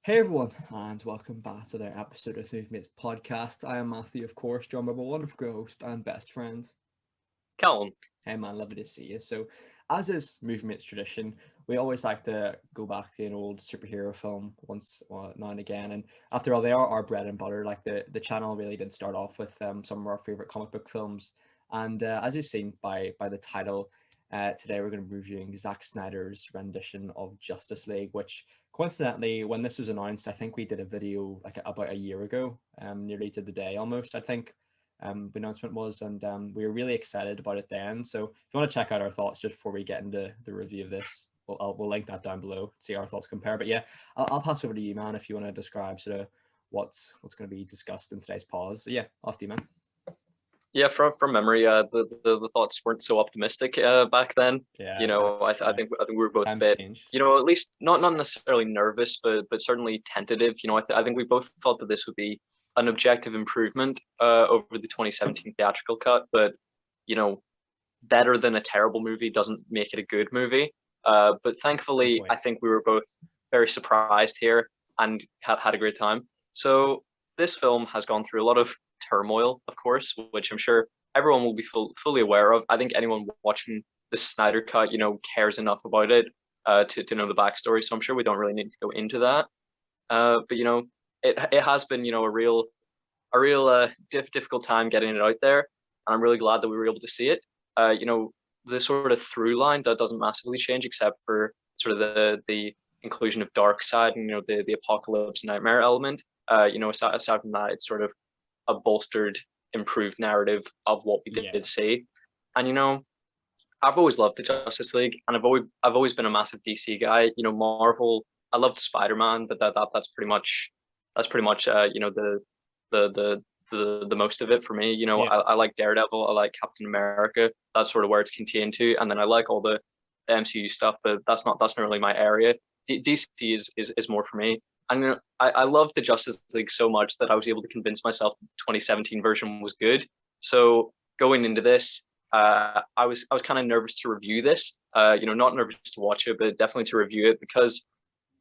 Hey everyone, and welcome back to another episode of Movemates Podcast. I am Matthew, of course, joined by my wonderful co-host and best friend. Callum. Hey man, lovely to see you. So, as is Movemates tradition, we always like to go back to an old superhero film once now and again. And after all, they are our bread and butter. Like the channel really did start off with some of our favorite comic book films. And as you've seen by the title, today we're going to be reviewing Zack Snyder's rendition of Justice League, which coincidentally, when this was announced, I think we did a video like about a year ago, nearly to the day almost, I think, the announcement was, and we were really excited about it then. So if you want to check out our thoughts just before we get into the review of this, we'll link that down below, see our thoughts compare. But yeah, I'll pass over to you, man, if you want to describe sort of what's going to be discussed in today's pause. So yeah, off to you, man. Yeah, from memory, the thoughts weren't so optimistic back then. Yeah, I think we were both a times bit, change. at least not necessarily nervous, but certainly tentative. I think we both thought that this would be an objective improvement over the 2017 theatrical cut, but you know, better than a terrible movie doesn't make it a good movie. But thankfully, I think we were both very surprised here and had a great time. So this film has gone through a lot of turmoil, of course, which I'm sure everyone will be fully aware of. I think anyone watching the Snyder Cut, cares enough about it to know the backstory. So I'm sure we don't really need to go into that. But it has been a real difficult time getting it out there, and I'm really glad that we were able to see it. The sort of through line that doesn't massively change, except for sort of the inclusion of dark side and the apocalypse nightmare element. Aside from that, it's sort of a bolstered, improved narrative of what we did see. And I've always loved the Justice League, and I've always been a massive DC guy. Marvel. I loved Spider-Man, but that's pretty much the most of it for me. I like Daredevil, I like Captain America. That's sort of where it's contained to, and then I like all the MCU stuff, but that's not really my area. DC is more for me. And I love the Justice League so much that I was able to convince myself that the 2017 version was good. So going into this, I was kind of nervous to review this. Not nervous to watch it, but definitely to review it, because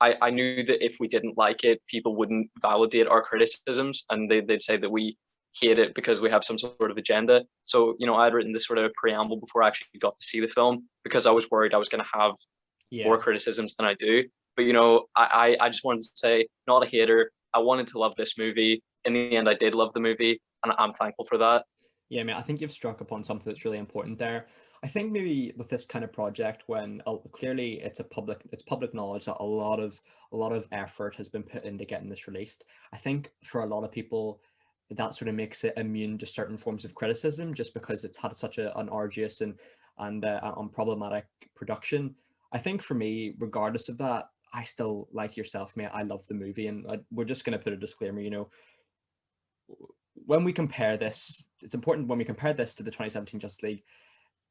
I knew that if we didn't like it, people wouldn't validate our criticisms, and they'd say that we hate it because we have some sort of agenda. So, I had written this sort of preamble before I actually got to see the film, because I was worried I was going to have more criticisms than I do. But, I just wanted to say, not a hater. I wanted to love this movie. In the end, I did love the movie, and I'm thankful for that. Yeah, I mean, I think you've struck upon something that's really important there. I think maybe with this kind of project, when clearly it's public knowledge that a lot of effort has been put into getting this released. I think for a lot of people, that sort of makes it immune to certain forms of criticism, just because it's had such an arduous and problematic production. I think for me, regardless of that, I still, like yourself, mate, I love the movie, and we're just going to put a disclaimer, when we compare this, it's important when we compare this to the 2017 Justice League,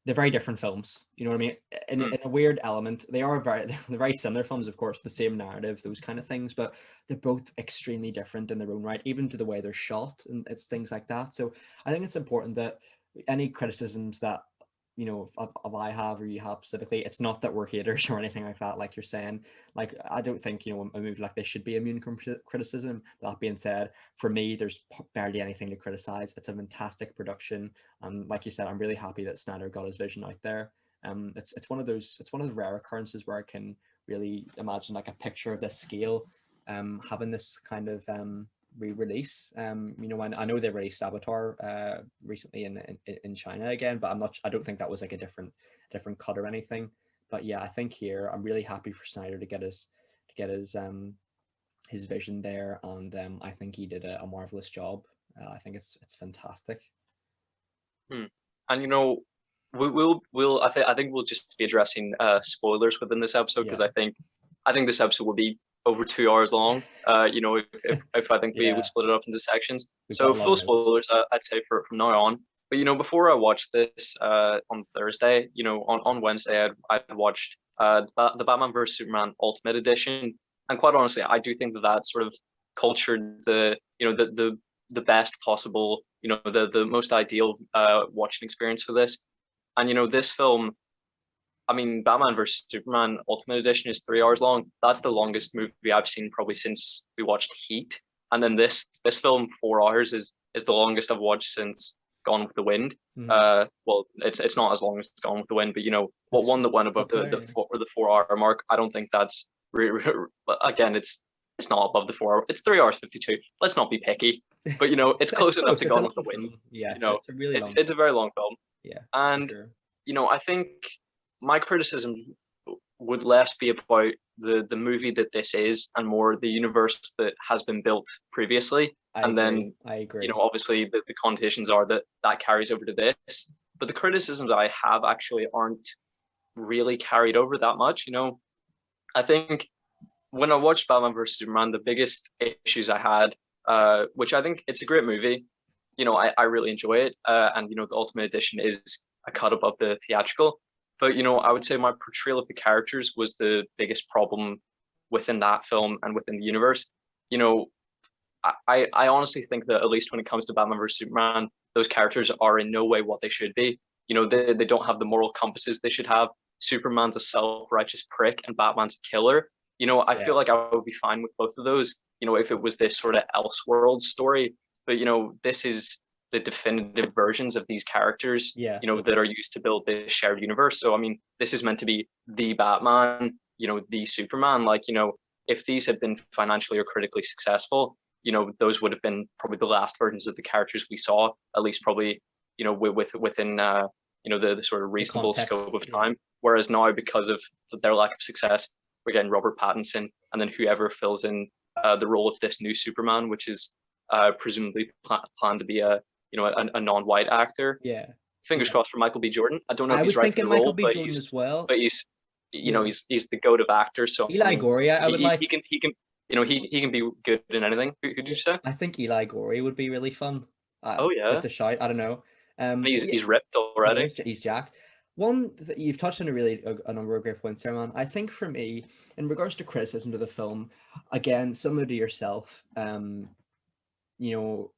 they're very different films. You know what I mean? In a weird element, they're very similar films, of course, the same narrative, those kind of things, but they're both extremely different in their own right, even to the way they're shot and it's things like that. So I think it's important that any criticisms that if I have or you have specifically, it's not that we're haters or anything like that, like you're saying. Like, I don't think a movie like this should be immune from criticism. That being said, for me, there's barely anything to criticize. It's a fantastic production, and like you said, I'm really happy that Snyder got his vision out there. It's one of the rare occurrences where I can really imagine like a picture of this scale having this kind of re-release. I know they released Avatar recently in China again, but I don't think that was like a different cut or anything. But yeah, I think here I'm really happy for Snyder to get his vision there, and I think he did a marvelous job. I think it's fantastic. And I think we'll just be addressing spoilers within this episode, because I think this episode will be over 2 hours long. If I think we split it up into sections. So full spoilers, I'd say from now on. But before I watched this on Thursday, on Wednesday I'd watched the Batman vs Superman Ultimate Edition, and quite honestly, I do think that sort of cultured the best possible, the most ideal watching experience for this. And this film, I mean, Batman versus Superman Ultimate Edition is 3 hours long. That's the longest movie I've seen probably since we watched Heat. And then this film, 4 hours, is the longest I've watched since Gone with the Wind. Well, it's not as long as Gone with the Wind, but you know, what one that went above the 4 hour mark. I don't think that's again, it's not above the 4 hour. It's 3 hours 52. Let's not be picky, but you know, it's close enough to Gone with the Wind. Yeah, you know, it's a really long. It's a very long film. Yeah, and sure. you know, I think my criticism would less be about the movie that this is and more the universe that has been built previously. I agree. You know, obviously the connotations are that carries over to this, but the criticisms I have actually aren't really carried over that much. You know, I think when I watched Batman vs Superman, the biggest issues I had, which I think it's a great movie, you know, I really enjoy it, and you know, the Ultimate Edition is a cut above the theatrical. But you know, I would say my portrayal of the characters was the biggest problem within that film and within the universe. You know, I honestly think that at least when it comes to Batman vs Superman, those characters are in no way what they should be. You know, they don't have the moral compasses they should have. Superman's a self-righteous prick and Batman's a killer. You know, I feel like I would be fine with both of those, you know, if it was this sort of Elseworld story. But you know, this is the definitive versions of these characters, you know, that are used to build this shared universe. So I mean, this is meant to be the Batman, you know, the Superman. Like, you know, if these had been financially or critically successful, you know, those would have been probably the last versions of the characters we saw, at least probably, you know, within you know, the sort of reasonable scope of time. Whereas now, because of their lack of success, we're getting Robert Pattinson and then whoever fills in the role of this new Superman, which is presumably planned to be a, you know, a non-white actor. Yeah. Fingers crossed for Michael B. Jordan. I don't know if I he's was right for thinking the role, Michael B. Jordan as well. But he's, you know, he's the goat of actors. So Eli Gorey, I would like. He can, you know, he can be good in anything. Who did you say? I think Eli Gorey would be really fun. Oh yeah. Just a shout. I don't know. He's ripped already. He's jacked. One that you've touched on a number of great points there, man. I think for me, in regards to criticism to the film, again, similar to yourself, you know,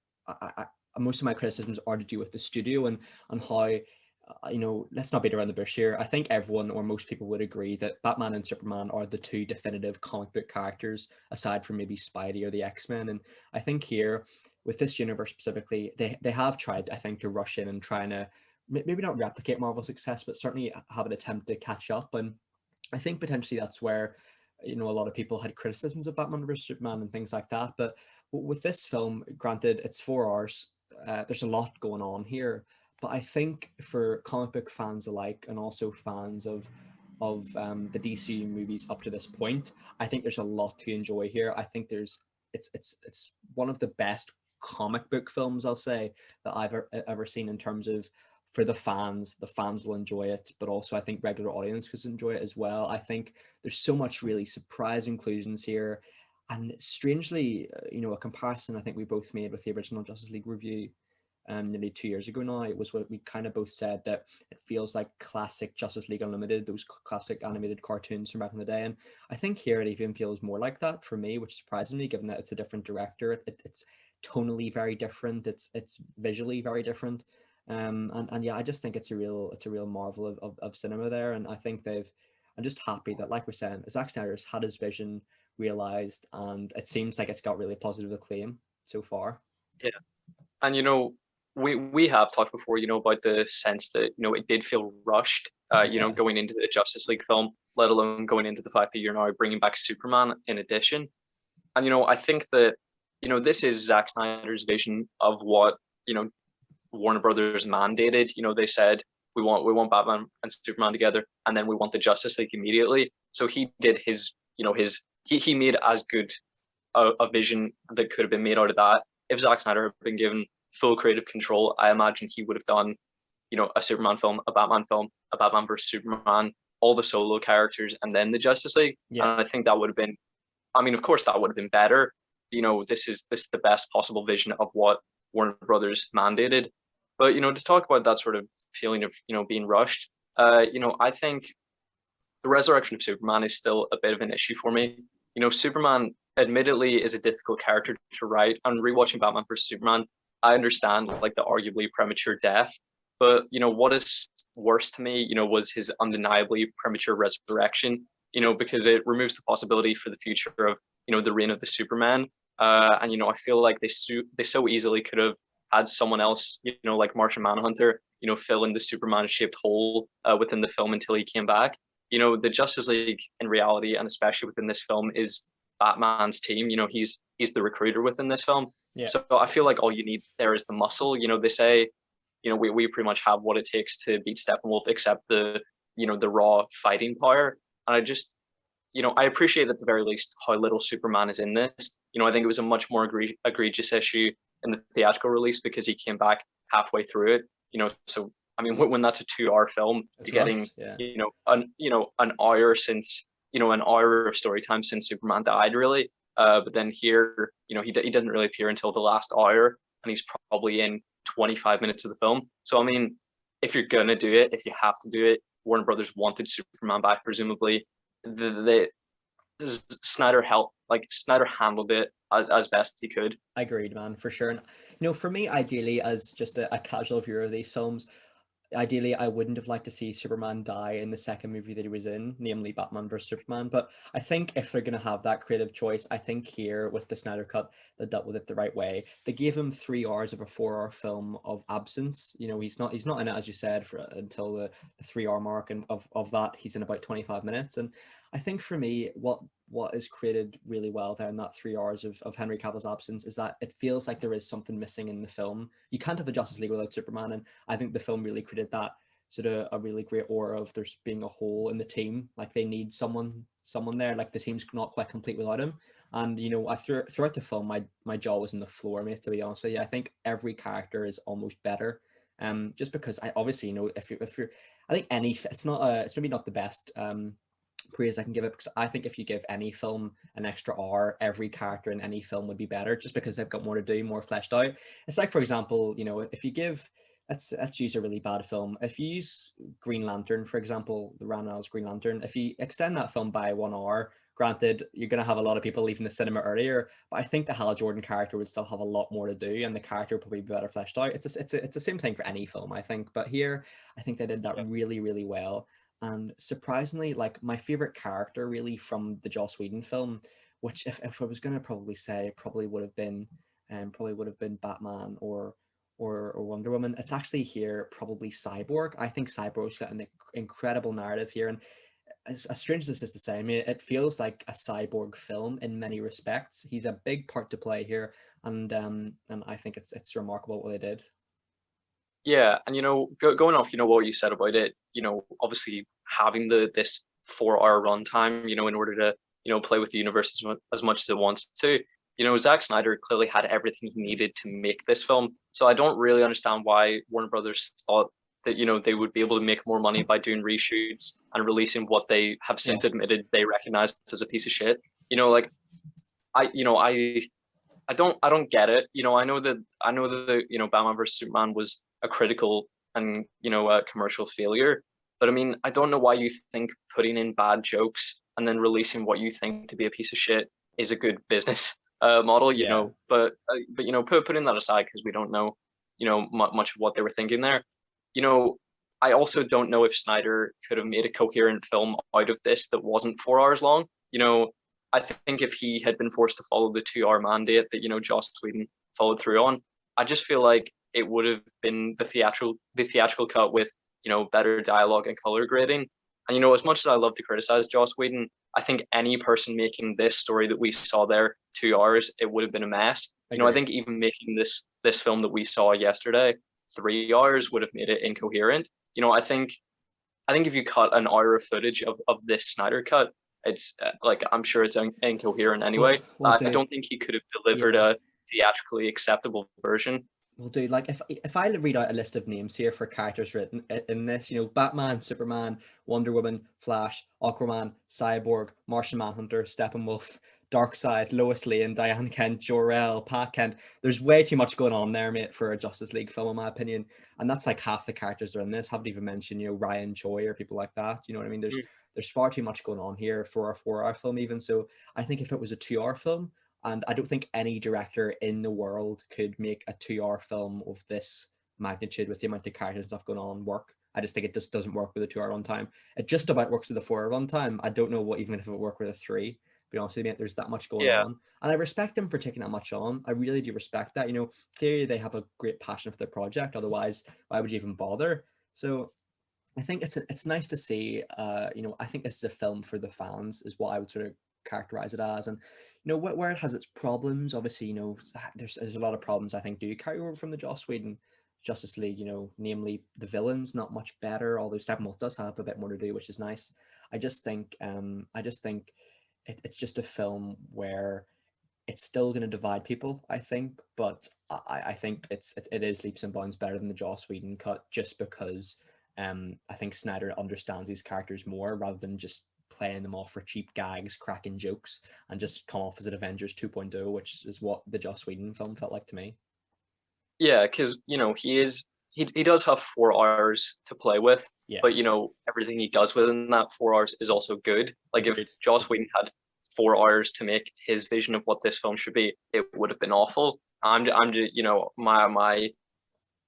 most of my criticisms are to do with the studio and how, you know, let's not beat around the bush here. I think everyone or most people would agree that Batman and Superman are the two definitive comic book characters, aside from maybe Spidey or the X-Men. And I think here, with this universe specifically, they have tried, I think, to rush in and trying to maybe not replicate Marvel's success, but certainly have an attempt to catch up. And I think potentially that's where, you know, a lot of people had criticisms of Batman vs Superman and things like that. But with this film, granted, it's 4 hours. There's a lot going on here, but I think for comic book fans alike and also fans of the DC movies up to this point, I think there's a lot to enjoy here. I think it's one of the best comic book films, I'll say, that I've ever seen in terms of, for the fans will enjoy it, but also I think regular audience could enjoy it as well. I think there's so much really surprise inclusions here, and strangely, you know, a comparison I think we both made with the original Justice League review nearly 2 years ago now, it was what we kind of both said, that it feels like classic Justice League Unlimited, those classic animated cartoons from back in the day. And I think here it even feels more like that for me, which surprises me given that it's a different director. It's tonally very different, it's visually very different. And yeah, I just think it's a real marvel of cinema there. And I think I'm just happy that, like we're saying, Zack Snyder's had his vision realized, and it seems like it's got really positive acclaim so far. Yeah. And you know, we have talked before, you know, about the sense that, you know, it did feel rushed, you know, going into the Justice League film, let alone going into the fact that you're now bringing back Superman in addition. And you know, I think that, you know, this is Zack Snyder's vision of what, you know, Warner Brothers mandated. You know, they said we want Batman and Superman together, and then we want the Justice League immediately. So he did his, you know, he made as good a vision that could have been made out of that. If Zack Snyder had been given full creative control, I imagine he would have done, you know, a Superman film, a Batman film, a Batman versus Superman, all the solo characters, and then the Justice League. And I think that would have been, I mean, of course that would have been better. You know, this is the best possible vision of what Warner Brothers mandated. But, you know, to talk about that sort of feeling of, you know, being rushed, you know, I think the resurrection of Superman is still a bit of an issue for me. You know, Superman admittedly is a difficult character to write, and rewatching Batman vs Superman, I understand like the arguably premature death, But what is worse to me, was his undeniably premature resurrection. Because it removes the possibility for the future of the reign of the Superman. And I feel like they so easily could have had someone else, like Martian Manhunter, fill in the Superman-shaped hole within the film until he came back. The Justice League in reality, and especially within this film, is Batman's team. He's the recruiter within this film. Yeah. So I feel like all you need there is the muscle. They say, we pretty much have what it takes to beat Steppenwolf, except the raw fighting power. And I just, I appreciate at the very least how little Superman is in this. I think it was a much more egregious issue in the theatrical release because he came back halfway through it. So I mean, when that's a 2-hour film, It's you're rushed, getting yeah. an hour since an hour of story time since Superman died, really. But then here, he doesn't really appear until the last hour, and he's probably in 25 minutes of the film. So I mean, if you're gonna do it, if you have to do it, Warner Brothers wanted Superman back, presumably. The Snyder handled it as best he could. Agreed, man, for sure. And for me, ideally, as just a casual viewer of these films, ideally I wouldn't have liked to see Superman die in the second movie that he was in, namely Batman vs Superman. But I think if they're going to have that creative choice, I think here with the Snyder Cut, they dealt with it the right way. They gave him 3 hours of a 4-hour film of absence. He's not in it, as you said, until the 3-hour mark, and of that he's in about 25 minutes. And I think for me, what is created really well there in that 3 hours of Henry Cavill's absence is that it feels like there is something missing in the film. You can't have a Justice League without Superman, and I think the film really created that sort of a really great aura of there's being a hole in the team. Like they need someone there. Like the team's not quite complete without him. And throughout the film, my jaw was on the floor, mate. To be honest with you, I think every character is almost better. Just because I obviously if you're, I think it's maybe not the best praise I can give it, because I think if you give any film an extra hour, every character in any film would be better, just because they've got more to do, more fleshed out. It's like, for example, if you give, let's use a really bad film. If you use Green Lantern, for example, the Ryan Reynolds Green Lantern, if you extend that film by 1 hour, granted, you're going to have a lot of people leaving the cinema earlier, but I think the Hal Jordan character would still have a lot more to do, and the character would probably be better fleshed out. It's the same thing for any film, I think, but here I think they did that really, really well. And surprisingly, like my favorite character really from the Joss Whedon film, which if I was gonna probably say, probably would have been Batman or Wonder Woman. It's actually here probably Cyborg. I think Cyborg's got an incredible narrative here, and as strange as this is to say, I mean, it feels like a Cyborg film in many respects. He's a big part to play here, and I think it's remarkable what they did. Yeah, and going off, what you said about it, obviously having this 4-hour runtime, in order to, play with the universe as much as it wants to. Zack Snyder clearly had everything he needed to make this film. So I don't really understand why Warner Brothers thought that, they would be able to make more money by doing reshoots and releasing what they have since admitted they recognized as a piece of shit. Like I don't get it. I know that Batman vs Superman was a critical and a commercial failure, but I mean, I don't know why you think putting in bad jokes and then releasing what you think to be a piece of shit is a good business model. But putting that aside, because we don't know much of what they were thinking there. I also don't know if Snyder could have made a coherent film out of this that wasn't 4 hours long. I think if he had been forced to follow the 2-hour mandate that Joss Whedon followed through on, I just feel like it would have been the theatrical cut with better dialogue and color grading. And as much as I love to criticize Joss Whedon, I think any person making this story that we saw there 2 hours, it would have been a mess. I think even making this film that we saw yesterday 3 hours would have made it incoherent. I think if you cut an hour of footage of this Snyder cut, it's I'm sure it's incoherent anyway. I don't think he could have delivered a theatrically acceptable version. Well, dude, like if I read out a list of names here for characters written in this, Batman, Superman, Wonder Woman, Flash, Aquaman, Cyborg, Martian Manhunter, Steppenwolf, Darkseid, Lois Lane, Diane Kent, Jor-El, Pat Kent. There's way too much going on there, mate, for a Justice League film, in my opinion. And that's like half the characters that are in this. Haven't even mentioned, Ryan Choi or people like that. You know what I mean? There's far too much going on here for a 4-hour film, even. So I think if it was a 2-hour film, and I don't think any director in the world could make a 2-hour film of this magnitude with the amount of characters and stuff going on work. I just think it just doesn't work with a 2 hour runtime. It just about works with a 4 hour runtime. I don't know what even if it would work with a 3. To be honest with you, there's that much going Yeah. on, and I respect them for taking that much on. I really do respect that. You know, clearly they have a great passion for their project. Otherwise, why would you even bother? So I think it's nice to see. You know, I think this is a film for the fans, is what I would sort of characterize it as. And you know, where it has its problems, obviously, you know, there's a lot of problems I think do carry over from the Joss Whedon Justice League. You know, namely the villains not much better, although Steppenwolf does have a bit more to do, which is nice. I just think it's just a film where it's still going to divide people, I think, but I think it is leaps and bounds better than the Joss Whedon cut, just because I think Snyder understands these characters more, rather than just playing them off for cheap gags, cracking jokes, and just come off as an Avengers 2.0, which is what the Joss Whedon film felt like to me. Yeah, because you know he does have 4 hours to play with, Yeah, but you know everything he does within that 4 hours is also good. Like if agreed. Joss Whedon had 4 hours to make his vision of what this film should be, it would have been awful. I'm just, you know, my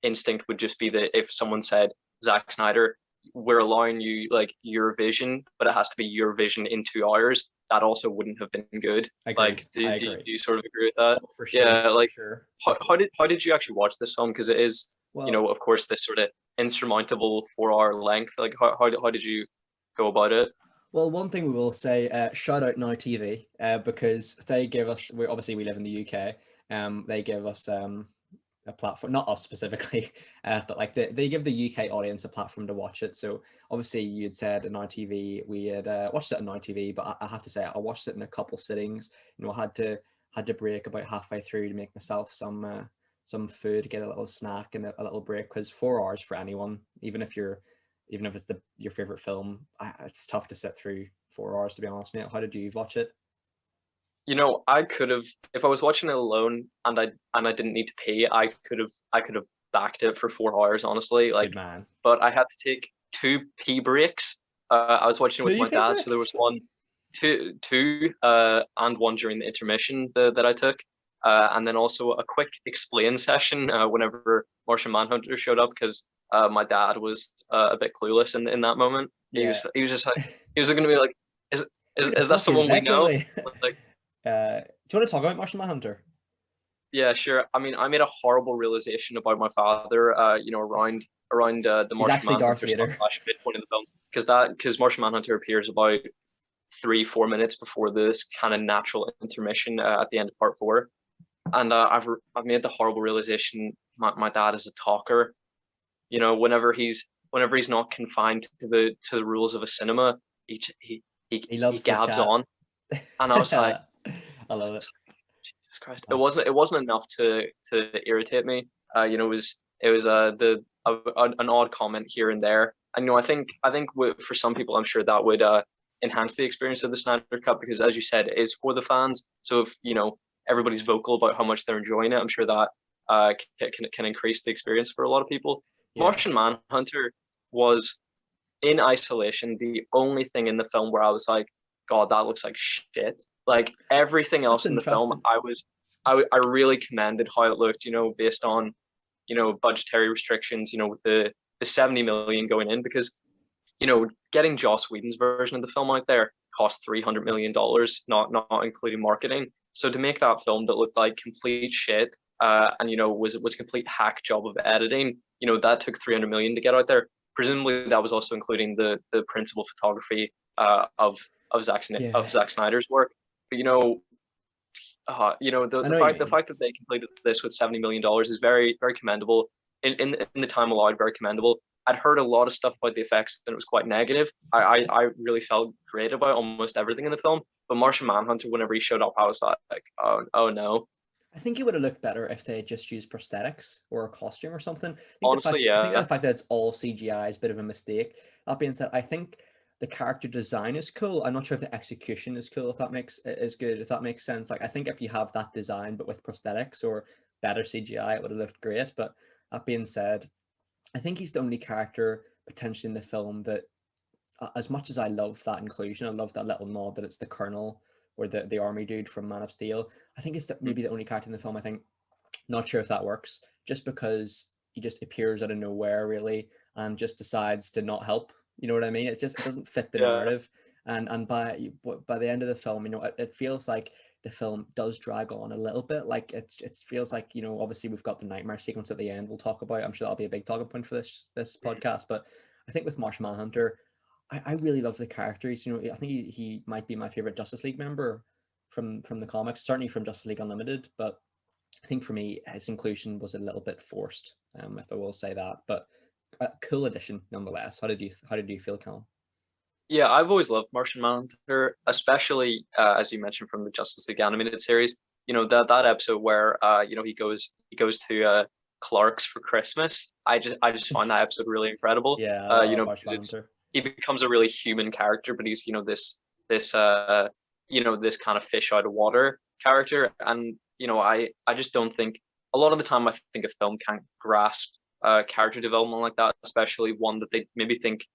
instinct would just be that if someone said, Zack Snyder, we're allowing you like your vision, but it has to be your vision in 2 hours, that also wouldn't have been good. Agreed. Like, I do agree. you sort of agree with that? For sure. Yeah, like for sure. how did you actually watch this film? Because it is, you Well, know, of course, this sort of insurmountable 4 hour length. Like, how did you go about it? Well, one thing we will say, shout out Now TV, because they give us. We obviously we live in the UK. They give us a platform, not us specifically, but like they give the UK audience a platform to watch it. So obviously you had said on Now TV, we had watched it on Now TV, but I have to say I watched it in a couple sittings. You know, I had to break about halfway through to make myself some food, get a little snack and a little break, because 4 hours for anyone, even if it's your favorite film, it's tough to sit through 4 hours, to be honest, mate. How did you watch it? You know, I could have, if I was watching it alone and I didn't need to pee, I could have backed it for 4 hours, honestly. Good Like, man. but I had to take two pee breaks. I was watching it with Two my dad, so there favorites? was two, and one during the intermission that I took, and then also a quick explain session whenever Martian Manhunter showed up, because my dad was a bit clueless in that moment. Yeah. He was just like, he was going to be like, is Who the is that fuck is someone we that know? guy? Like, Do you want to talk about Martian Manhunter? yeah, sure. I mean, I made a horrible realization about my father, you know, around the He's Martian actually Darth Manhunter Vader. slash midpoint of the film, because Martian Manhunter appears about 3-4 minutes before this kind of natural intermission at the end of part 4, and I've made the horrible realization. My dad is a talker. You know, whenever he's not confined to the rules of a cinema, he He he loves the gabs chat. on, and I was like, I love it. Jesus Christ! It wasn't enough to irritate me. You know, it was an odd comment here and there. And you know, I think for some people, I'm sure that would enhance the experience of the Snyder Cut, because, as you said, it is for the fans. So if you know everybody's vocal about how much they're enjoying it, I'm sure that can increase the experience for a lot of people. Yeah. Martian Manhunter was, in isolation, the only thing in the film where I was like, God, that looks like shit. Like everything That's else in the film, interesting. I really commended how it looked, you know, based on, you know, budgetary restrictions, you know, with the 70 million going in, because, you know, getting Joss Whedon's version of the film out there cost $300 million, not including marketing. So to make that film that looked like complete shit, and you know was a complete hack job of editing, you know, that took 300 million to get out there. Presumably that was also including the principal photography of Yeah. Zack Snyder's work. But you know I know what you the mean. fact that they completed this with $70 million is very commendable. In the time allowed, very commendable. I'd heard a lot of stuff about the effects and it was quite negative. I really felt great about almost everything in the film. But Martian Manhunter, whenever he showed up, I was like, oh no. I think it would have looked better if they had just used prosthetics or a costume or something. Honestly, I think yeah. the fact that it's all CGI is a bit of a mistake. That being said, I think the character design is cool. I'm not sure if the execution is cool, if that makes is good, if that makes sense. Like I think if you have that design but with prosthetics or better CGI, it would have looked great. But that being said, I think he's the only character potentially in the film that, as much as I love that inclusion, I love that little nod that it's the Colonel or the army dude from Man of Steel. I think it's maybe the only character in the film. I think, not sure if that works, just because he just appears out of nowhere really, and just decides to not help. You know what I mean? It doesn't fit the Yeah. narrative, and by the end of the film, it feels like the film does drag on a little bit. Like it feels like, obviously we've got the nightmare sequence at the end we'll talk about. I'm sure that'll be a big talking point for this podcast. But I think with Martian Manhunter, I really love the characters. I think he might be my favorite Justice League member from the comics, certainly from Justice League Unlimited. But I think for me, his inclusion was a little bit forced, if I will say that. But a cool addition nonetheless. How did you feel, Callum? Yeah, I've always loved Martian Manhunter, especially as you mentioned from the Justice League animated series. That episode where he goes to Clark's for Christmas. I just find that episode really incredible. Yeah, I love Martian Because Manhunter. he becomes a really human character, but he's this this kind of fish out of water character, and I just don't think a lot of the time I think a film can't grasp character development like that, especially one that they maybe think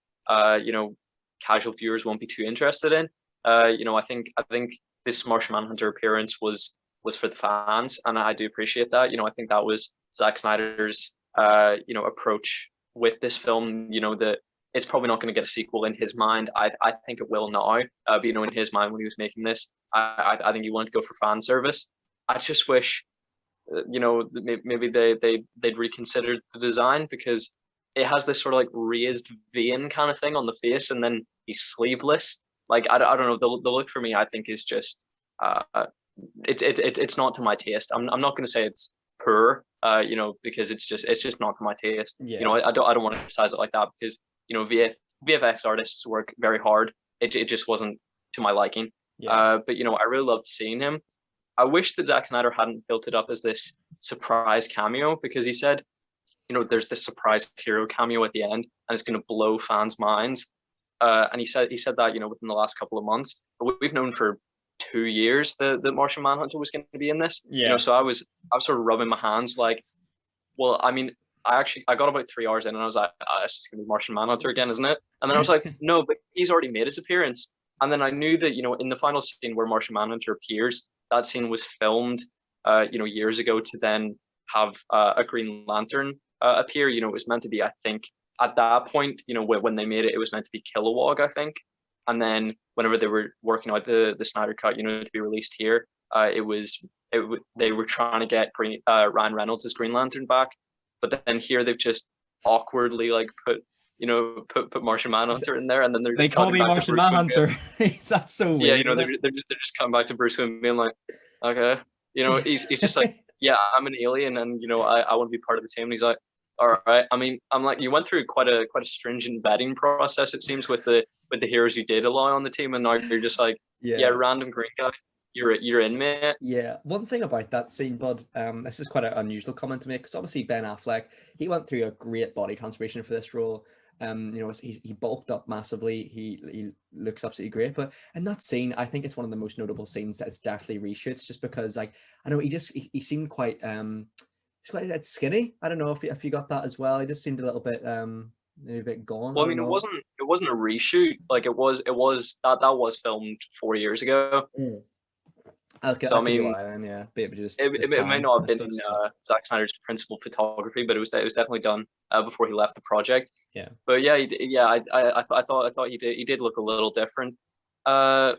casual viewers won't be too interested in. I think this Martian Manhunter appearance was for the fans, and I do appreciate that. I think that was Zack Snyder's approach with this film. That it's probably not going to get a sequel in his mind. I think it will now. But in his mind when he was making this, I think he wanted to go for fan service. I just wish maybe they'd reconsider the design, because it has this sort of like raised vein kind of thing on the face, and then he's sleeveless. Like I don't know, the look for me I think is just it's not to my taste. I'm not going to say it's poor, because it's just not to my taste. Yeah. I don't want to criticize it like that, because VFX artists work very hard. It just wasn't to my liking. Yeah. But I really loved seeing him. I wish that Zack Snyder hadn't built it up as this surprise cameo, because he said, there's this surprise hero cameo at the end, and it's going to blow fans' minds. And he said that, within the last couple of months. But we've known for 2 years that Martian Manhunter was going to be in this. Yeah. So I was sort of rubbing my hands like, well, I mean, I got about 3 hours in, and I was like, it's just gonna be Martian Manhunter again, isn't it? And then I was like, no, but he's already made his appearance. And then I knew that, in the final scene where Martian Manhunter appears, that scene was filmed, years ago to then have a Green Lantern appear. It was meant to be, I think, at that point, when they made it, it was meant to be Kilowog, I think. And then whenever they were working out the Snyder Cut, to be released here, they were trying to get Ryan Reynolds as Green Lantern back. But then here they've just awkwardly like put Martian Manhunter in there, and then they call me Martian Manhunter. That's so weird. Yeah, they're just coming back to Bruce Wayne being like, okay, he's just like, yeah, I'm an alien, and I want to be part of the team. And he's like, all right. I mean, I'm like, you went through quite a stringent vetting process, it seems, with the heroes you did allow on the team, and now you're just like, yeah, random green guy. You're in, mate. Yeah. One thing about that scene, bud, this is quite an unusual comment to make, because obviously Ben Affleck, he went through a great body transformation for this role. He bulked up massively. He looks absolutely great. But in that scene, I think it's one of the most notable scenes that it's definitely reshoots, just because, like, I know he seemed quite he's quite skinny. I don't know if you got that as well. He just seemed a little bit maybe a bit gone. Well, I mean, it wasn't a reshoot. Like it was that was filmed 4 years ago. Okay, so I mean, yeah, it may not have been Zack Snyder's principal photography, but it was definitely done before he left the project. Yeah. But yeah, I thought he did look a little different. I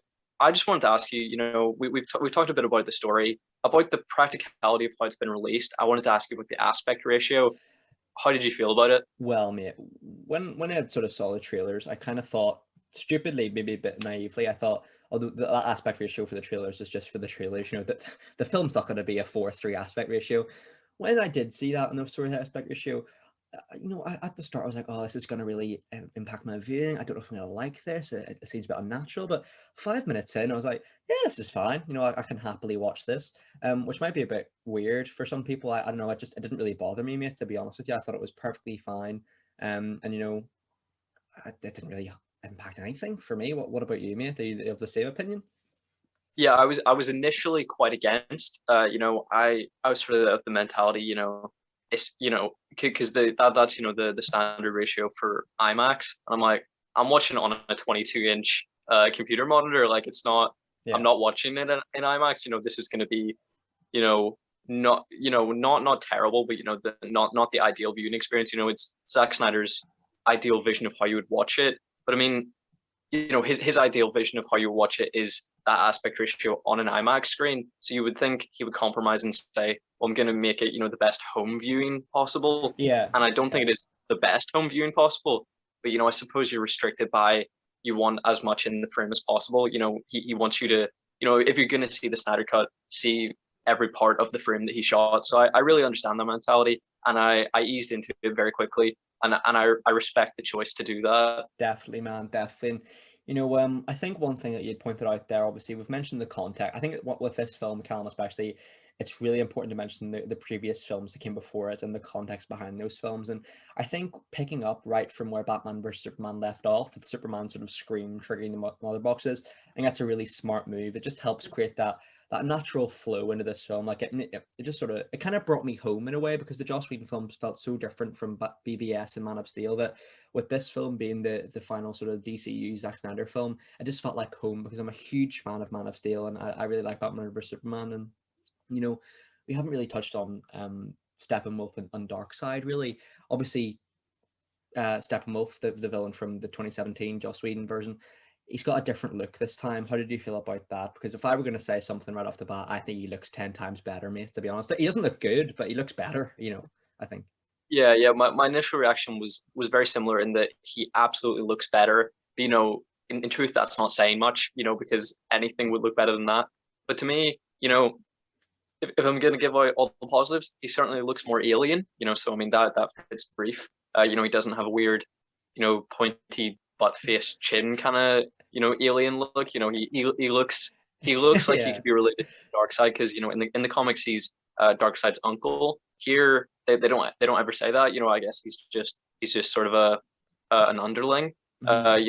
just wanted to ask you, we've talked a bit about the story, about the practicality of how it's been released. I wanted to ask you about the aspect ratio. How did you feel about it? Well, mate, when I had sort of saw the trailers, I kind of thought, stupidly, maybe a bit naively, I thought, although the aspect ratio for the trailers is just for the trailers, that the film's not going to be a 4:3 aspect ratio. When I did see that in the sort of aspect ratio, at the start I was like, oh, this is going to really impact my viewing. I don't know if I'm going to like this. It seems a bit unnatural. But 5 minutes in, I was like, yeah, this is fine. I can happily watch this, which might be a bit weird for some people. I don't know. It didn't really bother me, mate, to be honest with you. I thought it was perfectly fine. And it didn't really impact anything for me. What about you, mate? Are you of the same opinion? Yeah, I was initially quite against. I was sort of the mentality, it's because that's the standard ratio for IMAX. And I'm like, I'm watching it on a 22-inch computer monitor. Like it's not. Yeah. I'm not watching it in IMAX. This is going to be, not, not terrible, but not the ideal viewing experience. It's Zack Snyder's ideal vision of how you would watch it. But I mean, his ideal vision of how you watch it is that aspect ratio on an IMAX screen. So you would think he would compromise and say, well, I'm going to make it, the best home viewing possible. Yeah. And I don't think it is the best home viewing possible. But, I suppose you're restricted by, you want as much in the frame as possible. He wants you to, if you're going to see the Snyder Cut, see every part of the frame that he shot. So I really understand that mentality. And I eased into it very quickly. And I respect the choice to do that. Definitely, man, definitely. I think one thing that you'd pointed out there, obviously, we've mentioned the context. I think with this film, Callum, especially, it's really important to mention the previous films that came before it and the context behind those films. And I think picking up right from where Batman vs Superman left off, with Superman sort of scream triggering the mother boxes, I think that's a really smart move. It just helps create that natural flow into this film. Like it just sort of, it kind of brought me home in a way, because the Joss Whedon films felt so different from BVS and Man of Steel, that with this film being the final sort of DCU Zack Snyder film, I just felt like home, because I'm a huge fan of Man of Steel, and I really like Batman vs Superman. And we haven't really touched on Steppenwolf and Darkseid really. Obviously, Steppenwolf, the villain from the 2017 Joss Whedon version, he's got a different look this time. How did you feel about that? Because if I were going to say something right off the bat, I think he looks 10 times better, mate, to be honest. He doesn't look good, but he looks better, I think. Yeah. My initial reaction was very similar, in that he absolutely looks better. But, in truth, that's not saying much, because anything would look better than that. But to me, if I'm going to give out all the positives, he certainly looks more alien, so I mean, that fits the brief. He doesn't have a weird, pointy butt face chin kind of, alien look. He looks like he Yeah. could be related to Darkseid, because in the comics he's Darkseid's uncle. Here they don't ever say that. I guess he's just sort of an underling. But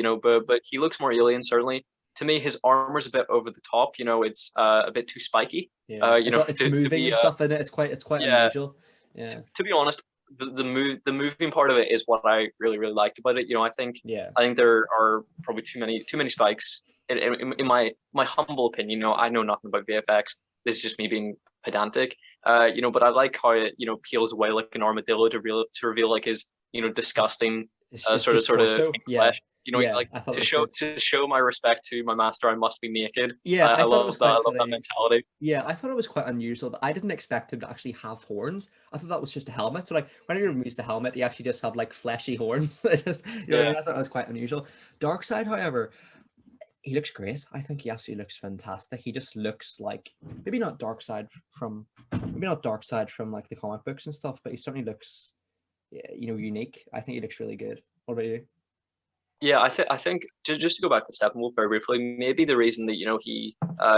he looks more alien, certainly. To me, his armor's a bit over the top. It's a bit too spiky. Yeah, it's to moving be and stuff in it. It's quite yeah. unusual. Yeah. To be honest, the moving part of it is what I really liked about it. I think there are probably too many spikes. In my humble opinion, I know nothing about VFX. This is just me being pedantic. But I like how it peels away like an armadillo to reveal like his disgusting sort of flesh. He's like, to show my respect to my master, I must be naked. Yeah, I love that. I love that mentality. Yeah, I thought it was quite unusual. That I didn't expect him to actually have horns. I thought that was just a helmet. So like, when he removes the helmet, he actually just have like fleshy horns. Just, what I mean? I thought that was quite unusual. Darkseid, however, he looks great. I think he absolutely looks fantastic. He just looks like maybe not Darkseid from like the comic books and stuff, but he certainly looks, unique. I think he looks really good. What about you? Yeah, I think just to go back to Steppenwolf very briefly, maybe the reason that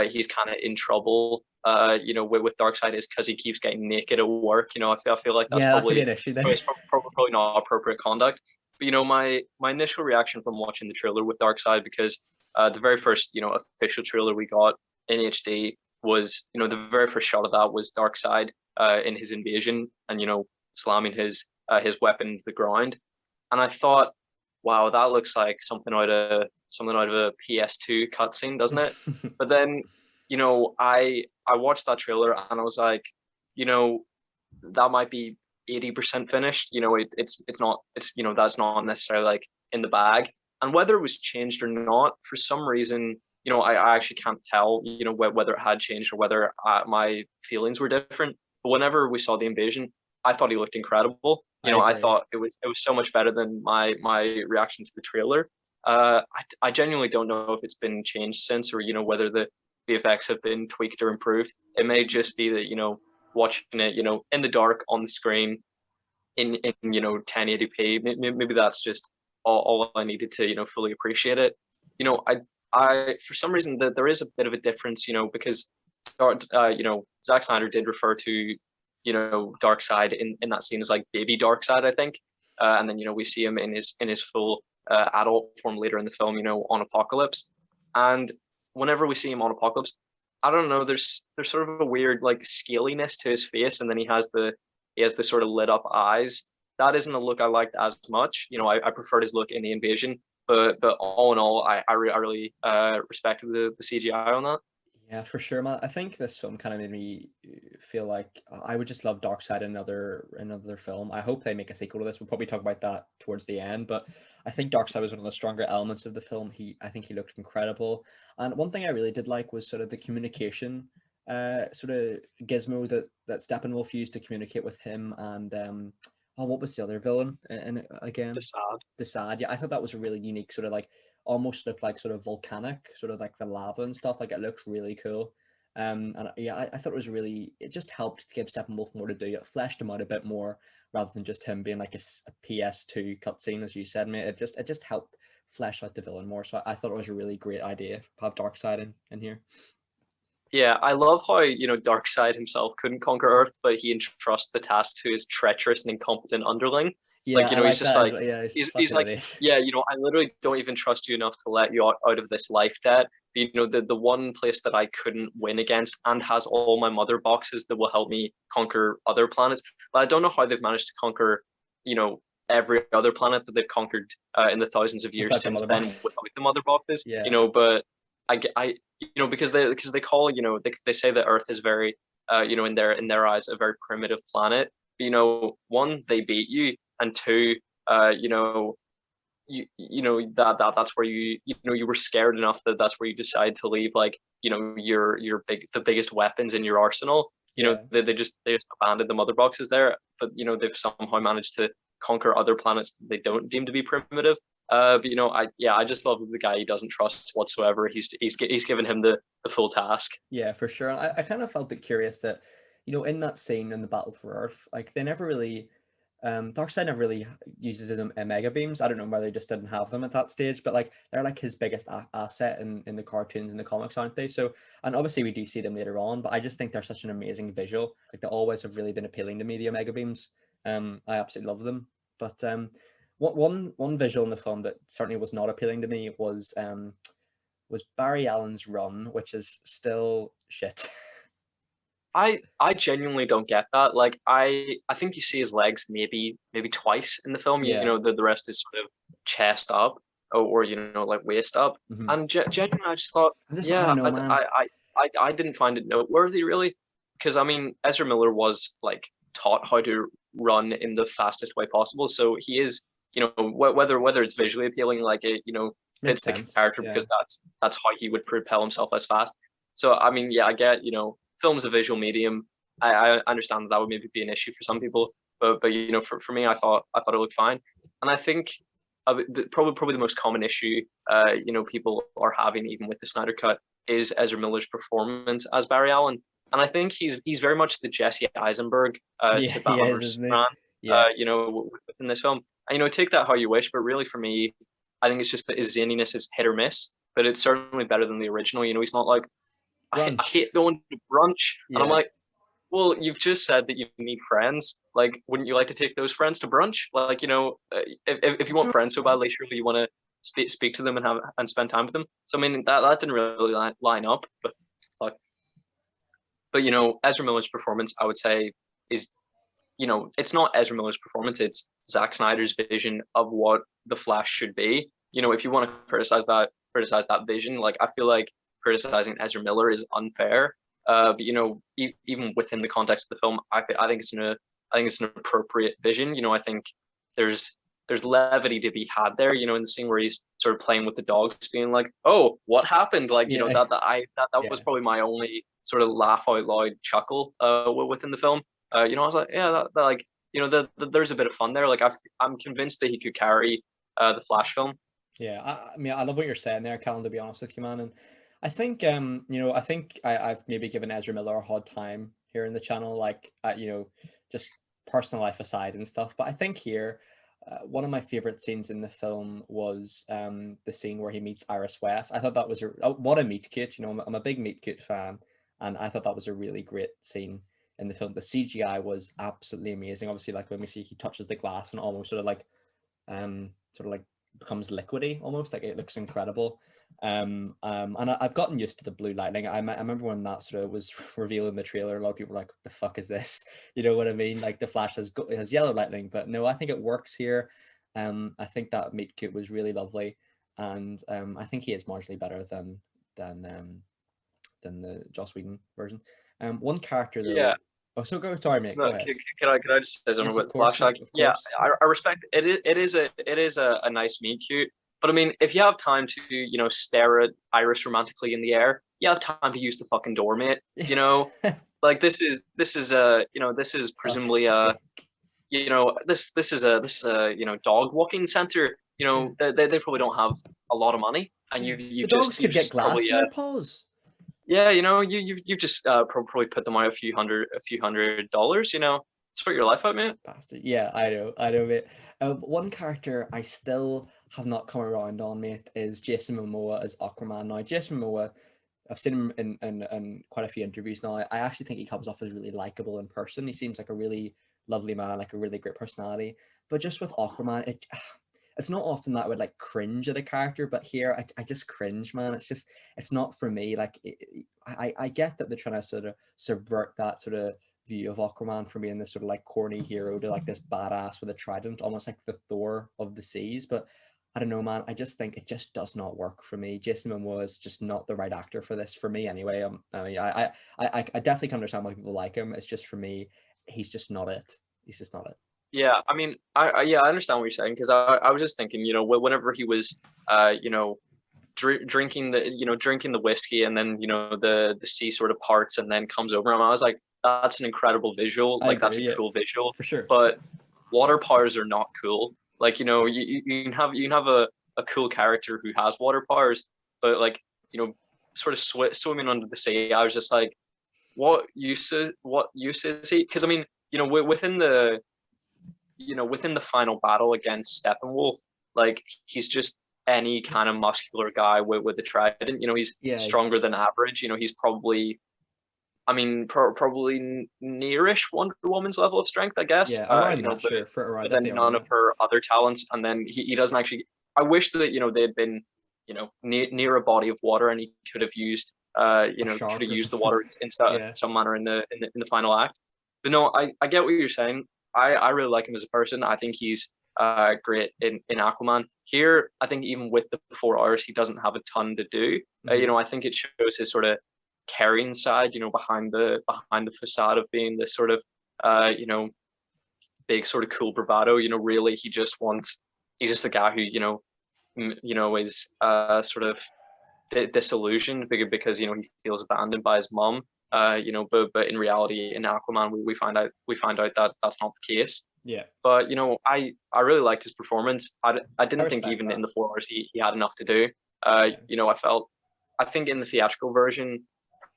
he's kind of in trouble with Darkseid is because he keeps getting naked at work. I feel like that's that could probably be an issue then. it's probably not appropriate conduct. But my initial reaction from watching the trailer with Darkseid, because the very first official trailer we got in HD was the very first shot of that was Darkseid in his invasion and slamming his weapon to the ground, and I thought, wow, that looks like something out of a PS2 cutscene, doesn't it? But then, I watched that trailer and I was like, that might be 80% finished. It's not, that's not necessarily like in the bag. And whether it was changed or not, for some reason, I actually can't tell, whether it had changed or whether my feelings were different. But whenever we saw the invasion, I thought he looked incredible. I thought it was so much better than my reaction to the trailer. I genuinely don't know if it's been changed since, or whether the VFX have been tweaked or improved. It may just be that watching it in the dark on the screen in 1080p. Maybe that's just all I needed to fully appreciate it. I for some reason that there is a bit of a difference, because Zack Snyder did refer to Darkseid in that scene as like baby Darkseid, I think, and then we see him in his full adult form later in the film, on Apocalypse. And whenever we see him on Apocalypse, I don't know, there's sort of a weird like scaliness to his face, and then he has the sort of lit up eyes. That isn't a look I liked as much. I preferred his look in the invasion, but all in all, I really respected the CGI on that. Yeah, for sure, man. I think this film kind of made me feel like I would just love Darkseid in another film. I hope they make a sequel to this. We'll probably talk about that towards the end, but I think Darkseid was one of the stronger elements of the film. I think he looked incredible. And one thing I really did like was sort of the communication sort of gizmo that Steppenwolf used to communicate with him and oh, what was the other villain? And again, the sad. Yeah, I thought that was a really unique sort of like almost looked like sort of volcanic, sort of like the lava and stuff. Like it looks really cool. And yeah, I thought it just helped to give Steppenwolf more to do. It fleshed him out a bit more rather than just him being like a PS2 cutscene, as you said, mate. It just helped flesh out the villain more. So I thought it was a really great idea to have Darkseid in here. Yeah, I love how, Darkseid himself couldn't conquer Earth, but he entrusts the task to his treacherous and incompetent underling. Yeah, I He's like just that. like, Yeah, he's like, yeah, I literally don't even trust you enough to let you out of this life debt. The one place that I couldn't win against and has all my mother boxes that will help me conquer other planets. But I don't know how they've managed to conquer, every other planet that they've conquered in the thousands of years since then without the mother boxes. Yeah. But I because they call, they say that Earth is very, in their eyes, a very primitive planet. One, they beat you, and two, that's where you were scared enough that's where you decide to leave like the biggest weapons in your arsenal. They just abandoned the mother boxes there, but they've somehow managed to conquer other planets that they don't deem to be primitive. But I just love the guy he doesn't trust whatsoever. He's given him the full task. Yeah, for sure. I kind of felt a bit curious that, in that scene in the Battle for Earth, like they never really, Darkseid never really uses them in mega beams. I don't know whether they just didn't have them at that stage, but like they're like his biggest asset in the cartoons and the comics, aren't they? So, and obviously we do see them later on, but I just think they're such an amazing visual. Like they always have really been appealing to me, the omega beams. I absolutely love them. But one visual in the film that certainly was not appealing to me was Barry Allen's run, which is still shit. I genuinely don't get that. Like I think you see his legs maybe twice in the film. Yeah. The rest is sort of chest up or like waist up. Mhm. And genuinely, I just thought, I don't know, man. I didn't find it noteworthy really, because I mean Ezra Miller was like taught how to run in the fastest way possible, so he is whether it's visually appealing, like it fits the character, Yeah. because that's how he would propel himself as fast. So I mean, yeah, I get film is a visual medium. I understand that would maybe be an issue for some people, but for me, I thought it looked fine, and I think probably the most common issue people are having even with the Snyder Cut is Ezra Miller's performance as Barry Allen, and I think he's very much the Jesse Eisenberg to Batman vs Superman, within this film. And take that how you wish, but really for me, I think it's just that his zaniness is hit or miss, but it's certainly better than the original. He's not like, I hate going to brunch. And I'm like, well, you've just said that you need friends. Like, wouldn't you like to take those friends to brunch? Like, if you want friends so badly, surely you want to speak to them and spend time with them. So I mean, that didn't really line up. But Ezra Miller's performance, I would say, is it's not Ezra Miller's performance. It's Zack Snyder's vision of what the Flash should be. If you want to criticize that vision, like I feel like criticizing Ezra Miller is unfair. But even within the context of the film, I think it's an appropriate vision. I think there's levity to be had there. In the scene where he's sort of playing with the dogs, being like, "Oh, what happened?" Like that was probably my only sort of laugh out loud chuckle within the film. I was like, yeah, there's a bit of fun there. Like I'm convinced that he could carry the Flash film. Yeah, I mean, I love what you're saying there, Callan, to be honest with you, man. And I think, I think I've maybe given Ezra Miller a hard time here in the channel, like, just personal life aside and stuff. But I think here, one of my favorite scenes in the film was the scene where he meets Iris West. I thought that was what a meet cute. I'm a big meet cute fan, and I thought that was a really great scene in the film. The CGI was absolutely amazing. Obviously, like when we see he touches the glass and almost sort of like becomes liquidy almost, like it looks incredible. And I've gotten used to the blue lightning. I remember when that sort of was revealed in the trailer, a lot of people were like, what the fuck is this? You know what I mean? Like the Flash has yellow lightning, but no, I think it works here. I think that meet cute was really lovely, and I think he is marginally better than the Joss Whedon version. One character though, Yeah. Oh, so go. Sorry, mate. Go No, ahead. could I just say something Yes, of about the course, flashback? mate. Of Yeah, course. I respect it. It is a nice meet cute. But I mean, if you have time to, stare at Iris romantically in the air, you have time to use the fucking door, mate. Like this is Fuck's presumably sake. this is a dog walking center. Yeah. They probably don't have a lot of money, and Yeah. you've The you've dogs just you've could get just glass probably in their paws. yeah, you've just probably put them out a few hundred dollars. Sort your life out, mate. Bastard. Yeah, I know, mate. One character I still have not come around on, mate, is Jason Momoa as Aquaman. Now, Jason Momoa, I've seen him in quite a few interviews now. I actually think he comes off as really likable in person. He seems like a really lovely man, like a really great personality. But just with Aquaman, it's not often that I would like cringe at a character, but here I just cringe, man. It's not for me. Like I get that they're trying to sort of subvert that sort of view of Aquaman from being this sort of like corny hero to like this badass with a trident, almost like the Thor of the seas. But I don't know, man. I just think it just does not work for me. Jason Momoa is just not the right actor for this for me anyway. I mean, I definitely can understand why people like him. It's just for me, he's just not it. He's just not it. Yeah, I mean, I understand what you're saying because I was just thinking, whenever he was, drinking the whiskey and then the sea sort of parts and then comes over him, I was like, that's an incredible visual, I like that's agree. a Yeah, cool visual, for sure. but water powers are not cool. Like you can have a cool character who has water powers, but like sort of swimming under the sea, I was just like, what use is he? Because I mean, within the final battle against Steppenwolf, like he's just any kind of muscular guy with a trident. He's Yeah, stronger than average. He's probably, I mean, probably nearish Wonder Woman's level of strength, I guess. yeah, around that, But sure, for around, then definitely around none of that. her other talents, and then he doesn't actually. I wish that they had been near a body of water, and he could have used A could shark have or used the something. water in Yeah, some manner in the final act. But no, I get what you're saying. I really like him as a person. I think he's great in Aquaman. Here, I think even with the 4 hours, he doesn't have a ton to do. hmm, I think it shows his sort of carrying side. Behind the facade of being this sort of big sort of cool bravado. Really, he's just a guy who is sort of disillusioned because he feels abandoned by his mom. But in reality, in Aquaman, we find out that that's not the case. yeah, But I really liked his performance. I I didn't think respect even in that. the 4 hours he had enough to do. Yeah, I think in the theatrical version,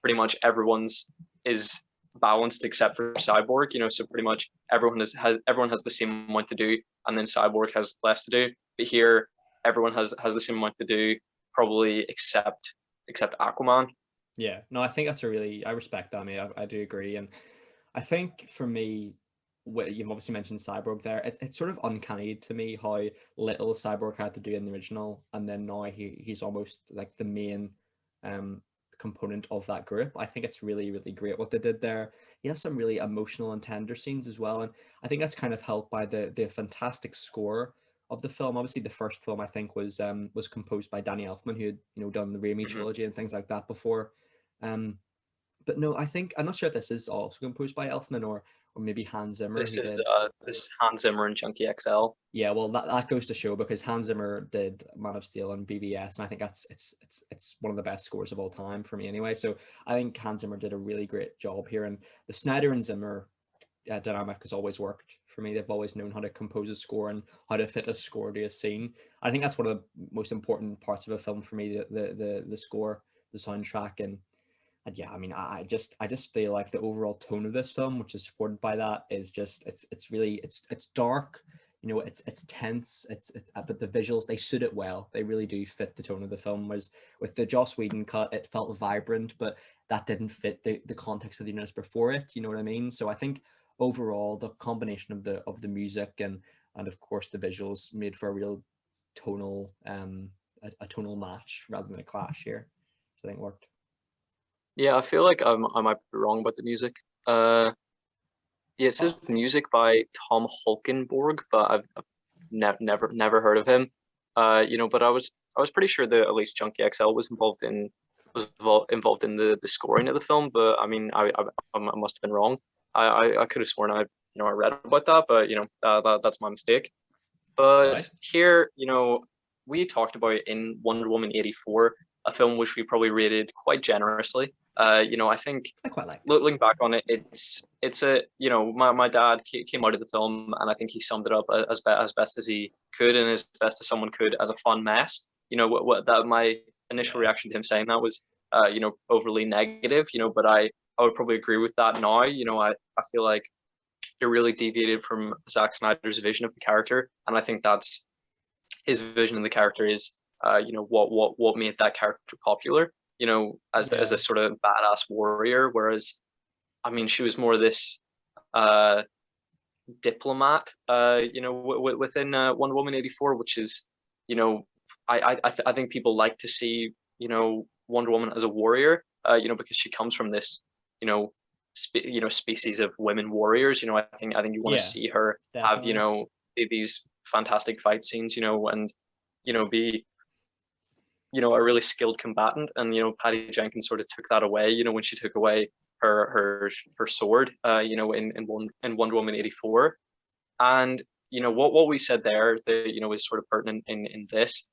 pretty much everyone's is balanced except for Cyborg. So pretty much everyone has the same amount to do, and then Cyborg has less to do. But here, everyone has the same amount to do, probably except Aquaman. yeah. No, I think that's I respect that. I mean, I do agree, and I think for me, you've obviously mentioned Cyborg there. It's sort of uncanny to me how little Cyborg had to do in the original, and then now he's almost like the main um component of that group. I think it's really, really great what they did there. He has some really emotional and tender scenes as well, and I think that's kind of helped by the fantastic score of the film. Obviously, the first film I think was composed by Danny Elfman, who had done the Raimi Mhm. trilogy and things like that before. Um, but no, I think I'm not sure if this is also composed by Elfman or maybe Hans Zimmer This who is did. Hans Zimmer and Junkie XL. Yeah, well that goes to show because Hans Zimmer did Man of Steel and BVS, and I think that's it's one of the best scores of all time for me anyway. So I think Hans Zimmer did a really great job here, and the Snyder and Zimmer dynamic has always worked for me. They've always known how to compose a score and how to fit a score to a scene. I think that's one of the most important parts of a film for me, the score, the soundtrack, and yeah, I mean, I just feel like the overall tone of this film, which is supported by that, is just it's really it's dark, it's tense, but the visuals they suit it well. They really do fit the tone of the film. Whereas with the Joss Whedon cut, it felt vibrant, but that didn't fit the context of the universe before it. You know what I mean? So I think overall the combination of the music and of course the visuals made for a real tonal a tonal match rather than a clash here. So I think it worked. Yeah, I feel like I might be wrong about the music. Yeah, it says Oh, music by Tom Holkenborg, but I've never heard of him. But I was pretty sure that at least Junkie XL was involved in the scoring of the film. But I mean, I must have been wrong. I could have sworn I read about that, but that's my mistake. But Right. here, we talked about in Wonder Woman 84, a film which we probably rated quite generously. I think I quite liked it. looking back on it, it's a my dad came out of the film, and I think he summed it up as best as he could and as best as someone could as a fun mess. What that my initial Yeah. reaction to him saying that was overly negative. But I would probably agree with that now. I feel like it really deviated from Zack Snyder's vision of the character, and I think that's his vision of the character is what made that character popular. As Yeah. a sort of badass warrior, whereas I mean she was more this uh diplomat, within Wonder Woman 84, which is, I think people like to see, Wonder Woman as a warrior, because she comes from this, you know, species of women warriors. I think you want to Yeah. see her have, Definitely. these fantastic fight scenes, and, be, a really skilled combatant. And, Patty Jenkins sort of took that away, when she took away her sword, in Wonder Woman 84. And what we said there that is sort of pertinent in this.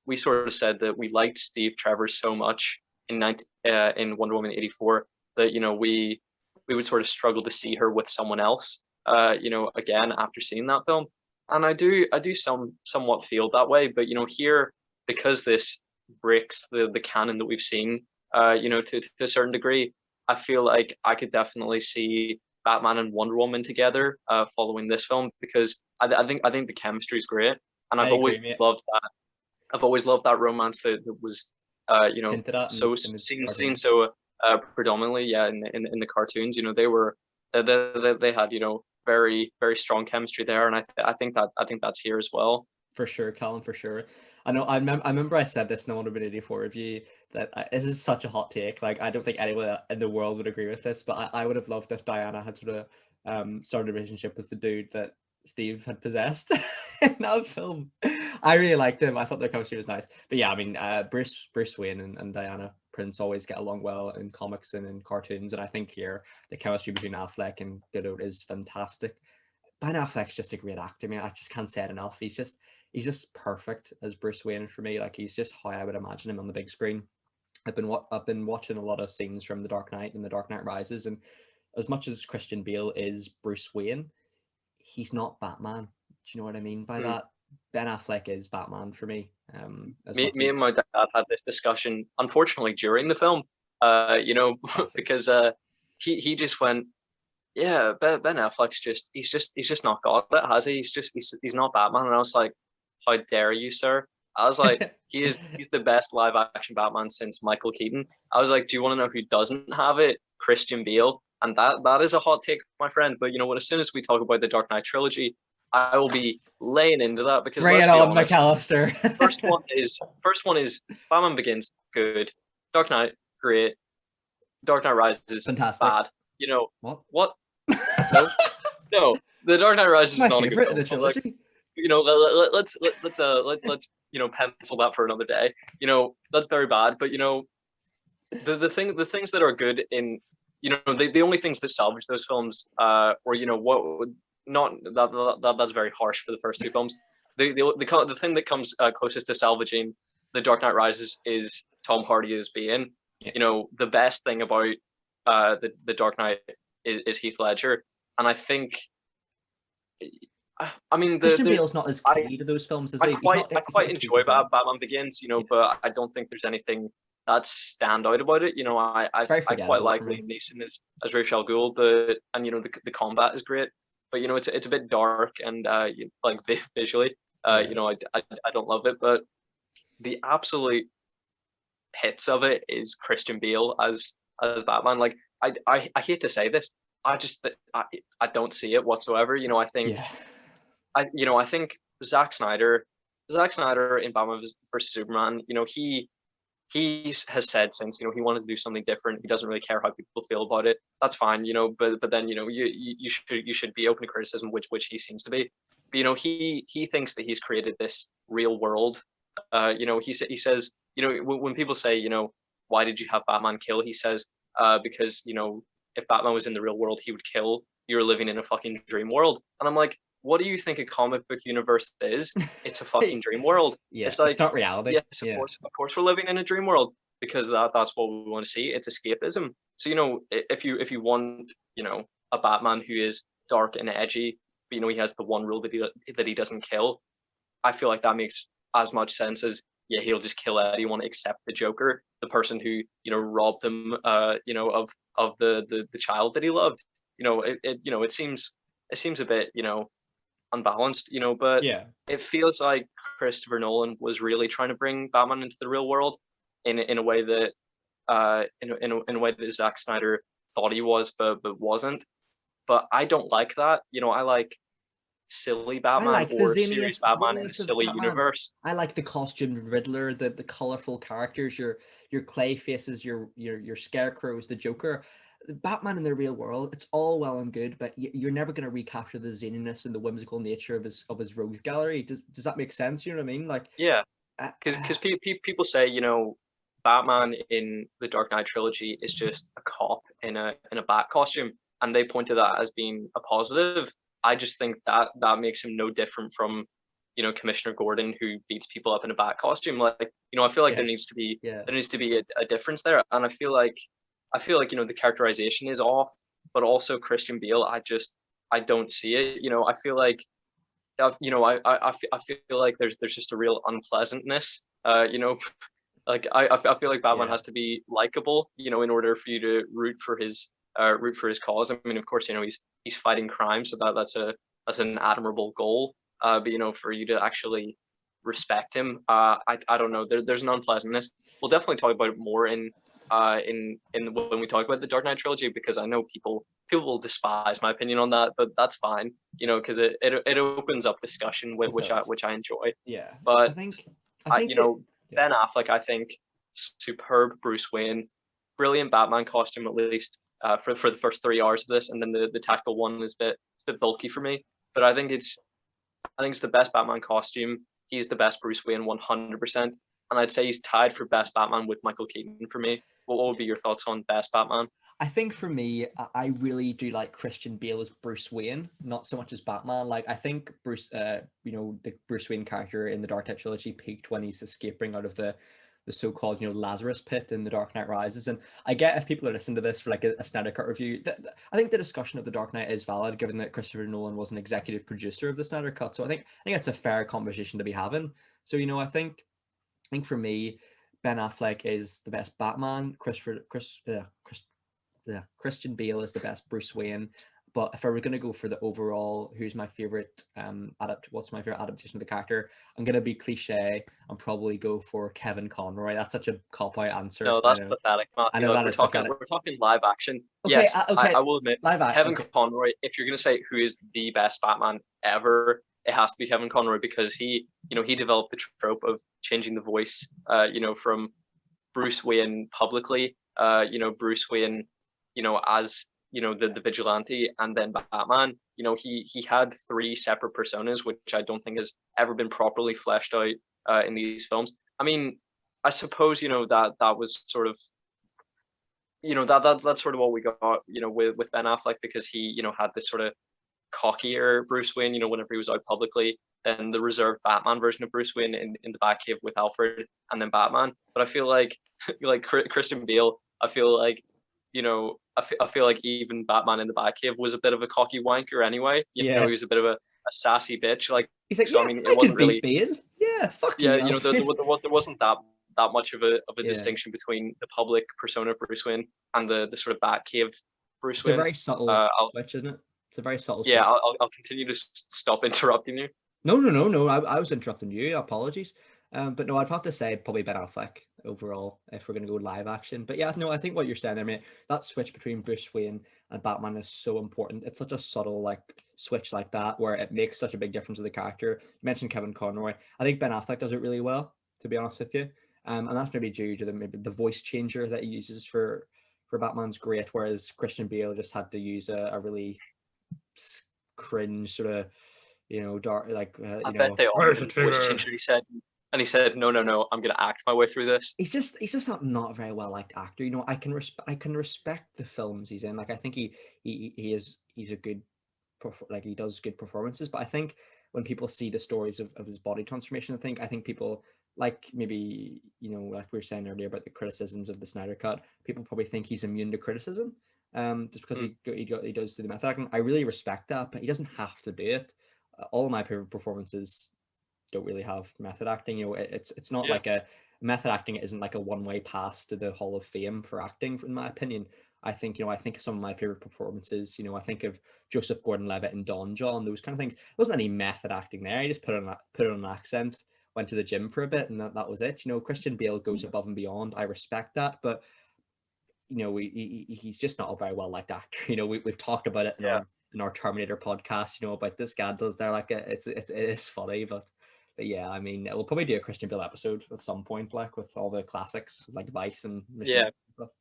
We sort of said that we liked Steve Trevor so much in Wonder Woman 84 that we would sort of struggle to see her with someone else. Again after seeing that film, and I do somewhat feel that way. But here, because this breaks the canon that we've seen, to a certain degree, I feel like I could definitely see Batman and Wonder Woman together, following this film, because I think the chemistry is great, and I agree, mate. I've always loved that romance that was, Hinted at so in the seen cartoons. so predominantly, yeah, in the cartoons. They had very very strong chemistry there, and I think that's here as well. For sure, Colin, for sure. I know. I remember I said this in the Wonder Woman 84 review that this is such a hot take. Like, I don't think anyone in the world would agree with this, but I would have loved if Diana had sort of started a relationship with the dude that Steve had possessed in that film. I really liked him. I thought their chemistry was nice. But yeah, I mean, Bruce Wayne and Diana Prince always get along well in comics and in cartoons, and I think here the chemistry between Affleck and Godot is fantastic. Ben Affleck's just a great actor. I mean, I just can't say it enough. He's just perfect as Bruce Wayne for me. Like, he's just how I would imagine him on the big screen. I've been watching a lot of scenes from The Dark Knight and The Dark Knight Rises, and as much as Christian Bale is Bruce Wayne, he's not Batman. Do you know what I mean by Hmm. that? Ben Affleck is Batman for me. As Me, much me as and my dad had this discussion, unfortunately, during the film, classic. because he just went, yeah, Ben Affleck's he's just not got it, has he? He's not Batman. And I was like, how dare you, sir? I was like, he's the best live action Batman since Michael Keaton. I was like, do you want to know who doesn't have it? Christian Bale. And that is a hot take, my friend. But you know what? As soon as we talk about the Dark Knight trilogy, I will be laying into that, because Bring let's it be on, honest. McAllister. First one is Batman Begins, good. Dark Knight, great. Dark Knight Rises, Fantastic. bad. What? What? No, no. The Dark Knight It's Rises is my not a good favorite in film. the But like, trilogy. let's pencil that for another day. That's very bad. But the things that are good in, the only things that salvage those films, or what would not that's very harsh for the first two films. The thing that comes closest to salvaging the Dark Knight Rises is Tom Hardy as Bane. Yeah. The best thing about the Dark Knight is Heath Ledger, and I think, I mean, Christian Bale's not as I key to those films, is I he? He's quite not. I He's not quite a key enjoy component. Batman Begins, Yeah. but I don't think there's anything that stand out about it. It's very I quite forgettable like for me. Liam Neeson as Ra's al Ghul, but and the combat is great, but it's a bit dark and like visually, Yeah. I don't love it, but the absolute hits of it is Christian Bale as Batman. Like, I hate to say this, I don't see it whatsoever. I think Yeah. I think Zack Snyder in Batman versus Superman, he has said since he wanted to do something different. He doesn't really care how people feel about it. That's fine, but then you should be open to criticism, which he seems to be. But he thinks that he's created this real world. He says, when people say, why did you have Batman kill? He says, because if Batman was in the real world, he would kill. You're living in a fucking dream world. And I'm like, what do you think a comic book universe is? It's a fucking dream world. Yeah, It's like, it's not reality. yes, Yeah. of course we're living in a dream world because that's what we want to see. It's escapism. So, you know, if you want, you know, a Batman who is dark and edgy, but, you know, he has the one rule that he doesn't kill, I feel like that makes as much sense as, yeah, he'll just kill anyone except the Joker, the person who, you know, robbed him, you know, of the child that he loved. You know, you know, it seems a bit, you know, unbalanced, you know, but Yeah. it feels like Christopher Nolan was really trying to bring Batman into the real world in a way that in a way that Zack Snyder thought he was, but wasn't. But I don't like that. You know, I like silly I Batman like the or serious Batman in a zaniness of silly Batman. universe. I like the costumed Riddler, the colorful characters, your clay faces, your scarecrows, the Joker. Batman in the real world, it's all well and good, but you're never going to recapture the zaniness and the whimsical nature of his rogue gallery. Does that make sense? You know what I mean? Like, Yeah, uh, because people say, you know, Batman in the Dark Knight trilogy is just a cop in a bat costume, and they point to that as being a positive. I just think that makes him no different from, you know, Commissioner Gordon, who beats people up in a bat costume. Like, you know, I feel like yeah, there needs to be yeah, a difference there, and I feel like, you know, the characterization is off, but also Christian Bale, I don't see it. You know, I feel like you know, I feel like there's just a real unpleasantness. You know, like I feel like Batman yeah. has to be likable, you know, in order for you to root for his cause. I mean, of course, you know, he's fighting crime, so that's an admirable goal. But, you know, for you to actually respect him, I don't know. There's an unpleasantness. We'll definitely talk about it more in when we talk about the Dark Knight trilogy, because I know people will despise my opinion on that, but that's fine, you know, because it opens up discussion, It does. which I enjoy. Yeah, But I think you that know, yeah. Ben Affleck, I think, superb Bruce Wayne, brilliant Batman costume, at least for the first 3 hours of this, and then the tactical one is a bit bulky for me. But I think it's the best Batman costume. He's the best Bruce Wayne, 100%. And I'd say he's tied for best Batman with Michael Keaton for me. What would be your thoughts on best Batman? I think for me, I really do like Christian Bale as Bruce Wayne, not so much as Batman. Like, I think Bruce, you know, the Bruce Wayne character in the Dark Knight trilogy peaked when he's escaping out of the so-called, you know, Lazarus pit in the Dark Knight Rises. And I get if people are listening to this for like a Snyder Cut review, I think the discussion of the Dark Knight is valid, given that Christopher Nolan was an executive producer of the Snyder Cut. So I think it's a fair conversation to be having. So, you know, I think for me, Ben Affleck is the best Batman. Christian Bale is the best Bruce Wayne. But if I were gonna go for the overall, who's my favorite what's my favorite adaptation of the character? I'm gonna be cliche and probably go for Kevin Conroy. That's such a cop out answer. No, I that's know. pathetic, I Matthew. know Like, that is pathetic. we're talking live action. Okay, Yes, okay. I will admit, Live act. Kevin Okay. Conroy. If you're gonna say who is the best Batman ever, it has to be Kevin Conroy, because you know, he developed the trope of changing the voice. You know, from Bruce Wayne publicly, you know, Bruce Wayne, you know, as, you know, the vigilante, and then Batman. You know, he had three separate personas, which I don't think has ever been properly fleshed out in these films. I mean, I suppose, you know, that was sort of, you know, that's sort of what we got, you know, with Ben Affleck, because he, you know, had this sort of cockier Bruce Wayne, you know, whenever he was out publicly, then the reserved Batman version of Bruce Wayne in the Batcave with Alfred, and then Batman. But I feel like, like Christian Bale, I feel like, you know, I feel like even Batman in the Batcave was a bit of a cocky wanker anyway. You know, Yeah. he was a bit of a sassy bitch. Like, He's like, so I yeah, mean, it I could wasn't beat really, Bale. Yeah, fuck yeah, you, you know, Alfred. there wasn't that much of a Yeah. distinction between the public persona of Bruce Wayne and the sort of Batcave Bruce It's a Wayne. very subtle I'll switch, isn't it? It's a very subtle Yeah, switch. I'll continue to stop interrupting you. No. I was interrupting you. Apologies. But no, I'd have to say probably Ben Affleck overall if we're gonna go live action. But yeah, no, I think what you're saying there, mate, that switch between Bruce Wayne and Batman is so important. It's such a subtle like switch like that where it makes such a big difference to the character. You mentioned Kevin Conroy. I think Ben Affleck does it really well, to be honest with you. And that's maybe due to maybe the voice changer that he uses for Batman's great, whereas Christian Bale just had to use a really cringe sort of, you know, dark like I you bet know, they all where's made the him voice trigger? changer. He said, And he said, no, no, no, I'm gonna act my way through this. He's just not a very well liked actor. You know, I can respect the films he's in. Like I think he's a good like he does good performances, but I think when people see the stories of his body transformation, I think people like maybe, you know, like we were saying earlier about the criticisms of the Snyder Cut, people probably think he's immune to criticism, just because Mm, he does do the method acting. I really respect that, but he doesn't have to do it. All of my favorite performances don't really have method acting. You know, it's not yeah, like a method acting isn't like a one-way pass to the Hall of Fame for acting, in my opinion. I think, you know, I think some of my favorite performances, you know, I think of Joseph Gordon-Levitt and Don John, those kind of things. There wasn't any method acting there. He just put on an accent, went to the gym for a bit, and that was it. You know, Christian Bale goes above and beyond. I respect that, but you know, he's just not a very well liked actor. You know, we've talked about it yeah. in our Terminator podcast. You know, about this guy does there like it is funny, but yeah, I mean, we'll probably do a Christian Bale episode at some point, like with all the classics like Vice and Mission Yeah, Impossible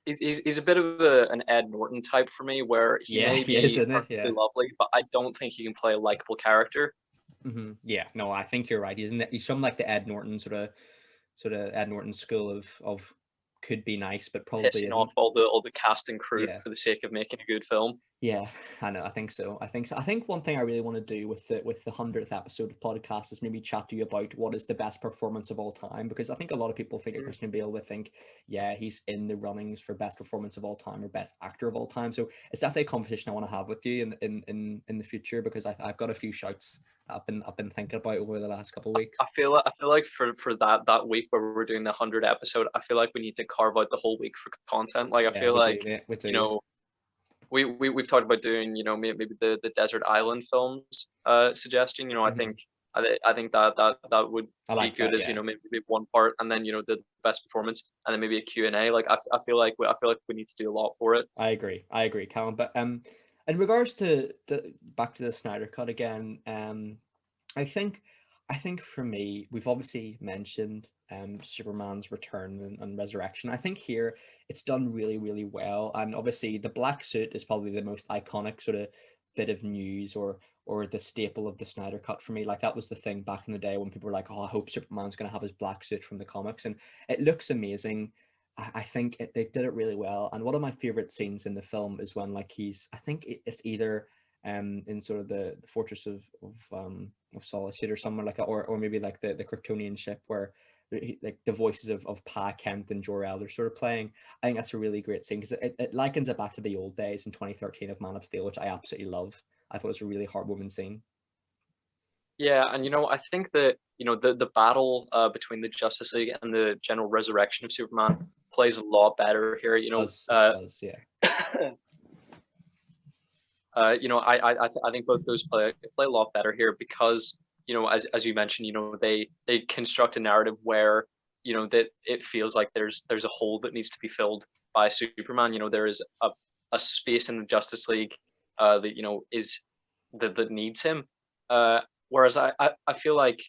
stuff. he's a bit of an Ed Norton type for me, where he Yeah, may he is, be isn't it? perfectly Yeah. lovely, but I don't think he can play a likable character. Yeah, no, I think you're right. He's from like the Ed Norton sort of Ed Norton school of could be nice, but probably Pissing off isn't. all the cast and crew Yeah. for the sake of making a good film. Yeah, I know. I think so. I think so. I think one thing I really want to do with the 100th episode of podcast is maybe chat to you about what is the best performance of all time, because I think a lot of people think of Mm. Christian Bale, they think, yeah, he's in the runnings for best performance of all time or best actor of all time. So it's definitely a conversation I want to have with you in the future, because I've got a few shouts I've been thinking about over the last couple of weeks. I feel like for that week where we're doing the 100 episode, I feel like we need to carve out the whole week for content. Like I Yeah, feel we do, like, mate. We you do. know, we've talked about doing, you know, maybe the desert island films suggestion. You know, Mhm. I think that would I be like good that. as, you Yeah. know, maybe one part, and then, you know, the best performance, and then maybe a Q&A. Like I feel like I feel like we need to do a lot for it. I agree. I agree, Callum. But in regards to the back to the Snyder Cut again, I think I think for me, we've obviously mentioned Superman's return and resurrection. I think here it's done really, really well. And obviously the black suit is probably the most iconic sort of bit of news or the staple of the Snyder Cut for me. Like that was the thing back in the day when people were like, "Oh, I hope Superman's gonna have his black suit from the comics," and it looks amazing. I think they did it really well. And one of my favorite scenes in the film is when like I think it's either in sort of the fortress of Solitude or somewhere like that, or maybe like the Kryptonian ship where like the voices of Pa Kent and Jor-El are sort of playing. I think that's a really great scene because it likens it back to the old days in 2013 of Man of Steel, which I absolutely love. I thought it was a really heartwarming scene. Yeah, and you know, I think that, you know, the battle between the Justice League and the general resurrection of Superman plays a lot better here. It does, yeah. You know, I think both those play a lot better here because, you know, as you mentioned, you know, they construct a narrative where, you know, that it feels like there's a hole that needs to be filled by Superman. You know, there is a space in the Justice League that, you know, is that needs him. Whereas I feel like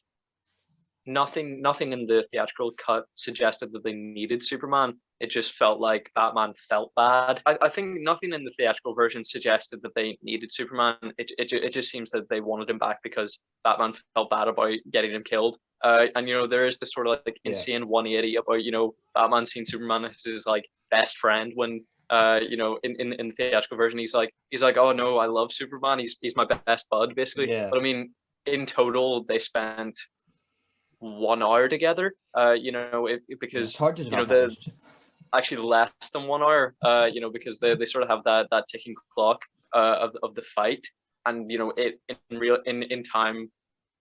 nothing in the theatrical cut suggested that they needed Superman. It just felt like Batman felt bad. I think nothing in the theatrical version suggested that they needed Superman. It just seems that they wanted him back because Batman felt bad about getting him killed. And you know, there is this sort of like Yeah. insane 180 about, you know, Batman seeing Superman as his like best friend when you know, in the theatrical version he's like, oh no, I love Superman, he's my best bud basically. Yeah. But I mean, in total they spent 1 hour together. You know, Yeah. It's because, hard to you know, develop that the relationship. actually less than 1 hour. You know, because they sort of have that ticking clock of the fight, and you know, it in time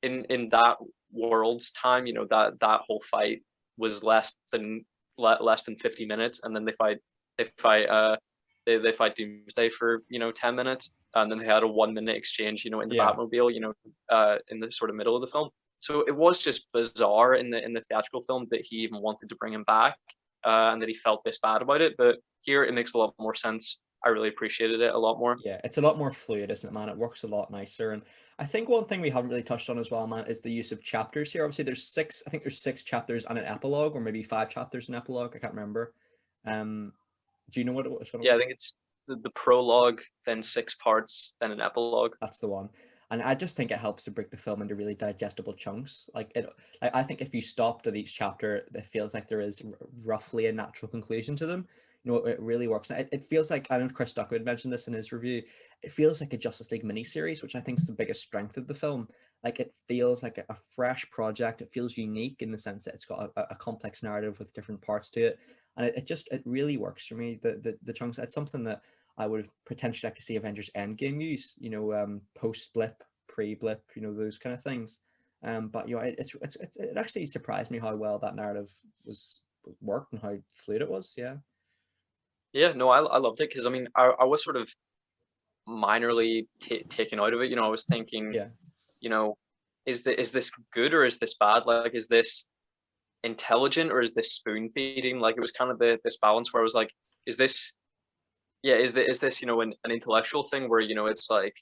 in that world's time, you know, that whole fight was less than 50 minutes, and then they fight they fight Doomsday for, you know, 10 minutes, and then they had a 1 minute exchange, you know, in the Yeah. Batmobile, you know, in the sort of middle of the film. So it was just bizarre in the theatrical film that he even wanted to bring him back, and that he felt this bad about it. But here it makes a lot more sense. I really appreciated it a lot more. Yeah, it's a lot more fluid, isn't it, man? It works a lot nicer. And I think one thing we haven't really touched on as well, man, is the use of chapters here. Obviously, I think there's 6 chapters and an epilogue, or maybe 5 chapters and epilogue. I can't remember. Um, do you know which one it Yeah, I was? think it's the prologue, then 6 parts, then an epilogue. That's the one. and I just think it helps to break the film into really digestible chunks. I think if you stopped at each chapter, it feels like there is roughly a natural conclusion to them. It really works. It feels like, I know Chris Ducker had mentioned this in his review, it feels like a Justice League miniseries, which I think is the biggest strength of the film. Like, it feels like a fresh project. It feels unique in the sense that it's got a complex narrative with different parts to it, and it really works for me. The chunks. It's something that I would have potentially like to see Avengers Endgame use. Post blip, pre blip. Those kind of things. But it actually surprised me how well that narrative was worked and how fluid it was. Yeah. Yeah, no, I loved it because I mean I was sort of minorly taken out of it. I was thinking, Yeah. Is this good or is this bad? Like, is this intelligent or is this spoon feeding? Like, it was kind of this balance where I was like, is this, yeah, is this an intellectual thing where it's like,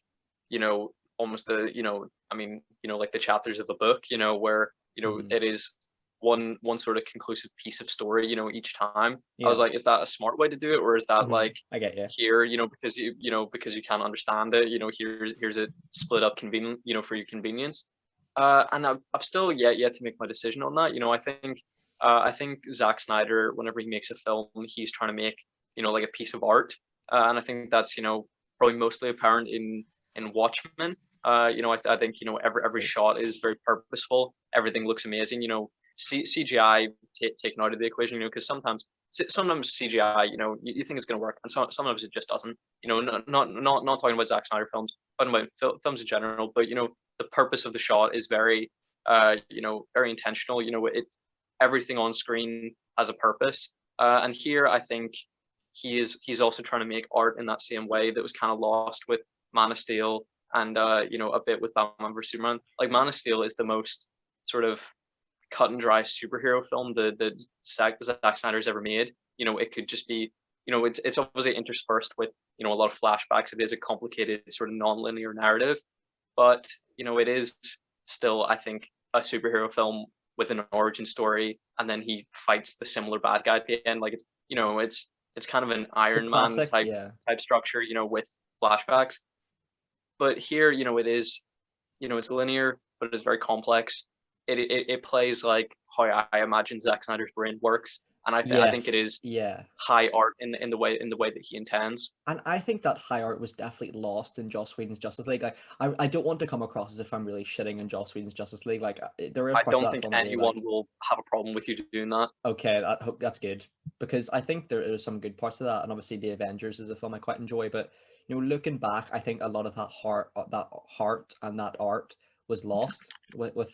almost I mean, like the chapters of a book, where it is one sort of conclusive piece of story, each time. I was Yeah. like, is that a smart way to do it, or is that like I get you. here, because you can't understand it, here's it split up convenient, for your convenience. And I've still yet to make my decision on that. I think Zack Snyder, whenever he makes a film, he's trying to make like a piece of art, and I think that's probably mostly apparent in Watchmen. I think every shot is very purposeful. Everything looks amazing. CGI taken out of the equation. Because sometimes CGI, you think it's going to work, and sometimes it just doesn't. Not talking about Zack Snyder films, talking about films in general. But the purpose of the shot is very, very intentional. Everything on screen has a purpose. And here, I think he's also trying to make art in that same way that was kind of lost with Man of Steel and a bit with Batman vs Superman. Like, Man of Steel is the most sort of cut and dry superhero film that Zack Snyder's ever made. It could just be, it's obviously interspersed with a lot of flashbacks. It is a complicated sort of non-linear narrative, but it is still, I think, a superhero film with an origin story, and then he fights the similar bad guy at the end. Like, it's kind of an Iron Man type structure, with flashbacks. But here, it is, it's linear, but it's very complex. It plays like how I imagine Zack Snyder's brain works, and I think it is high art in the way that he intends. And I think that high art was definitely lost in Joss Whedon's Justice League. I don't want to come across as if I'm really shitting on Joss Whedon's Justice League. Like, there are I parts don't of that think film anyone will have a problem with you doing that. Okay, I hope that's good, because I think there are some good parts of that, and obviously The Avengers is a film I quite enjoy. But looking back, I think a lot of that heart and that art was lost with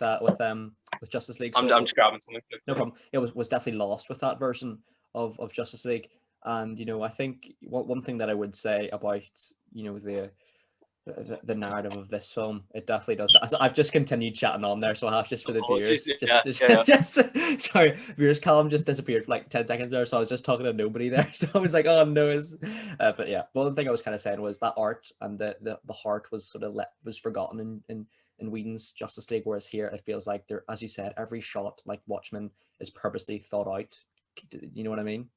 Justice League. I'm just grabbing something. No problem. It was definitely lost with that version of Justice League. And I think one thing that I would say about the narrative of this film, it definitely does. I've just continued chatting on there, so I have just for the viewers. Just sorry, viewers. Callum just disappeared for like 10 seconds there, so I was just talking to nobody there. So I was like, oh no, but yeah. One thing I was kind of saying was that art and the heart was sort of was forgotten in Whedon's Justice League, whereas here it feels like there, as you said, every shot, like Watchmen, is purposely thought out. You know what I mean?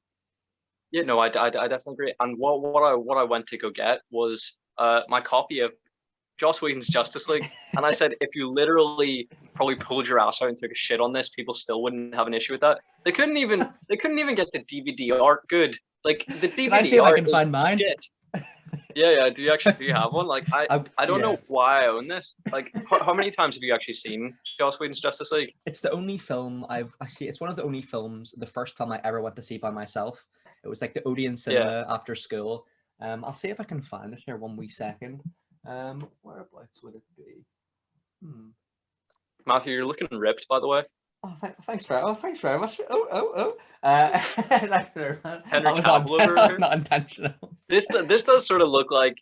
Yeah, no, I definitely agree. And what I went to go get was my copy of Joss Whedon's Justice League, and I said, if you literally probably pulled your ass out and took a shit on this, people still wouldn't have an issue with that. They couldn't even get the DVD art good. Like, the DVD can I see if art I can find mine? Shit. Yeah. Do you have one? Like, I don't know why I own this. Like, how many times have you actually seen Joss Whedon's Justice League? It's the only film it's one of the only films, the first film I ever went to see by myself. It was like the Odeon cinema after school. I'll see if I can find it here 1 wee second. Whereabouts would it be? Matthew, you're looking ripped, by the way. Oh, thanks very much. Thanks very much. Henry Cavill over here. Not intentional. This does sort of look like,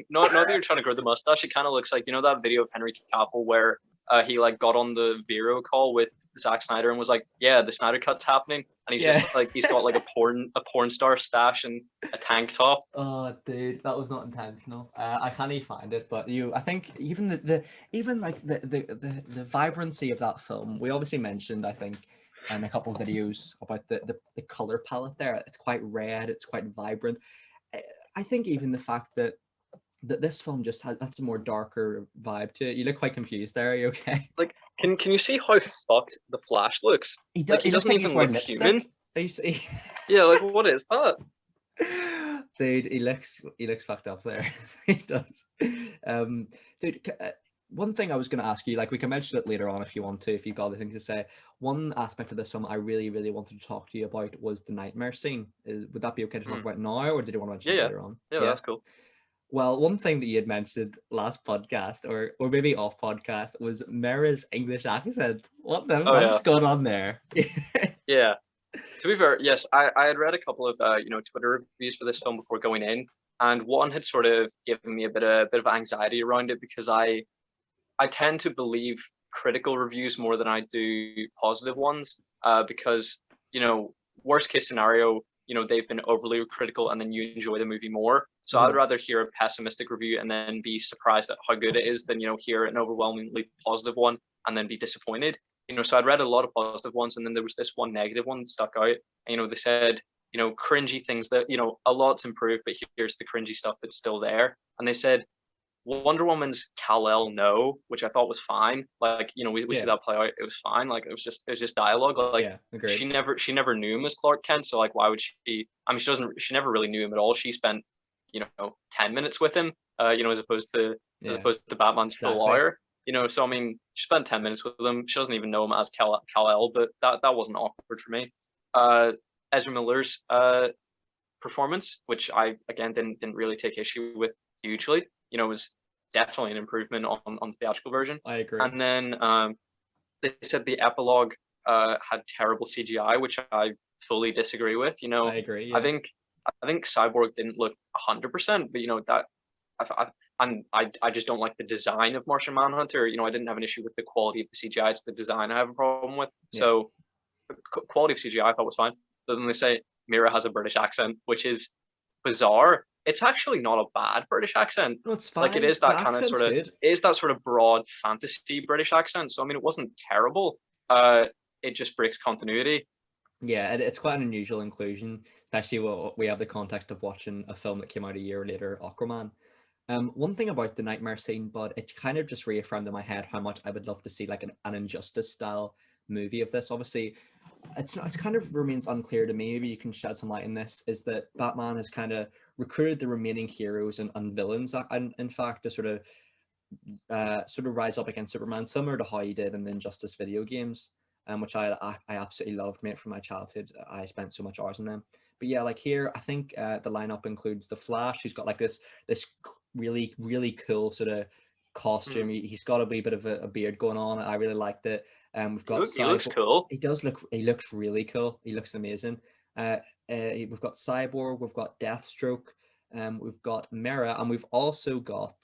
not that you're trying to grow the mustache, it kind of looks like, that video of Henry Cavill where he like got on the Vero call with Zack Snyder and was like, yeah, the Snyder Cut's happening, and he's just like, he's got like a porn star stash and a tank top. Oh dude, that was not intentional. I can't even find it, but I think even the vibrancy of that film, we obviously mentioned, I think, in a couple of videos about the color palette there. It's quite red, it's quite vibrant. I think even the fact that that this film just has that's a more darker vibe to it. You look quite confused there. Are you okay? Like, can you see how fucked the Flash looks? He does. Like, he He looks doesn't like he's even wearing look human. lipstick. You see? Yeah, like, what is that? Dude, he looks fucked up there. He does. Um, dude, one thing I was going to ask you, like we can mention it later on if you want to, if you've got anything to say. One aspect of this film I really, really wanted to talk to you about was the nightmare scene. Would that be okay to talk Mm. about now, or did you want to mention Yeah, it yeah, later on? yeah. Yeah. That's cool. Well, one thing that you had mentioned last podcast, or maybe off podcast, was Mera's English accent. What the Oh fuck's yeah, going on there? yeah. To be fair, yes, I had read a couple of Twitter reviews for this film before going in, and one had sort of given me a bit of anxiety around it because I tend to believe critical reviews more than I do positive ones, because worst case scenario, they've been overly critical and then you enjoy the movie more. So I'd Mhm. rather hear a pessimistic review and then be surprised at how good it is than hear an overwhelmingly positive one and then be disappointed. So I'd read a lot of positive ones, and then there was this one negative one that stuck out. And, they said, cringy things that, a lot's improved, but here's the cringy stuff that's still there. And they said, Wonder Woman's Kal-El no, which I thought was fine. Like, we see Yeah, that play out. It was fine. Like it was just dialogue. Like yeah, agreed. she never knew him as Clark Kent. So like why would she I mean she never really knew him at all. She spent, 10 minutes with him, as opposed to Yeah, Batman's the exactly. lawyer. So I mean she spent 10 minutes with him. She doesn't even know him as Kal-El, but that wasn't awkward for me. Uh Ezra Miller's performance, which I again didn't really take issue with hugely. Was definitely an improvement on the theatrical version. I agree. And then they said the epilogue had terrible CGI, which I fully disagree with. I agree. I Yeah, think I think Cyborg didn't look 100%, but that I just don't like the design of Martian Manhunter. I didn't have an issue with the quality of the CGI; it's the design I have a problem with. yeah. So quality of CGI I thought was fine. But then they say Mira has a British accent, which is bizarre. It's actually not a bad British accent. No, it's Like it fine. is The that kind of accent's sort of good. it is that sort of broad fantasy British accent. So I mean, it wasn't terrible. It just breaks continuity. Yeah, it's quite an unusual inclusion, especially what we have the context of watching a film that came out a year later, Aquaman. One thing about the nightmare scene, but it kind of just reaffirmed in my head how much I would love to see like an Injustice style movie of this. Obviously, it kind of remains unclear to me. Maybe you can shed some light in this. Is that Batman has kind of recruited the remaining heroes and villains, and in fact, to sort of rise up against Superman, similar to how he did in the Injustice video games, which I absolutely loved, mate. From my childhood, I spent so much hours in them. But yeah, like here, I think the lineup includes the Flash, who's got like this really really cool sort of Hmm. costume. He's got a wee bit of a beard going on. I really liked it. We've got He looks Cyborg. cool. He does look. He looks really cool. He looks amazing. We've got Cyborg. We've got Deathstroke. We've got Mera, and we've also got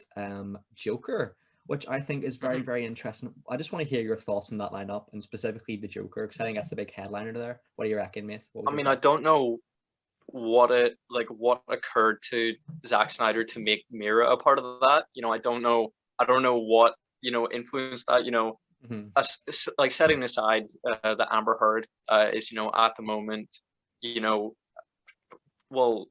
Joker, which I think is very, Hmm. very interesting. I just want to hear your thoughts on that lineup, and specifically the Joker, because I think that's the big headliner there. What do you reckon, mate? What was I your mean, I thought? don't know what occurred to Zack Snyder to make Mira a part of that. I don't know what influenced that. Hmm. Like setting aside the Amber Heard is at the moment, you know well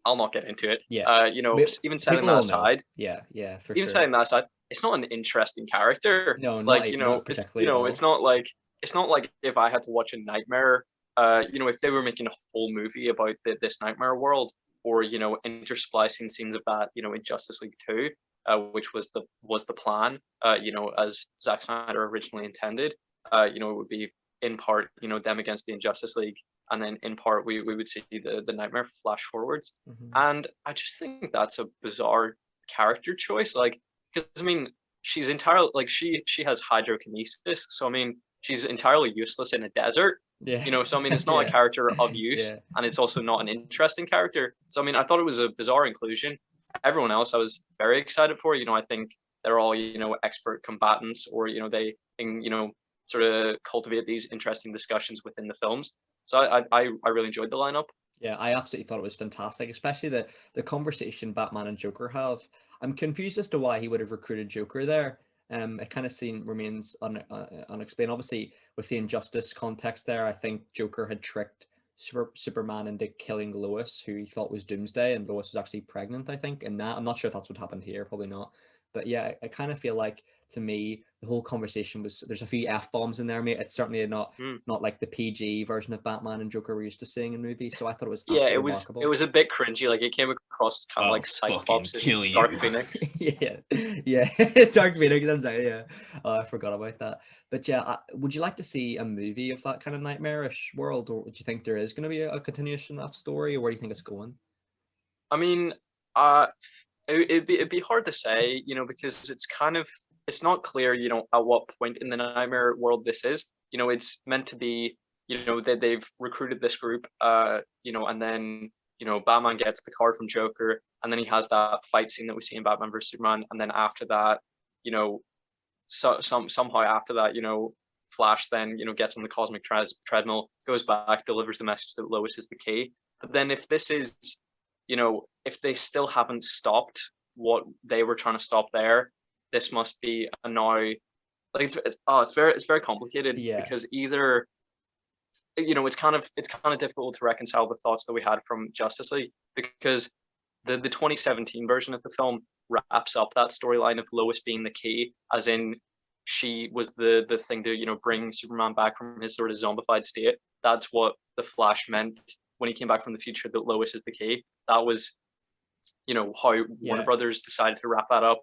I'll not get into it. Yeah, we, Even setting people that will know. aside, Yeah, yeah, for even sure. setting that aside, it's not an interesting character. No, Like not it's particularly at it's all. not like if I had to watch a nightmare, if they were making a whole movie about this nightmare world, or intersplicing scenes of that, in Justice League 2, which was the plan, as Zack Snyder originally intended. It would be in part, them against the Injustice League, and then in part we would see the nightmare flash forwards. Hmm. And I just think that's a bizarre character choice. Like, because I mean, she's entirely like she has hydrokinesis, so I mean, she's entirely useless in a desert. Yeah, So I mean, it's not a yeah, character of use, yeah. and it's also not an interesting character. So I mean, I thought it was a bizarre inclusion. Everyone else, I was very excited for. I think they're all expert combatants, or they can sort of cultivate these interesting discussions within the films. So I really enjoyed the lineup. Yeah, I absolutely thought it was fantastic, especially the conversation Batman and Joker have. I'm confused as to why he would have recruited Joker there. It kind of remains unexplained. Obviously, with the Injustice context there, I think Joker had tricked Superman into killing Lois, who he thought was Doomsday, and Lois was actually pregnant, I think. And that, I'm not sure if that's what happened here, probably not. But yeah, I kind of feel like, to me, the whole conversation was, there's a few F-bombs in there, mate. It's certainly not like the PG version of Batman and Joker we're used to seeing in movies. So I thought it was Yeah, absolutely it remarkable. was a bit cringy. Like it came across as kind of I'll like fucking Cyclops kill and you. Dark Phoenix. Yeah, yeah. Dark Phoenix, yeah. Oh, I forgot about that. But yeah, would you like to see a movie of that kind of nightmarish world, or do you think there is going to be a continuation of that story, or where do you think it's going? I mean, it'd be hard to say, you know, because it's not clear, you know, at what point in the nightmare world this is. You know, it's meant to be, you know, that they've recruited this group, you know, and then, you know, Batman gets the card from Joker, and then he has that fight scene that we see in Batman vs Superman, and then after that, you know, somehow after that, you know, Flash then, you know, gets on the cosmic treadmill, goes back, delivers the message that Lois is the key. But then if this is, you know, if they still haven't stopped what they were trying to stop there, this must be a now, like it's very complicated. Yeah. Because either, you know, it's kind of difficult to reconcile the thoughts that we had from Justice League, because the 2017 version of the film wraps up that storyline of Lois being the key, as in she was the thing to, you know, bring Superman back from his sort of zombified state. That's what the Flash meant when he came back from the future, that Lois is the key. That was, you know, how Warner Brothers decided to wrap that up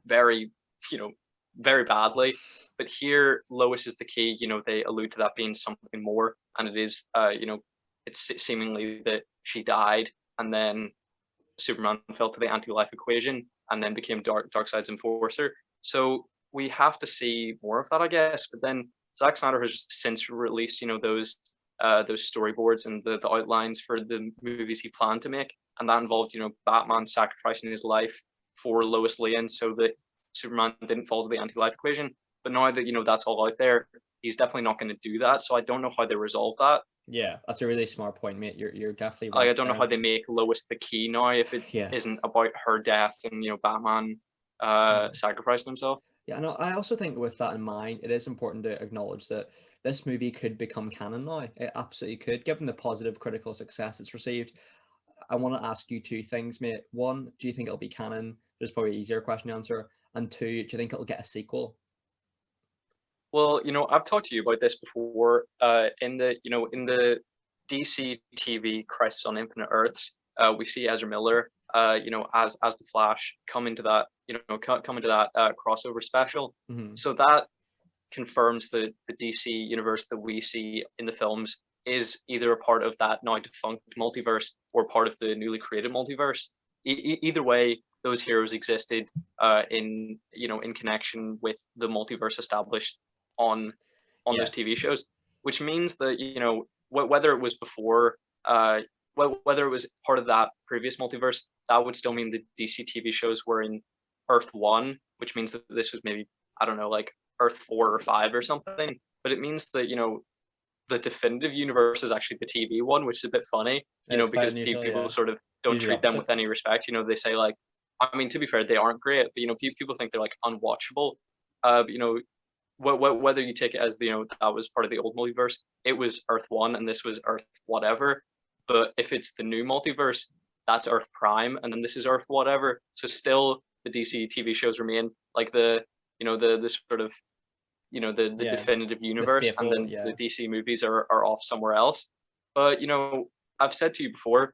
very, you know, very badly. But here, Lois is the key. You know, they allude to that being something more, and it is, you know, it's seemingly that she died, and then Superman fell to the anti-life equation, and then became Darkseid's enforcer. So we have to see more of that, I guess. But then Zack Snyder has since released, you know, those storyboards and the outlines for the movies he planned to make, and that involved, you know, Batman sacrificing his life for Lois Lane so that Superman didn't fall to the anti-life equation. But now that, you know, that's all out there, he's definitely not going to do that. So I don't know how they resolve that. Yeah, that's a really smart point, mate. You're definitely right. right. I don't know how they make Lois the key now if it isn't about her death and, you know, Batman sacrificing himself. Yeah, no, I also think with that in mind, it is important to acknowledge that this movie could become canon now. It absolutely could, given the positive critical success it's received. I want to ask you two things, mate. One, do you think it'll be canon? There's probably an easier question to answer. And two, do you think it'll get a sequel? Well, you know, I've talked to you about this before. In the DC TV Crisis on Infinite Earths, we see Ezra Miller, you know, as the Flash come into that crossover special. Mm-hmm. So that confirms that the DC universe that we see in the films is either a part of that now defunct multiverse or part of the newly created multiverse. Either way, those heroes existed in connection with the multiverse established on those TV shows, which means that, you know, whether it was before, whether it was part of that previous multiverse, that would still mean the DC TV shows were in Earth 1, which means that this was maybe, I don't know, like Earth 4 or 5 or something. But it means that, you know, the definitive universe is actually the TV one, which is a bit funny, you know, because people sort of don't treat them with any respect. You know, they say, like, I mean, to be fair, they aren't great, but, you know, people think they're like unwatchable. But, you know, whether you take it as, you know, that was part of the old multiverse, it was Earth 1 and this was Earth whatever. But if it's the new multiverse, that's Earth Prime, and then this is Earth whatever. So still the DC TV shows remain like the sort of, you know, the definitive universe, staple, and then the DC movies are off somewhere else. But, you know, I've said to you before,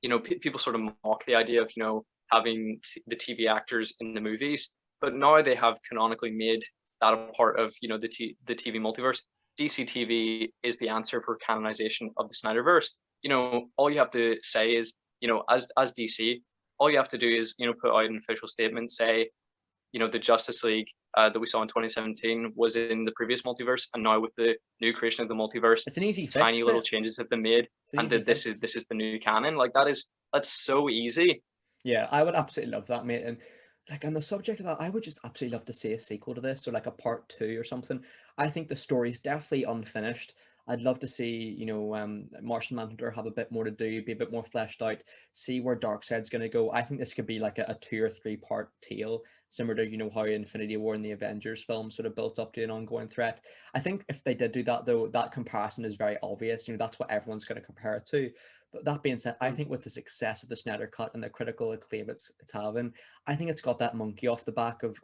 you know, people sort of mock the idea of, you know, having the TV actors in the movies, but now they have canonically made that a part of, you know, the TV multiverse. DC TV is the answer for canonization of the Snyderverse. You know, all you have to say is, you know, as DC, all you have to do is, you know, put out an official statement, say, you know, the Justice League that we saw in 2017 was in the previous multiverse, and now with the new creation of the multiverse, it's an easy tiny little changes have been made, and that this is the new canon. Like that's so easy. Yeah, I would absolutely love that, mate. And like on the subject of that, I would just absolutely love to see a sequel to this, or like a part 2 or something. I think the story is definitely unfinished. I'd love to see, you know, Martian Manhunter have a bit more to do, be a bit more fleshed out, see where Darkseid's going to go. I think this could be like a 2 or 3 part tale, similar to, you know, how Infinity War and the Avengers film sort of built up to an ongoing threat. I think if they did do that, though, that comparison is very obvious. You know, that's what everyone's going to compare it to. But that being said, I think with the success of the Snyder Cut and the critical acclaim it's having, I think it's got that monkey off the back of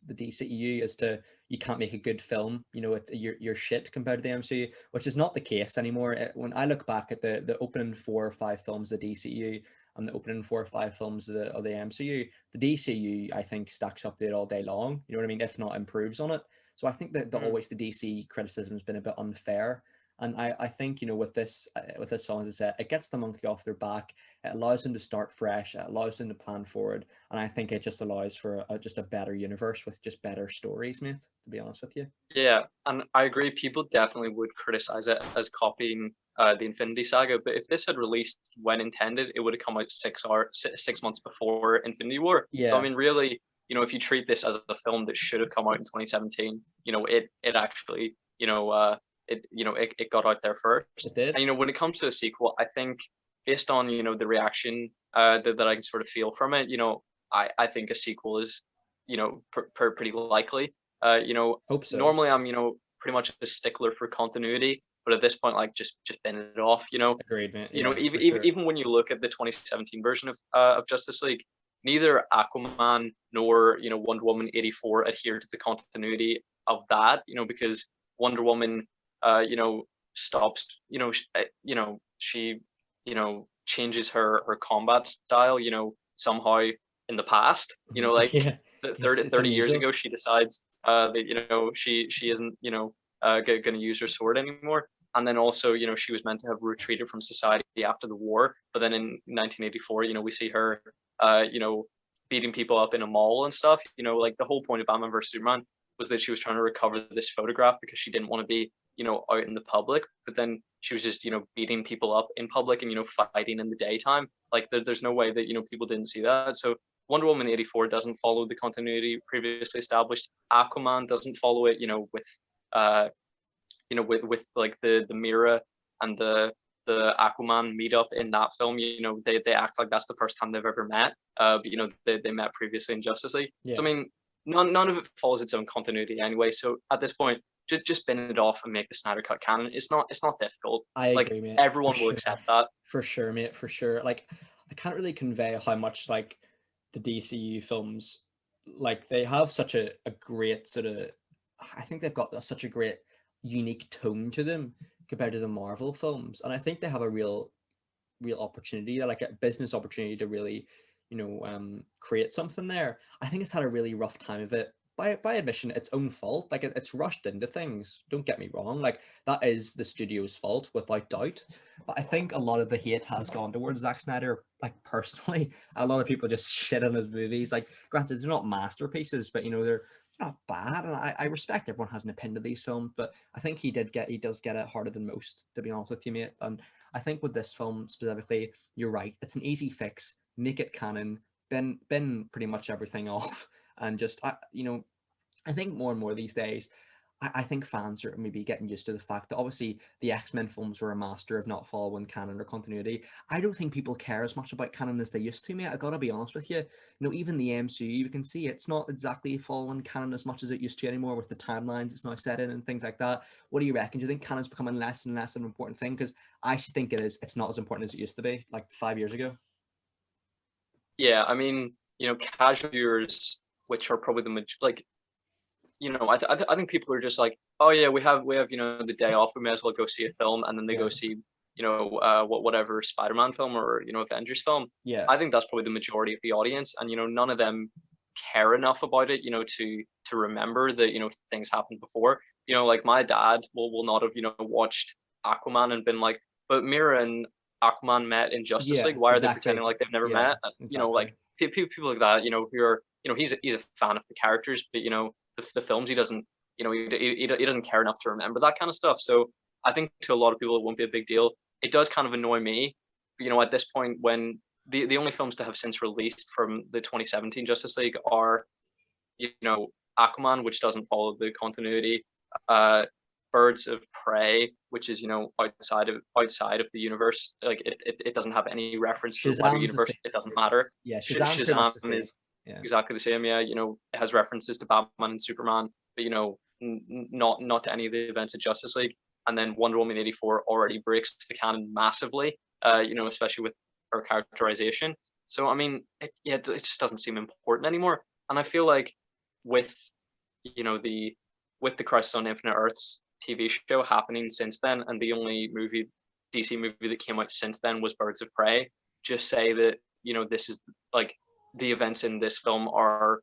the DCEU as to you can't make a good film. You know, you're shit compared to the MCU, which is not the case anymore. When I look back at the opening 4 or 5 films of the DCEU and the opening 4 or 5 films of the MCU, the DCU I think stacks up to it all day long. You know what I mean? If not improves on it. So I think that always the DC criticism has been a bit unfair. And I think, you know, with this film, as I said, it gets the monkey off their back. It allows them to start fresh. It allows them to plan forward. And I think it just allows for just a better universe with just better stories, mate, to be honest with you. Yeah, and I agree. People definitely would criticize it as copying the Infinity Saga, but if this had released when intended, it would have come out 6 months before Infinity War. So I Yeah. mean, really, you know, if you treat this as a film that should have come out in 2017, you know, it actually, it got out there first. It did. And you know, when it comes to a sequel, I think based on, you know, the reaction that I can sort of feel from it, you know, I think a sequel is, you know, pretty likely. You know, Hope so. normally I'm, you know, pretty much a stickler for continuity, but at this point, like just bend it off, you know. Agreed, mate. You know, Yeah, even for sure. even when you look at the 2017 version of Justice League, neither Aquaman nor, you know, Wonder Woman 84 adhere to the continuity of that, you know, because Wonder Woman, you know, stops, you know, she, you know, changes her combat style, you know, somehow in the past, you know, like Yeah, 30, it's 30 years unusual. ago, she decides that, you know, she isn't, you know, going to use her sword anymore. And then also, you know, she was meant to have retreated from society after the war, but then in 1984, you know, we see her, you know, beating people up in a mall and stuff. You know, like the whole point of Batman vs Superman was that she was trying to recover this photograph because she didn't want to be, you know, out in the public. But then she was just, you know, beating people up in public and, you know, fighting in the daytime. Like there's no way that, you know, people didn't see that. So Wonder Woman 84 doesn't follow the continuity previously established. Aquaman doesn't follow it, you know, with with like the Mira and the Aquaman meet up in that film. You know, they act like that's the first time they've ever met. But you know, they met previously in Justice League. Yeah. So I mean, none of it follows its own continuity anyway. So at this point, just bin it off and make the Snyder Cut canon. It's not difficult. I Like agree, mate. everyone For will sure. accept that. For sure, mate. For sure. Like, I can't really convey how much like the DCU films, like they have such a great sort of, I think they've got such a great unique tone to them compared to the Marvel films, and I think they have a real opportunity, like a business opportunity to really, you know, create something there. I think it's had a really rough time of it. By admission, its own fault. Like it's rushed into things. Don't get me wrong. Like that is the studio's fault without doubt. But I think a lot of the hate has gone towards Zack Snyder. Like personally, a lot of people just shit on his movies. Like granted, they're not masterpieces, but you know they're not bad. And I respect everyone has an opinion of these films, but I think he does get it harder than most, to be honest with you, mate. And I think with this film specifically, you're right. It's an easy fix. Make it canon. Bin pretty much everything off, and just you know, I think more and more these days, I think fans are maybe getting used to the fact that obviously the X-Men films were a master of not following canon or continuity. I don't think people care as much about canon as they used to, mate. I gotta be honest with you. You know, even the MCU, you can see it's not exactly following canon as much as it used to anymore with the timelines it's now set in and things like that. What do you reckon? Do you think canon's becoming less and less an important thing? Because I actually think it is. It's not as important as it used to be, like 5 years ago. Yeah, I mean, you know, casual viewers, which are probably like, you know, I think people are just like, oh yeah, we have you know the day off, we may as well go see a film, and then they go Yeah. see, you know, whatever Spider-Man film or, you know, Avengers film. Yeah. I think that's probably the majority of the audience, and you know, none of them care enough about it, you know, to remember that, you know, things happened before. You know, like my dad will not have, you know, watched Aquaman and been like, but Mira and Aquaman met in Justice Yeah, League. Why are they exactly. pretending like they've never Yeah, met? You know, like exactly. people like that, you know, who are, you know, he's a fan of the characters, but you know, the films he doesn't, you know, he doesn't care enough to remember that kind of stuff. So I think to a lot of people it won't be a big deal. It does kind of annoy me, you know, at this point when the only films to have since released from the 2017 Justice League are, you know, Aquaman, which doesn't follow the continuity, Birds of Prey, which is, you know, outside of the universe. Like it doesn't have any reference to the wider Shazam's the universe. same. It doesn't matter. Yeah, Shazam's pretty much Shazam the same. is Yeah. exactly the same. Yeah, you know, it has references to Batman and Superman, but you know, not to any of the events of Justice League. And then Wonder Woman 84 already breaks the canon massively. You know, especially with her characterization. So I mean, it just doesn't seem important anymore. And I feel like with, you know, with the Crisis on Infinite Earths TV show happening since then, and the only DC movie that came out since then was Birds of Prey, just say that, you know, this is like the events in this film are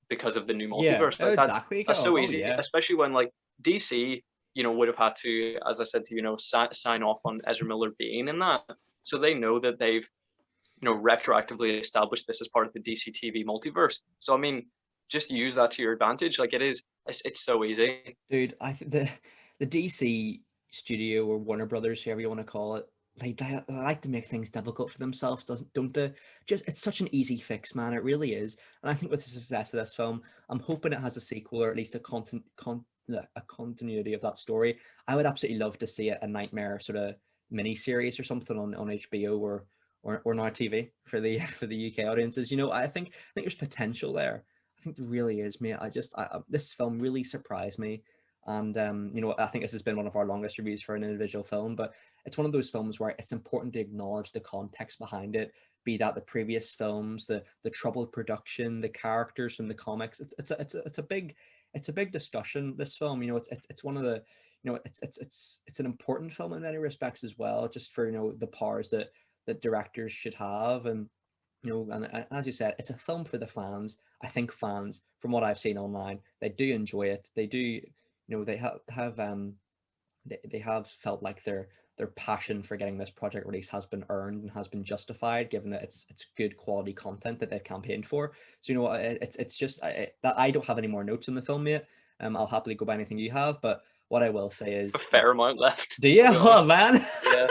because of the new Yeah, multiverse. Like exactly. that's so Oh easy, yeah. especially when like DC, you know, would have had to, as I said to you, you know, sign off on Ezra Miller being in that, so they know that they've, you know, retroactively established this as part of the DC TV multiverse. So I mean, just use that to your advantage. Like it's so easy. Dude, I think the DC studio or Warner Brothers, whoever you want to call it, they like to make things difficult for themselves, don't they? Just it's such an easy fix, man. It really is. And I think with the success of this film, I'm hoping it has a sequel or at least a continuity of that story. I would absolutely love to see a Nightmare sort of mini series or something on HBO or now TV for the for the UK audiences. You know, I think there's potential there. I think there really is, mate. This film really surprised me, and you know, I think this has been one of our longest reviews for an individual film, but it's one of those films where it's important to acknowledge the context behind it, be that the previous films, the troubled production, the characters from the comics. It's a big discussion. This film, you know, it's one of the, you know, it's an important film in many respects as well, just for, you know, the powers that directors should have. And you know, and as you said, it's a film for the fans. I think fans, from what I've seen online, they do enjoy it. They do, you know, they have felt like their passion for getting this project release has been earned and has been justified, given that it's good quality content that they've campaigned for. So you know, it's just that I don't have any more notes in the film yet. I'll happily go by anything you have, but what I will say A is, fair amount left. do you? Oh man, Yeah.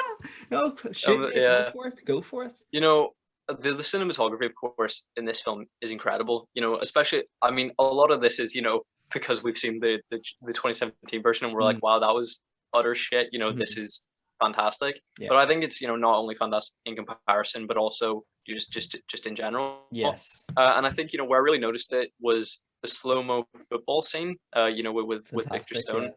no, shoot, mate, Yeah. go for it, go for it. You know, the cinematography, of course, in this film is incredible. You know, especially, I mean, a lot of this is, you know, because we've seen the 2017 version and we're like, wow, that was utter shit. You know, this is fantastic. Yeah. But I think it's, you know, not only fantastic in comparison, but also just in general. Yes. And I think, you know, where I really noticed it was the slow-mo football scene. You know, with Victor Stone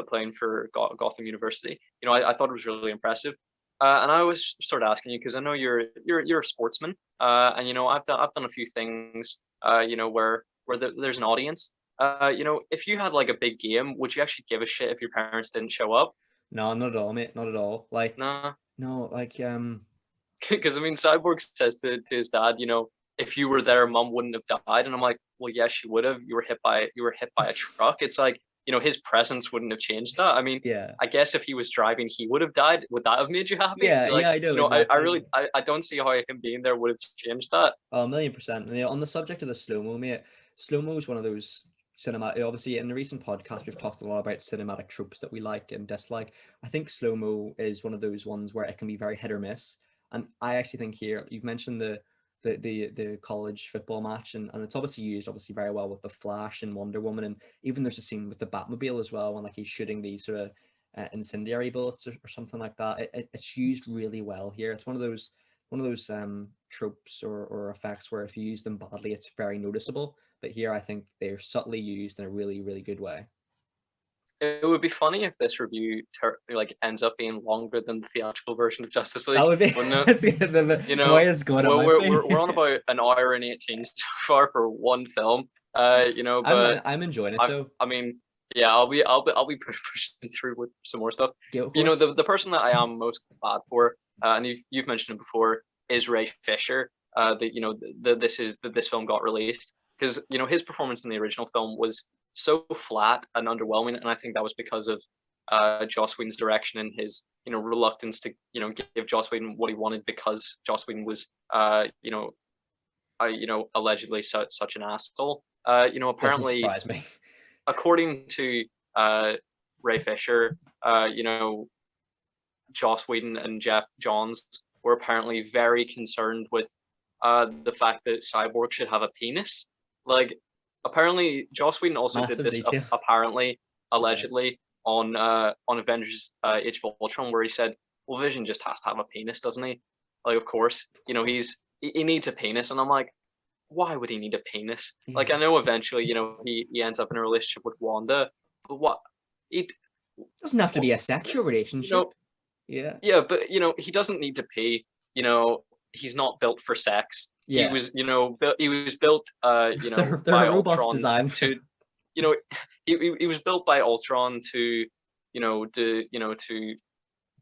playing for Gotham University. You know, I thought it was really impressive. And I was sort of asking you because I know you're a sportsman, and you know I've done a few things, you know, where there's an audience. You know, if you had like a big game, would you actually give a shit if your parents didn't show up? No, not at all, mate. Not at all. Like, Nah. no, like, Because I mean, Cyborg says to his dad, you know, if you were there, mom wouldn't have died, and I'm like, well, yes, she would have. You were hit by a truck. It's like, you know, his presence wouldn't have changed that. I mean, yeah, I guess if he was driving, he would have died. Would that have made you happy? yeah, Like, yeah. I know you know, exactly. I really, I don't see how him being there would have changed that. Oh, 1,000,000%. And, you know, on the subject of the slow-mo, mate, slow-mo is one of those cinema. Obviously, in the recent podcast, we've talked a lot about cinematic tropes that we like and dislike. I think slow-mo is one of those ones where it can be very hit or miss. And I actually think here, you've mentioned the college football match, and it's obviously used very well with the Flash and Wonder Woman, and even there's a scene with the Batmobile as well when like he's shooting these sort of incendiary bullets or something like that. It's used really well here. It's one of those tropes or effects where if you use them badly, it's very noticeable. But here, I think they're subtly used in a really, really good way. It would be funny if this review like ends up being longer than the theatrical version of Justice League. That would be, wouldn't it? You know, we're on about an hour and 18 so far for one film. You know, but I'm enjoying it though. I mean, yeah, I'll be pushing through with some more stuff. You know, the person that I am most glad for, and you've mentioned it before, is Ray Fisher. That, you know, this film got released because, you know, his performance in the original film was so flat and underwhelming, and I think that was because of Joss Whedon's direction and his, you know, reluctance to, you know, give Joss Whedon what he wanted because Joss Whedon was you know, allegedly such an asshole. You know, apparently, doesn't surprise me. According to Ray Fisher, you know, Joss Whedon and Jeff Johns were apparently very concerned with the fact that Cyborg should have a penis. Like, apparently, Joss Whedon also did this apparently, allegedly, on Avengers Age of Ultron, where he said, well, Vision just has to have a penis, doesn't he? Like, of course, you know, he needs a penis. And I'm like, why would he need a penis? Like, I know eventually, you know, he ends up in a relationship with Wanda, but what? It doesn't have to be a sexual relationship. You know, yeah, but you know, he doesn't need to pee. You know, he's not built for sex. Yeah. He was, you know, he was built, you know, there by are robots Ultron designed to, you know, he was built by Ultron to, you know, to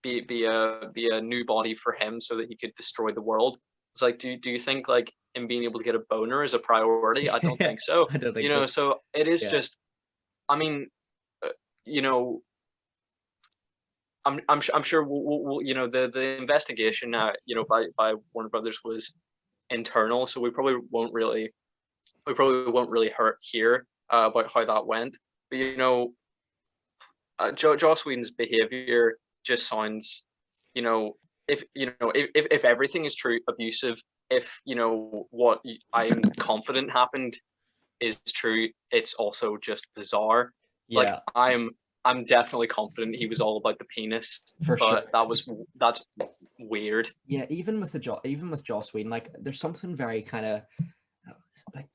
be a new body for him so that he could destroy the world. It's like, do you think like him being able to get a boner is a priority? I don't think so. I don't think you know, so it is just, I mean, you know, I'm sure we'll you know, the investigation you know, by Warner Brothers was internal, so we probably won't really hear about how that went. But you know, Joss Whedon's behavior just sounds, you know, if everything is true, abusive, if you know what I'm confident happened is true, it's also just bizarre. Yeah. Like I'm definitely confident he was all about the penis, for sure. That's weird. Yeah, even with Joss Whedon, like there's something very kind of like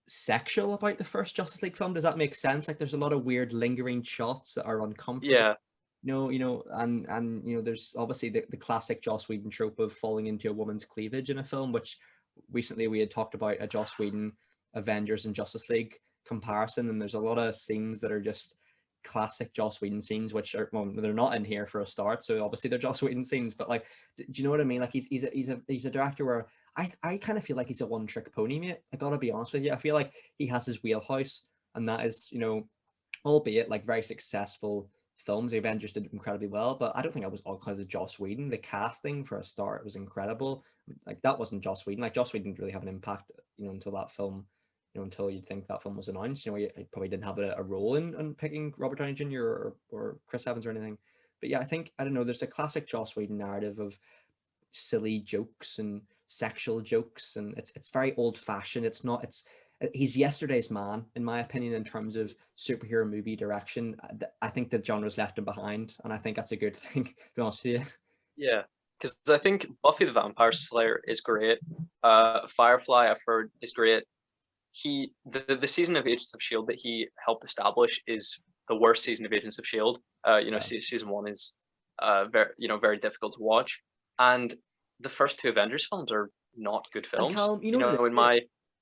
sexual about the first Justice League film. Does that make sense? Like there's a lot of weird lingering shots that are uncomfortable. Yeah. You know, and you know, there's obviously the classic Joss Whedon trope of falling into a woman's cleavage in a film, which recently we had talked about a Joss Whedon Avengers and Justice League comparison, and there's a lot of scenes that are just classic Joss Whedon scenes, which are, well, they're not in here for a start, so obviously they're Joss Whedon scenes, but like, do you know what I mean? Like he's a director where I kind of feel like he's a one-trick pony, mate. I gotta be honest with you. I feel like he has his wheelhouse, and that is, you know, albeit like very successful films. The Avengers did incredibly well, but I don't think it was all because of Joss Whedon. The casting for a start was incredible. Like that wasn't Joss Whedon. Like Joss Whedon didn't really have an impact, you know, until that film, you know, until you'd think that film was announced. You know, he probably didn't have a role in picking Robert Downey Jr. or Chris Evans or anything. But yeah, I don't know, there's a classic Joss Whedon narrative of silly jokes and sexual jokes, and it's very old fashioned. He's yesterday's man, in my opinion, in terms of superhero movie direction. I think the genre's left him behind, and I think that's a good thing, to be honest with you. Yeah, because I think Buffy the Vampire Slayer is great. Firefly, I've heard, is great. The season of Agents of S.H.I.E.L.D. that he helped establish is the worst season of Agents of S.H.I.E.L.D. You know, season 1 is very difficult to watch, and the first 2 Avengers films are not good films. Callum, you know,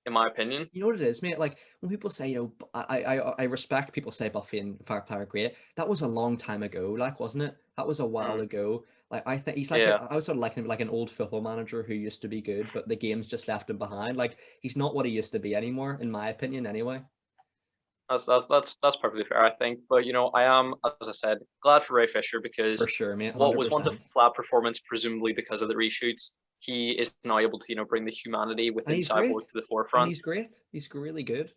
in my opinion. You know what it is, mate? Like when people say, you know, I respect people say Buffy and Firefly are great. That was a long time ago, like, wasn't it? That was a while ago. Like I think he's like I was sort of like him, like an old football manager who used to be good, but the game's just left him behind. Like he's not what he used to be anymore, in my opinion, anyway. That's perfectly fair, I think. But you know, I am, as I said, glad for Ray Fisher, because for sure, mate, 100%. What was once a flat performance, presumably because of the reshoots, he is now able to, you know, bring the humanity within Cyborg to the forefront. And he's great. He's really good.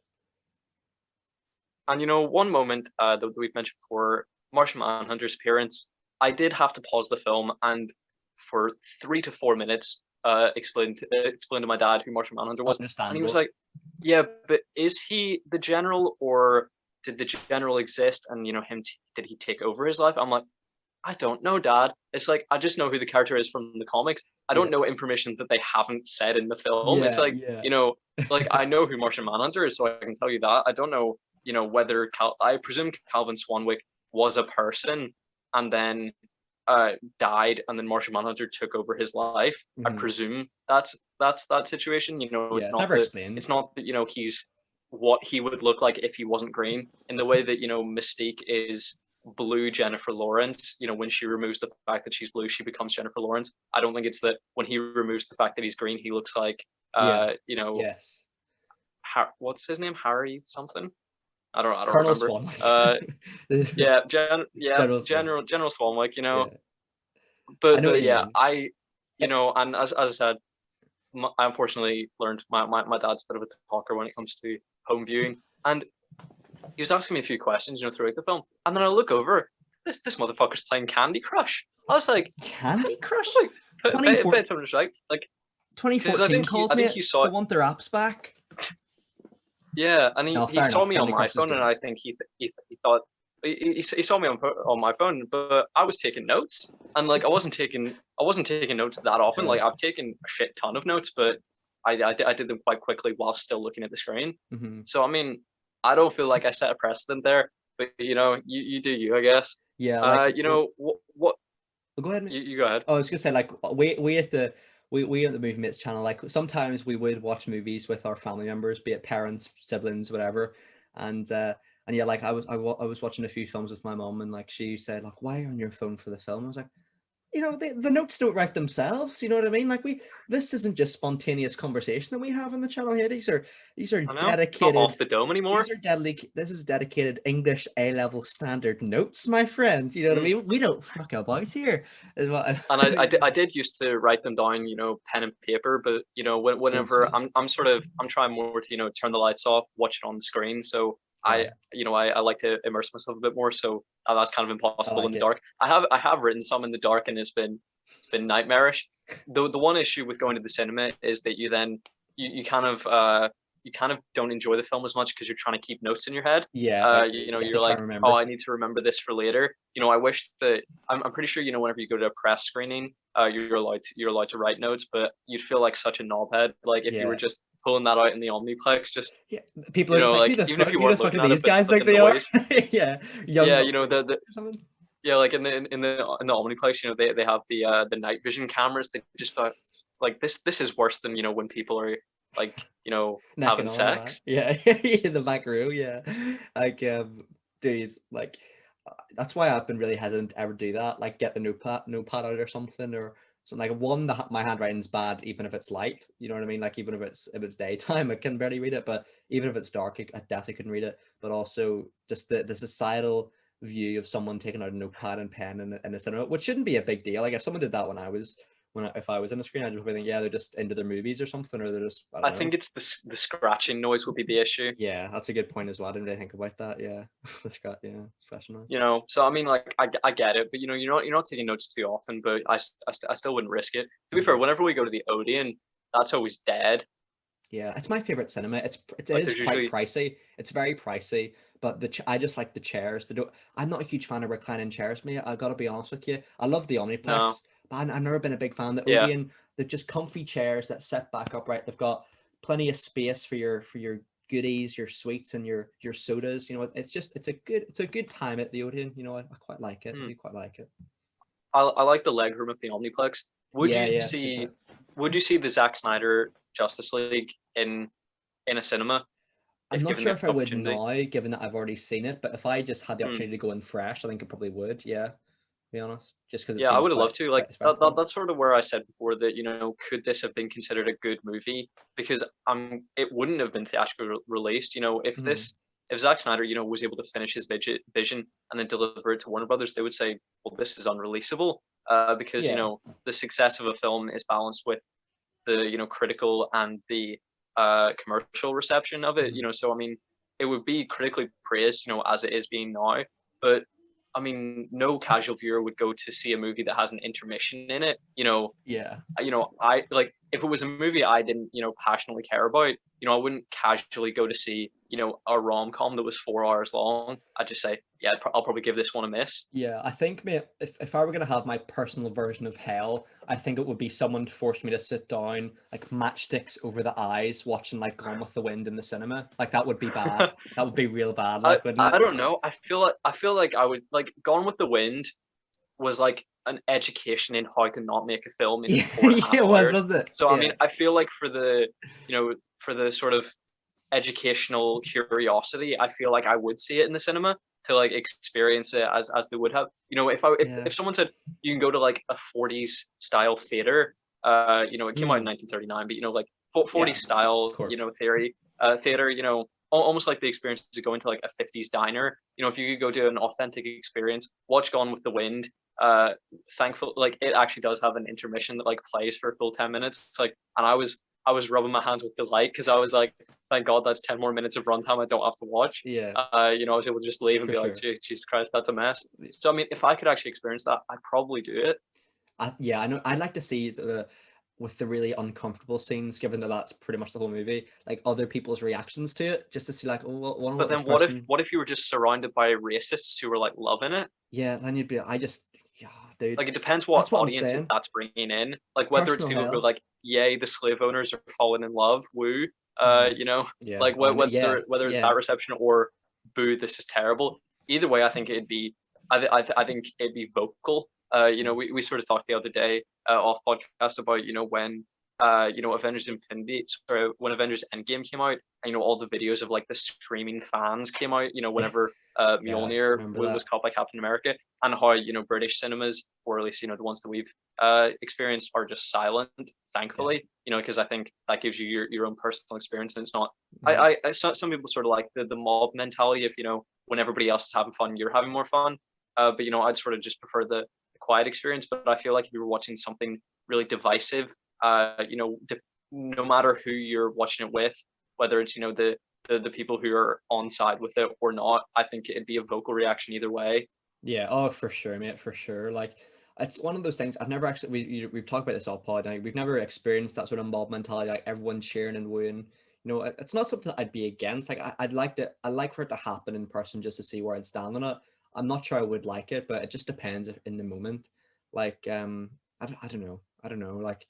And you know, one moment that we've mentioned before, Martian Manhunter's appearance, I did have to pause the film and for 3 to 4 minutes explain to my dad who Martian Manhunter was, and he was like, "Yeah, but is he the general, or did the general exist? And you know, did he take over his life?" I'm like, I don't know, Dad. It's like, I just know who the character is from the comics. I don't know information that they haven't said in the film. It's like, you know, like I know who Martian Manhunter is, so I can tell you that. I don't know, you know, whether I presume Calvin Swanwick was a person and then died, and then Martian Manhunter took over his life. I presume that's that situation. You know, it's not it's not that, you know, he's what he would look like if he wasn't green, in the way that, you know, Mystique is blue Jennifer Lawrence. You know, when she removes the fact that she's blue, she becomes Jennifer Lawrence. I don't think it's that when he removes the fact that he's green, he looks like you know, what's his name, Harry something, I don't Colonel remember. General Swanwick, you know. But I you know, and as I said, I unfortunately learned my dad's a bit of a talker when it comes to home viewing, and he was asking me a few questions, you know, throughout the film, and then I look over, this motherfucker's playing Candy Crush. I was like, Candy Crush? Like, 2014 called me. He saw. I want their apps back. Yeah, and he saw me on my phone, and I think he thought he saw me on my phone, but I was taking notes, and like I wasn't taking notes that often. Like I've taken a shit ton of notes, but I did them quite quickly while still looking at the screen. So I mean, I don't feel like I set a precedent there, but you know, you do you, I guess. Yeah, like You know what? go ahead. You go ahead. I was gonna say, like, we at the we at the Movie Mates channel, like sometimes we would watch movies with our family members, be it parents, siblings, whatever, and yeah, like I was watching a few films with my mom, and like she said, like, why are you on your phone for the film? I was like, you know, the notes don't write themselves. You know what I mean? Like this isn't just spontaneous conversation that we have on the channel here. These are I know it's not off dedicated. the dome anymore. These are This is dedicated English A-level standard notes, my friend. You know what I mean? We don't fuck about here. And I did used to write them down, you know, pen and paper. But you know, whenever I'm trying more to, you know, turn the lights off, watch it on the screen. So I like to immerse myself a bit more. So that's kind of impossible in the dark. I have written some in the dark, and it's been nightmarish. The one issue with going to the cinema is that you kind of don't enjoy the film as much because you're trying to keep notes in your head. Yeah, you know, you're like, oh, I need to remember this for later. You know, I wish that I'm pretty sure, you know, whenever you go to a press screening, you're allowed to write notes, but you'd feel like such a knobhead, like if you were just pulling that out in the Omniplex. Just people are just like, even if you weren't looking at these it, guys but think they are. Yeah, you know yeah, like in the Omniplex, you know, they have the night vision cameras. They just like this is worse than, you know, when people are like, you know, having sex. Yeah, in the back row. Yeah, like dude, like that's why I've been really hesitant to ever do that. Like get the notepad out or something, or something. Like one, my handwriting's bad, even if it's light. You know what I mean? Like even if it's daytime, I can barely read it. But even if it's dark, I definitely couldn't read it. But also just the societal view of someone taking out a notepad and pen in a cinema, which shouldn't be a big deal. Like if someone did that if I was in the screen, I'd just think, yeah, they're just into their movies or something, or they're just. I think it's the scratching noise would be the issue. Yeah, that's a good point as well. I didn't really think about that. Yeah, the scratch. Yeah, scratching noise. You know, so I mean, like I get it, but you know, you're not taking notes too often. But I still wouldn't risk it. To be fair, whenever we go to the Odeon, that's always dead. Yeah, it's my favorite cinema. It Like, is quite pricey. It's very pricey, but I just like the chairs. I'm not a huge fan of reclining chairs, mate. I gotta be honest with you. I love the Omniplex, No. but I've never been a big fan. The Odeon, they're just comfy chairs that sit back upright. They've got plenty of space for your goodies, your sweets, and your sodas. You know, it's a good time at the Odeon. You know, I quite like it. I quite like it. I like the legroom of the Omniplex. Would you see the Zack Snyder Justice League in a cinema? I'm not sure if I would now, given that I've already seen it. But if I just had the opportunity to go in fresh, I think I probably would. Yeah, to be honest, just because I would have loved to. Like that's sort of where I said before that, you know, could this have been considered a good movie? Because it wouldn't have been theatrically released. You know, if Zack Snyder, you know, was able to finish his vision and then deliver it to Warner Brothers, they would say, well, this is unreleasable, because you know, the success of a film is balanced with the, you know, critical and the commercial reception of it. You know, so I mean, it would be critically praised, you know, as it is being now, but I mean, no casual viewer would go to see a movie that has an intermission in it. You know, I like, if it was a movie I didn't, you know, passionately care about, you know, I wouldn't casually go to see, you know, a rom-com that was 4 hours long. I'd just say, yeah, I'll probably give this one a miss. Yeah, I think, mate, if I were going to have my personal version of hell, I think it would be someone to force me to sit down, like matchsticks over the eyes, watching like Gone with the Wind in the cinema. Like that would be bad. That would be real bad. Like, wouldn't it? I don't know. I feel like I would like Gone with the Wind was like an education in how to not make a film in 4.5 hours. Wasn't it? So I mean, I feel like for the, you know, for the sort of educational curiosity, I feel like I would see it in the cinema to like experience it as they would have. You know, if someone said you can go to like a 40s style theater, you know, it came out in 1939, but you know, like 40s style, you know, theater, you know, almost like the experience of going to like a 50s diner. You know, if you could go to an authentic experience, watch Gone with the Wind. Thankful, like it actually does have an intermission that like plays for a full 10 minutes. It's like, and I was rubbing my hands with delight because I was like, thank God that's 10 more minutes of runtime I don't have to watch. Yeah. You know, I was able to just leave and be like, Jesus Christ, that's a mess. So I mean, if I could actually experience that, I'd probably do it. I know. I'd like to see with the really uncomfortable scenes, given that that's pretty much the whole movie, like other people's reactions to it, just to see like, oh, wonder But what this then person. what if you were just surrounded by racists who were like loving it? Yeah, then you'd be. Yeah, dude. Like it depends what That's what I'm audience saying. that's bringing in. Like whether it's Personal people who are hell. like, yay, the slave owners are falling in love, woo. Mhm. You know, Yeah, like I know. Yeah, whether it's yeah. that reception or boo, this is terrible. Either way, I think it'd be, I think it'd be vocal. You know, Mm. we sort of talked the other day off podcast about when Avengers Infinity, sorry, when Avengers Endgame came out, and all the videos of like the screaming fans came out. Yeah, Whenever yeah. Mjolnir Remember was that? caught by Captain America, and how British cinemas, or at least the ones that we've experienced, are just silent, Yeah. thankfully. Because I think that gives you your own personal experience, and it's not. Mhm. Some people sort of like the mob mentality of when everybody else is having fun, you're having more fun. But I'd sort of just prefer the quiet experience. But I feel like if you were watching something really divisive, no matter who you're watching it with, whether it's the people who are on side with it or not, I think it'd be a vocal reaction either way. Yeah, oh, for sure, mate, for sure. Like, it's one of those things I've never actually we've talked about this all pod. Like, we've never experienced that sort of mob mentality, like everyone cheering and wooing. It's not something I'd be against. Like, I'd like for it to happen in person just to see where I'd stand on it. I'm not sure I would like it, but it just depends if in the moment. Like, I don't know. I don't know. Like,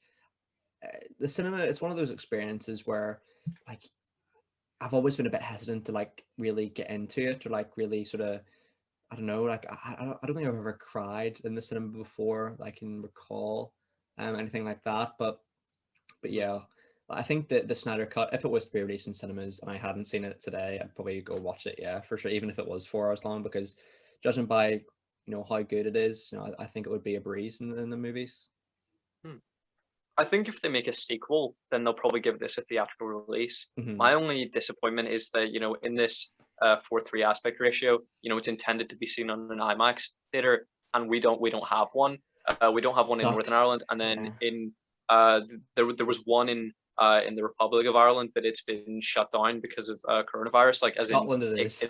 the cinema, it's one of those experiences where, like, I've always been a bit hesitant to like really get into it or like really sort of I don't know, like I don't think I've ever cried in the cinema before that I can recall, anything like that. But yeah, I think that the Snyder Cut, if it was to be released in cinemas and I hadn't seen it today, I'd probably go watch it. Yeah, for sure. Even if it was 4 hours long, because judging by how good it is, I think it would be a breeze in the movies. Hmm. I think if they make a sequel, then they'll probably give this a theatrical release. Hmm. My only disappointment is that, in this 4:3 aspect ratio, it's intended to be seen on an IMAX theater, and we don't have one. We don't have one in Northern Sucks. Ireland, and then Yeah. there was one in the Republic of Ireland, but it's been shut down because of coronavirus. Like, as in Scotland it is.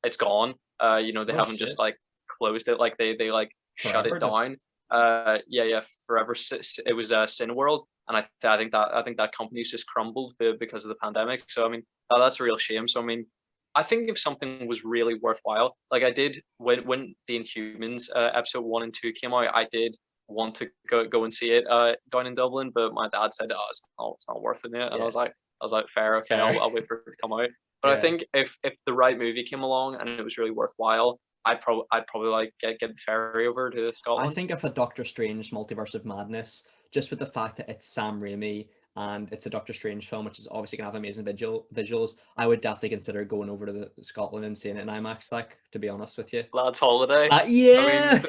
it's gone. They Oh haven't just shit. like closed it, like they like shut Forever it just. down. Yeah, forever. It was Cineworld, and I think that company's just crumbled because of the pandemic. So I mean, that's a real shame. So I mean, I think if something was really worthwhile, like I did when the Inhumans episode 1 and 2 came out, I did want to go and see it down in Dublin, but my dad said, "Oh, it's not worth it," and Yeah. I was like, fair, okay, Fair. I'll wait for it to come out. But I Yeah. think if the right movie came along and it was really worthwhile, I'd probably like get the ferry over to I Scotland. think if a Doctor Strange Multiverse of Madness, just with the fact that it's Sam Raimi and it's a Doctor Strange film, which is obviously gonna have amazing visuals, I would definitely consider going over to Scotland and seeing it in IMAX. Like, to be honest with you. Lad's Holiday. I mean, Yeah.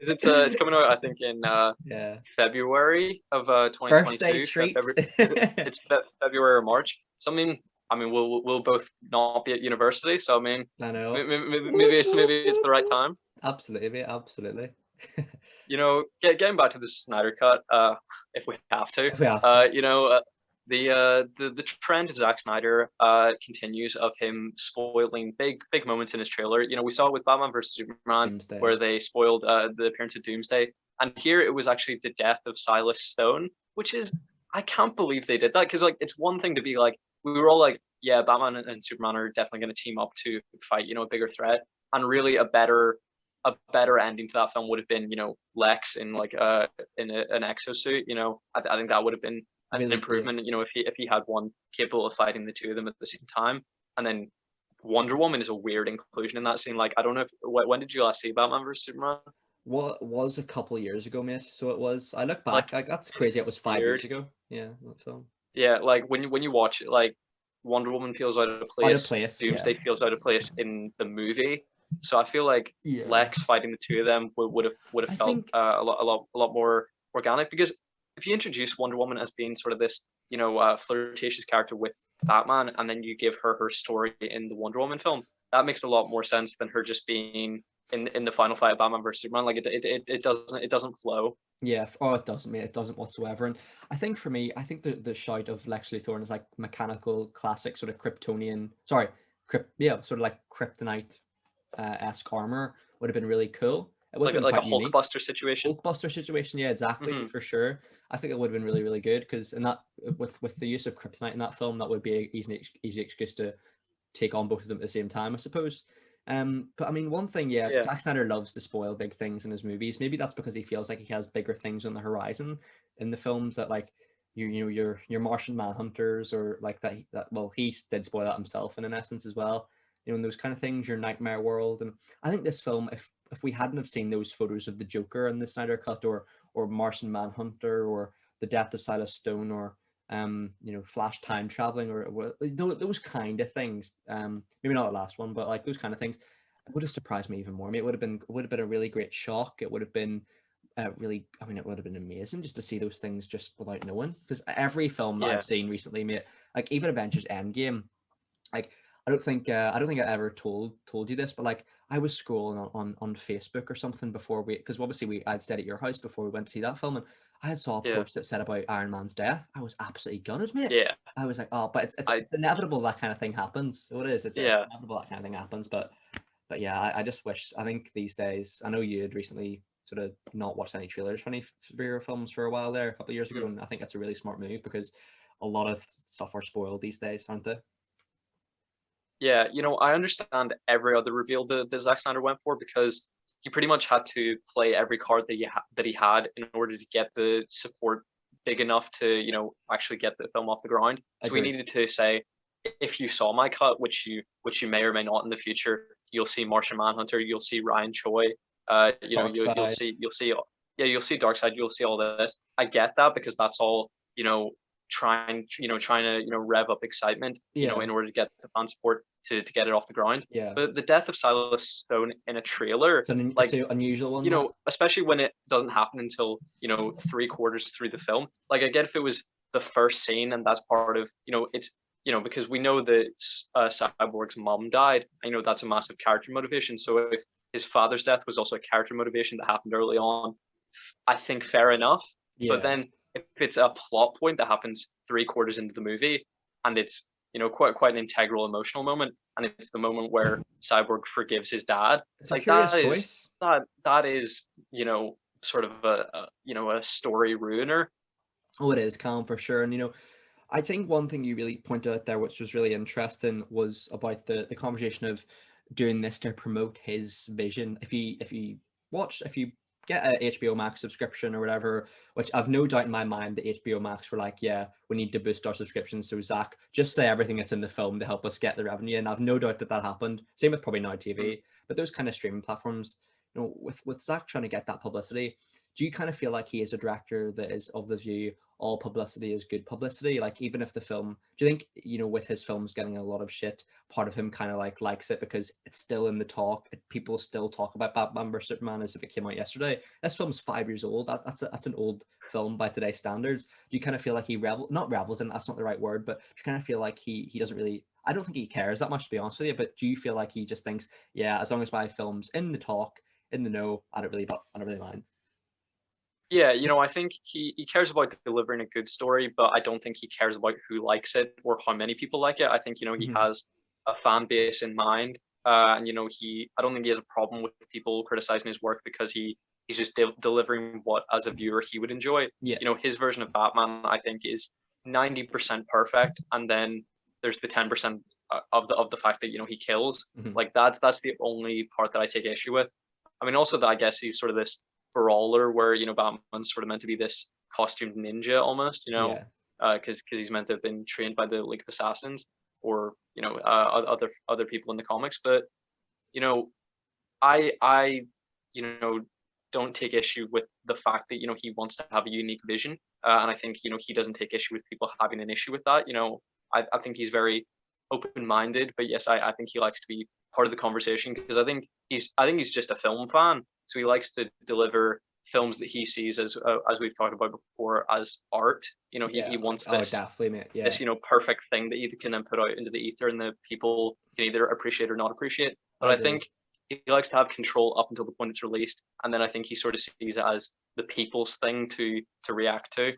it's coming out, I think, in Yeah. February of Birthday 2022. treat. February, it's February or March. So I mean, we'll both not be at university. So I mean, I know. maybe it's the right time. Absolutely, mate, absolutely. Getting back to the Snyder Cut, if we have to, If we have to. the trend of Zack Snyder continues, of him spoiling big moments in his trailer. We saw it with Batman vs Superman, Doomsday. where they spoiled the appearance of Doomsday, and here it was actually the death of Silas Stone, which is, I can't believe they did that, because like it's one thing to be like, we were all like, yeah, Batman and Superman are definitely going to team up to fight a bigger threat, and really a better ending to that film would have been Lex in like an exosuit. I think that would have been an Really, yeah. improvement. If he had one capable of fighting the two of them at the same time. And then Wonder Woman is a weird inclusion in that scene. Like, I don't know if when did you last see Batman vs Superman? What was a couple of years ago, mate? So it was. I look Like, back. That's crazy. It was 5 years weird. ago. Yeah, that film. Yeah, like when you watch it, like Wonder Woman feels out of Out of place. place. Yeah. Doomsday feels out of place in the movie. So I feel like Yeah. Lex fighting the two of them would have I felt think. a lot more organic, because if you introduce Wonder Woman as being sort of this flirtatious character with Batman, and then you give her story in the Wonder Woman film, that makes a lot more sense than her just being in the final fight of Batman versus Superman. Like it doesn't flow. Yeah. Oh, it doesn't, mate. It doesn't whatsoever. And I think for me, I think the shout of Lex Luthor is like mechanical, classic sort of Kryptonian. Sorry, yeah, sort of like kryptonite esque armor would have been really cool. It would Like have been like a quite unique. Hulkbuster situation. Hulkbuster situation, yeah, exactly, Hmm. for sure. I think it would have been really, really good, because in that, with the use of kryptonite in that film, that would be an easy excuse to take on both of them at the same time, I suppose. But I mean, one thing, yeah, Yeah. Zack Snyder loves to spoil big things in his movies. Maybe that's because he feels like he has bigger things on the horizon in the films, that like you know your Martian Manhunters, or like that well, he did spoil that himself in an essence as well. You know, and those kind of things, your Nightmare World. And I think this film, if we hadn't have seen those photos of the Joker in the Snyder Cut, or Martian Manhunter, or the death of Silas Stone, or you know, Flash time traveling, or those kind of things. Maybe not the last one, but like those kind of things, it would have surprised me even more. I mean, it would have been a really great shock. It would have been really, I mean, it would have been amazing just to see those things just without knowing. Because every film that Yeah. I've seen recently, mate, like even Avengers Endgame, like I don't think I ever told you this, but like I was scrolling on Facebook or something before because obviously I'd stayed at your house before we went to see that film, and I had saw a Yeah. post that said about Iron Man's death. I was absolutely gutted, mate. Yeah. I was like, oh, but it's inevitable that kind of thing happens. So it is. It's Yeah. inevitable that kind of thing happens. But yeah, I just wish. I think these days, I know you had recently sort of not watched any trailers for any superhero films for a while there, a couple of years ago, and I think that's a really smart move, because a lot of stuff are spoiled these days, aren't they? Yeah, I understand every other reveal that Zack Snyder went for, because he pretty much had to play every card that he had in order to get the support big enough to, actually get the film off the ground. So he Agreed. needed to say, if you saw my cut, which you may or may not in the future, you'll see Martian Manhunter, you'll see Ryan Choi, you'll Darkseid. see, yeah, you'll see Darkseid, you'll see all this. I get that, because that's all, trying to rev up excitement, Yeah, in order to get the fan support to get it off the ground. yeah. But the death of Silas Stone in a trailer, It's like, an unusual one, that. especially when it doesn't happen until 3/4 through the film. Like, I get if it was the first scene and that's part of, it's, because we know that Cyborg's mom died. I know that's a massive character motivation. So if his father's death was also a character motivation that happened early on, I think fair enough. But Yeah. then if it's a plot point that happens 3/4 into the movie, and it's quite an integral emotional moment, and it's the moment where Cyborg forgives his dad, It's a like curious choice. that is sort of a story ruiner. Oh, it is, Callum, for sure. And I think one thing you really pointed out there, which was really interesting, was about the conversation of doing this to promote his vision. If you get a HBO Max subscription or whatever, which I've no doubt in my mind that HBO Max were like, yeah, we need to boost our subscriptions. So Zach, just say everything that's in the film to help us get the revenue. And I've no doubt that happened. Same with probably Now Mm. TV, but those kind of streaming platforms, with Zach trying to get that publicity, do you kind of feel like he is a director that is of the view all publicity is good publicity? Like, even if the film, do you think, with his films getting a lot of shit, part of him kind of like likes it because it's still in the talk, people still talk about Batman vs Superman as if it came out yesterday? This film's 5 years old. That's an old film by today's standards. Do you kind of feel like he not revels in, that's not the right word, but you kind of feel like he doesn't really, I don't think he cares that much, to be honest with you, but do you feel like he just thinks, yeah, as long as my film's in the talk, in the know, I don't really mind? Yeah, I think he cares about delivering a good story, but I don't think he cares about who likes it or how many people like it. I think he Mhm. has a fan base in mind, and I don't think he has a problem with people criticizing his work, because he's just delivering what, as a viewer, he would enjoy. Yeah. His version of Batman, I think, is 90% perfect, and then there's the 10% of the fact that he kills. Mhm. Like, that's the only part that I take issue with. I mean, also that I guess he's sort of this brawler where Batman's sort of meant to be this costumed ninja almost, Yeah. because he's meant to have been trained by the League of Assassins, or other people in the comics. But I don't take issue with the fact that he wants to have a unique vision, and I think he doesn't take issue with people having an issue with that. I think he's very open-minded, but yes, I think he likes to be part of the conversation, because I think he's just a film fan, so he likes to deliver films that he sees as we've talked about before, as art. Yeah. He wants Oh, this definitely, mate. Yeah. this perfect thing that you can then put out into the ether, and the people can either appreciate or not appreciate. I But I agree. think he likes to have control up until the point it's released, and then I think he sort of sees it as the people's thing to react to.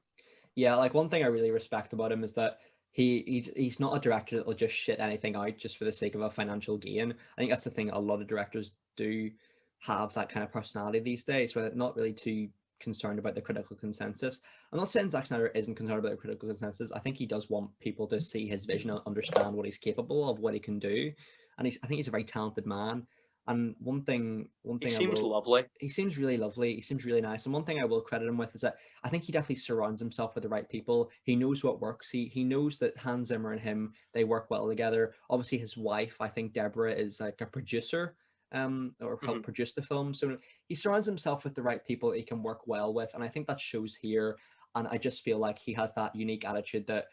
Yeah, like one thing I really respect about him is that he's not a director that will just shit anything out just for the sake of a financial gain. I think that's the thing a lot of directors do have, that kind of personality these days, where not really to concerned about the critical consensus. I'm not saying Zack Snyder isn't concerned about the critical consensus. I think he does want people to see his vision and understand what he's capable of, what he can do. And I think he's a very talented man. And one thing He seems lovely. He seems really lovely. He seems really nice. And one thing I will credit him with is that I think he definitely surrounds himself with the right people. He knows what works. He knows that Hans Zimmer and him, they work well together. Obviously, his wife, I think Deborah, is like a producer, or helped produce the film. So he surrounds himself with the right people that he can work well with. And I think that shows here. And I just feel like he has that unique attitude that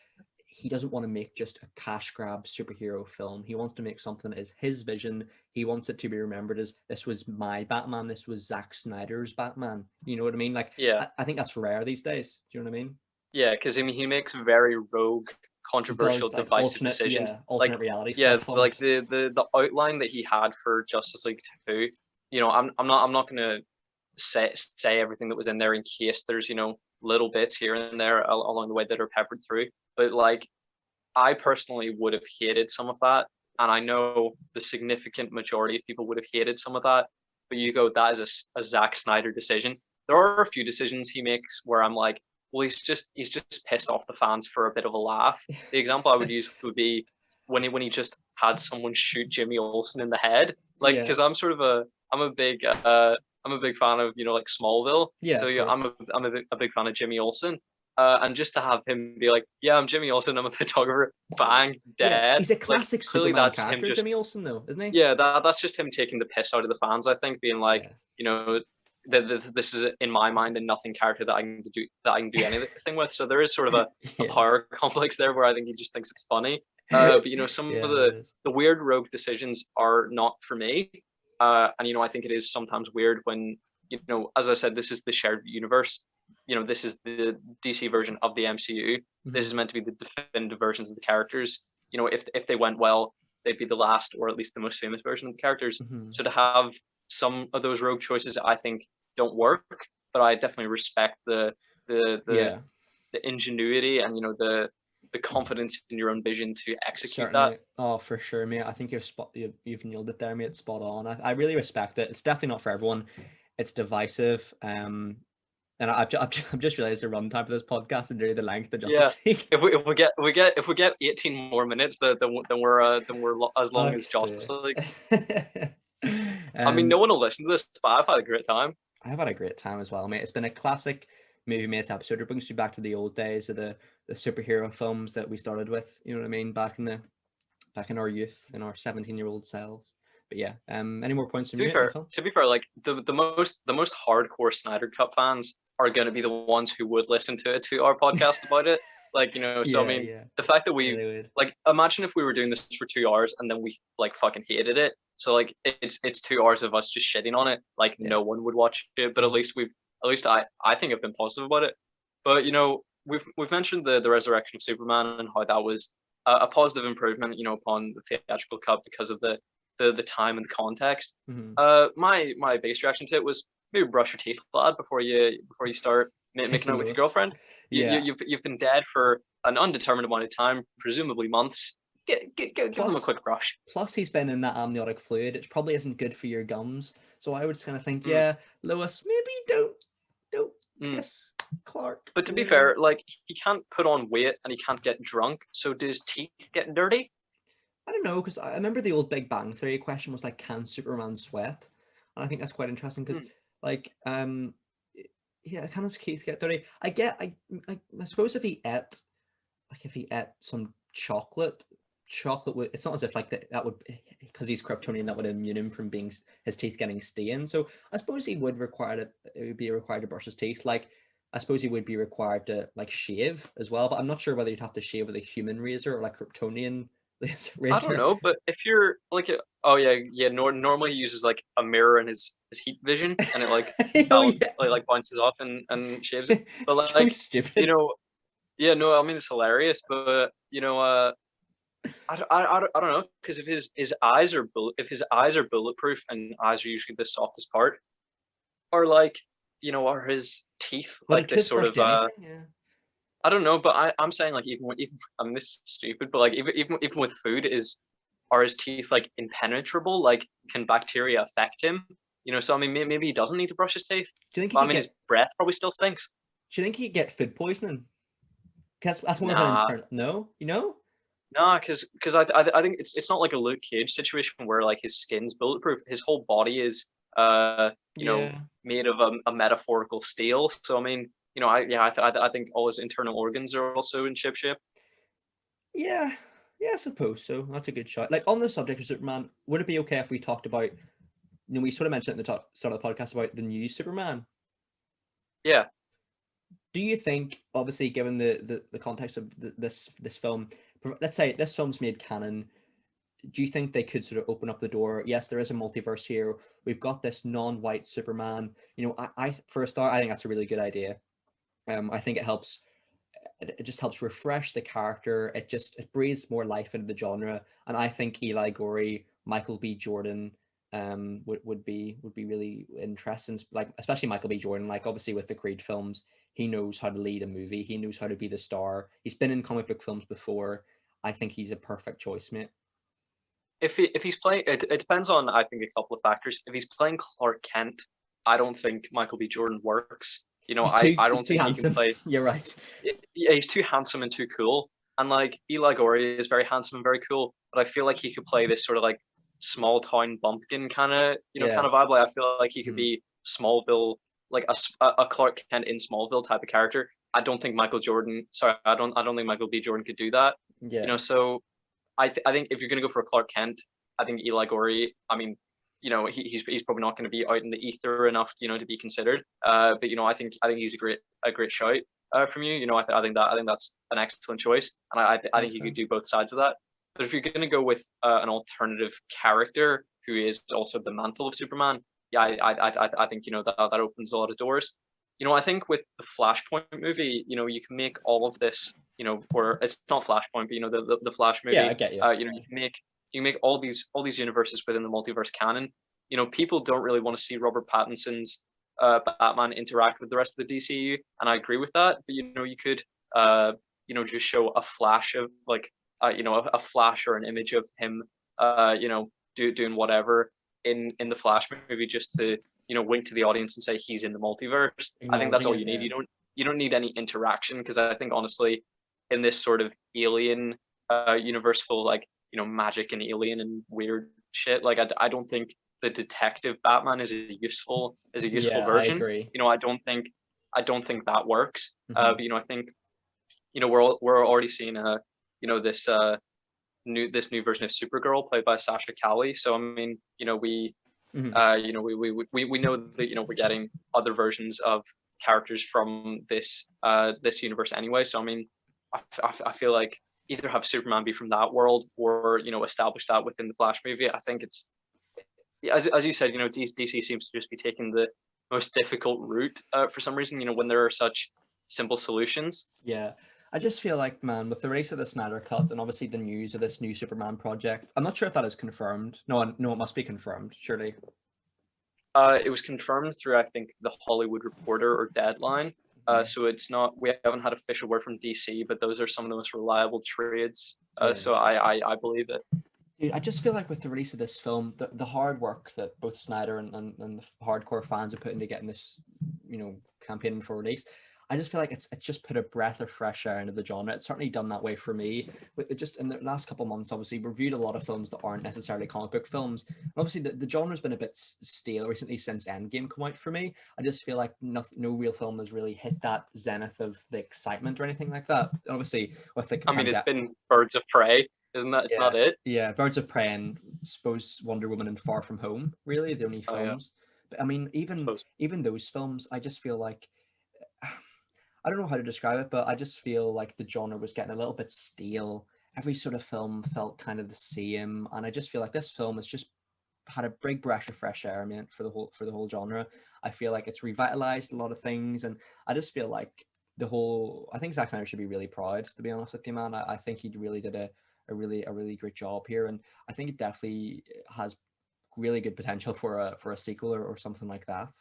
he doesn't want to make just a cash grab superhero film. He wants to make something that is his vision. He wants it to be remembered as, this was my Batman. This was Zack Snyder's Batman. You know what I mean? Like, yeah, I think that's rare these days. Do you know what I mean? Yeah, because I mean, he makes very rogue, controversial, Like divisive decisions. alternate reality Yeah, stuff. like the outline that he had for Justice League 2. You know, I'm not gonna say everything that was in there in case there's, you know, little bits here and there along the way that are peppered through. But like, I personally would have hated some of that, and I know the significant majority of people would have hated some of that. But you go, that is a Zack Snyder decision. There are a few decisions he makes where I'm like, well, he's just pissed off the fans for a bit of a laugh. The example I would use would be when he just had someone shoot Jimmy Olsen in the head. Like, because I'm a big fan of, you know, like Smallville. Yeah, So yeah, I'm a big fan of Jimmy Olsen. And just to have him be like, yeah, I'm Jimmy Olsen, I'm a photographer, bang, dead. Yeah, he's a classic clearly Superman that's character, him just, Jimmy Olsen, though, isn't he? yeah, that's just him taking the piss out of the fans, I think, being like, you know, this is in my mind a nothing character that I can do anything with. So there is sort of a power complex there where I think he just thinks it's funny. But you know, some of the weird rogue decisions are not for me. And you know, I think it is sometimes weird when, you know, as I said, this is the shared universe. You know, this is the DC version of the MCU. This is meant to be the definitive versions of the characters. You know, if they went well, they'd be the last or at least the most famous version of the characters. So to have some of those rogue choices, I think, don't work. But I definitely respect the ingenuity and, you know, the confidence in your own vision to execute that. Oh, for sure, mate. I think you've nailed it there, mate. Spot on. I really respect it. It's definitely not for everyone. It's divisive. And I've just realized the runtime for this podcast and nearly the length of Justice League. If we get 18 more minutes, then we're as long as Justice League. I mean, no one will listen to this, but I've had a great time. I've had a great time as well, mate. It's been a classic Movie Mates episode. It brings you back to the old days of the superhero films that we started with. You know what I mean? Back in our youth, in our 17-year-old selves. But yeah, any more points from you? To be fair, like the most hardcore Snyder Cut fans are going to be the ones who would listen to our podcast about it. Like, you know, so I mean, the fact that we like, imagine if we were doing this for 2 hours and then we like fucking hated it. So like, it's 2 hours of us just shitting on it. Like, no one would watch it, but at least I think I've been positive about it. But you know, we've mentioned the resurrection of Superman and how that was a positive improvement, you know, upon the theatrical cut because of the time and the context. My biggest reaction to it was maybe brush your teeth, lad, before you start making out with your girlfriend. You've been dead for an undetermined amount of time, presumably months. Give them a quick brush. Plus, he's been in that amniotic fluid. It probably isn't good for your gums. So I would just kind of think, Lois, maybe don't kiss Clark. But to be fair, like, he can't put on weight and he can't get drunk. So do his teeth get dirty? I don't know, because I remember the old Big Bang Theory question was like, can Superman sweat? And I think that's quite interesting because, like, can his teeth get dirty? I suppose if he ate some chocolate would, it's not as if like that would, because he's Kryptonian, that would immune him from his teeth getting stained. So I suppose he would be required to brush his teeth. Like, I suppose he would be required to like shave as well, but I'm not sure whether you'd have to shave with a human razor or like Kryptonian razor. I don't know, but if you're like, normally he uses like a mirror in his heat vision, and it like like bounces off and shaves it. But like, so you know, I mean, it's hilarious, but you know, I don't know, because if his eyes are bulletproof, and eyes are usually the softest part, or like, you know, are his teeth like this sort of I don't know, but I'm saying like even I mean, this is stupid, but like even with food, are his teeth like impenetrable? Like, can bacteria affect him? So I mean, maybe he doesn't need to brush his teeth. Do you think he But I could mean, get? his breath probably still stinks. Do you think he could get food poisoning? Because that's more of an Nah, internal. No, you know. nah, because I think it's not like a Luke Cage situation where like his skin's bulletproof. His whole body is Yeah. made of a metaphorical steel. So I mean, I think all his internal organs are also in ship shape. Yeah. Yeah, I suppose so. That's a good shot. Like on the subject of Superman, would it be okay if we talked about? We sort of mentioned at the start of the podcast about the new Superman. Yeah. Do you think, obviously, given the context of this film, let's say this film's made canon, do you think they could sort of open up the door? Yes, there is a multiverse here. We've got this non-white Superman. I for a start, I think that's a really good idea. I think it helps. It just helps refresh the character. It breathes more life into the genre, and I think Eli Gorey, Michael B. Jordan, would be really interesting. Like especially Michael B. Jordan. Like obviously with the Creed films, he knows how to lead a movie. He knows how to be the star. He's been in comic book films before. I think he's a perfect choice, mate. If he's playing, it depends on I think a couple of factors. If he's playing Clark Kent, I don't think Michael B. Jordan works. I He's don't too think he can handsome. play. You're right. Yeah, he's too handsome and too cool. And like Eli Gorey is very handsome and very cool, but I feel like he could play this sort of like small town bumpkin kind of kind Yeah. of vibe. Like I feel like he could Mhm. be Smallville, like a Clark Kent in Smallville type of character. I don't think Michael Jordan. Sorry, I don't think Michael B. Jordan could do that. Yeah. So I think if you're gonna go for a Clark Kent, I think Eli Gorey. I mean, he's probably not going to be out in the ether enough, to be considered. But I think he's a great shout from you. I think that's an excellent choice, and I think Thanks, you could man. do both sides of that. But if you're going to go with an alternative character who is also the mantle of Superman, yeah, I think that opens a lot of doors. I think with the Flashpoint movie, you can make all of this, or it's not Flashpoint, but the Flash Yeah, I movie, get you. you can make all these universes within the multiverse canon. People don't really want to see Robert Pattinson's Batman interact with the rest of the DCU, and I agree with that. But you could just show a flash of like a flash or an image of him doing whatever in the Flash movie just to wink to the audience and say he's in the multiverse. I think that's Acknowledging all it, you need. yeah. You don't need any interaction because I think honestly in this sort of alien universe full like magic and alien and weird shit. Like I don't think the detective Batman is a useful Yeah, I version. agree. I don't think that works. Hmm. But I think we're already seeing this new version of Supergirl played by Sasha Cali. So I mean Hmm. we know that we're getting other versions of characters from this universe anyway. So I mean I feel like either have Superman be from that world or establish that within the Flash movie. I think it's as you said, DC seems to just be taking the most difficult route for some reason. When there are such simple solutions. Yeah. I just feel like, man, with the release of the Snyder Cut and obviously the news of this new Superman project, I'm not sure if that is confirmed. No, no, it must be confirmed, surely. It was confirmed through I think the Hollywood Reporter or Deadline. Mhm. So it's not. We haven't had official word from DC, but those are some of the most reliable trades. Yeah. So I believe it. Dude, I just feel like with the release of this film, the hard work that both Snyder and the hardcore fans are putting into getting this, campaign for release, I just feel like it's just put a breath of fresh air into the genre. It's certainly done that way for me. But it just in the last couple of months, obviously, we've reviewed a lot of films that aren't necessarily comic book films. And obviously, the genre's been a bit stale recently since Endgame come out for me. I just feel like no real film has really hit that zenith of the excitement or anything like that. Obviously, with the I mean, it's been Birds of Prey, isn't that? It's yeah, not it. yeah, Birds of Prey and suppose Wonder Woman and Far From Home, really the only Oh yeah, I films. But I mean, suppose. even those films, I just feel like I don't know how to describe it, but I just feel like the genre was getting a little bit stale. Every sort of film felt kind of the same, and I just feel like this film has just had a big breath of fresh air, man, for the whole genre. I feel like it's revitalized a lot of things, and I just feel like I think Zack Snyder should be really proud, to be honest with you, man. I think he really did a really great job here, and I think it definitely has really good potential for a sequel or something like that.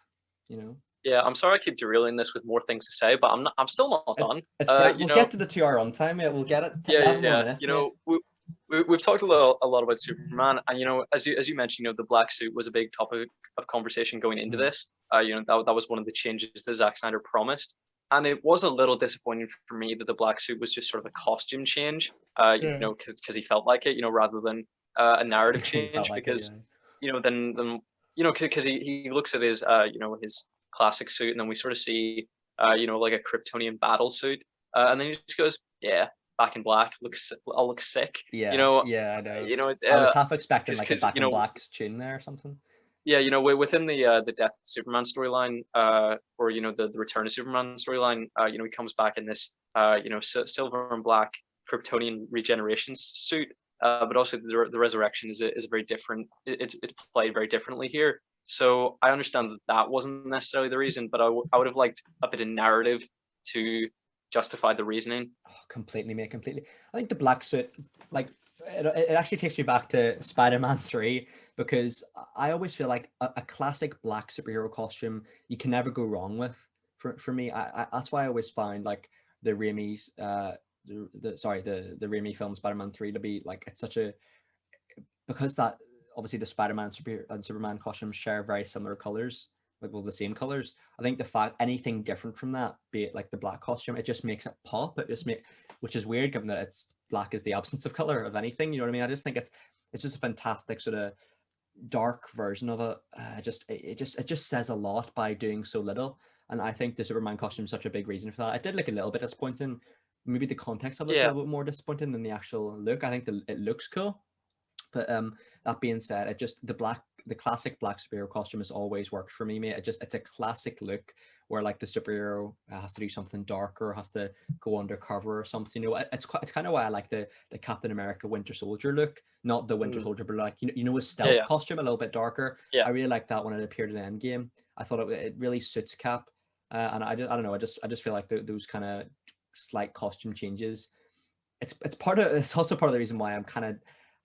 You know, Yeah, I'm sorry I keep derailing this with more things to say, but I'm still not done. it's right. We'll get to the 2 hour runtime, mate. We'll get it. Yeah, 11 more yeah. minutes, mate. we've talked a lot about Superman, and as you mentioned, the black suit was a big topic of conversation going into this. That was one of the changes that Zack Snyder promised, and it was a little disappointing for me that the black suit was just sort of a costume change. Because he felt like it, rather than a narrative He felt change, like it, because yeah. then because he looks at his his classic suit, and then we sort of see like a Kryptonian battle suit, and then he just goes, yeah, back in black, I'll look sick. Yeah, yeah, I know. I was Uh, half expecting like a because Back in Black's tune there or something. yeah, within the Death of Superman storyline, or the Return of Superman storyline, he comes back in this silver and black Kryptonian regeneration suit, but also the resurrection is a very different. It's played very differently here. So I understand that wasn't necessarily the reason, but I would have liked a bit of narrative to justify the reasoning. Oh, completely, mate, completely. I think the black suit, like, it actually takes me back to Spider-Man 3, because I always feel like a classic black superhero costume you can never go wrong with. For me, that's why I always find like the Raimi's the Raimi film Spider-Man 3 to be like, it's such a, because that obviously the Spider-Man super and Superman costumes share very similar colors, like, well, the same colors. I think the fact anything different from that, be it like the black costume, it just makes it pop. It just make, which is weird given that it's black is the absence of color of anything. You know what I mean? I just think it's just a fantastic sort of dark version of it. It just says a lot by doing so little. And I think the Superman costume is such a big reason for that. It did look a little bit disappointing. Maybe the context of it's a Yeah, little bit more disappointing than the actual look. I think it looks cool, but that being said, it just the classic black superhero costume has always worked for me, mate. It's a classic look where like the superhero has to do something darker, has to go undercover or something. It's kind of why I like the Captain America Winter Soldier look, not the Winter mm, Soldier, but like his yeah, stealth yeah, costume a little bit darker. yeah. I really like that when it appeared in Endgame. I thought it really suits Cap, and I don't know. I just feel like those kind of slight costume changes, it's also part of the reason why I'm kind of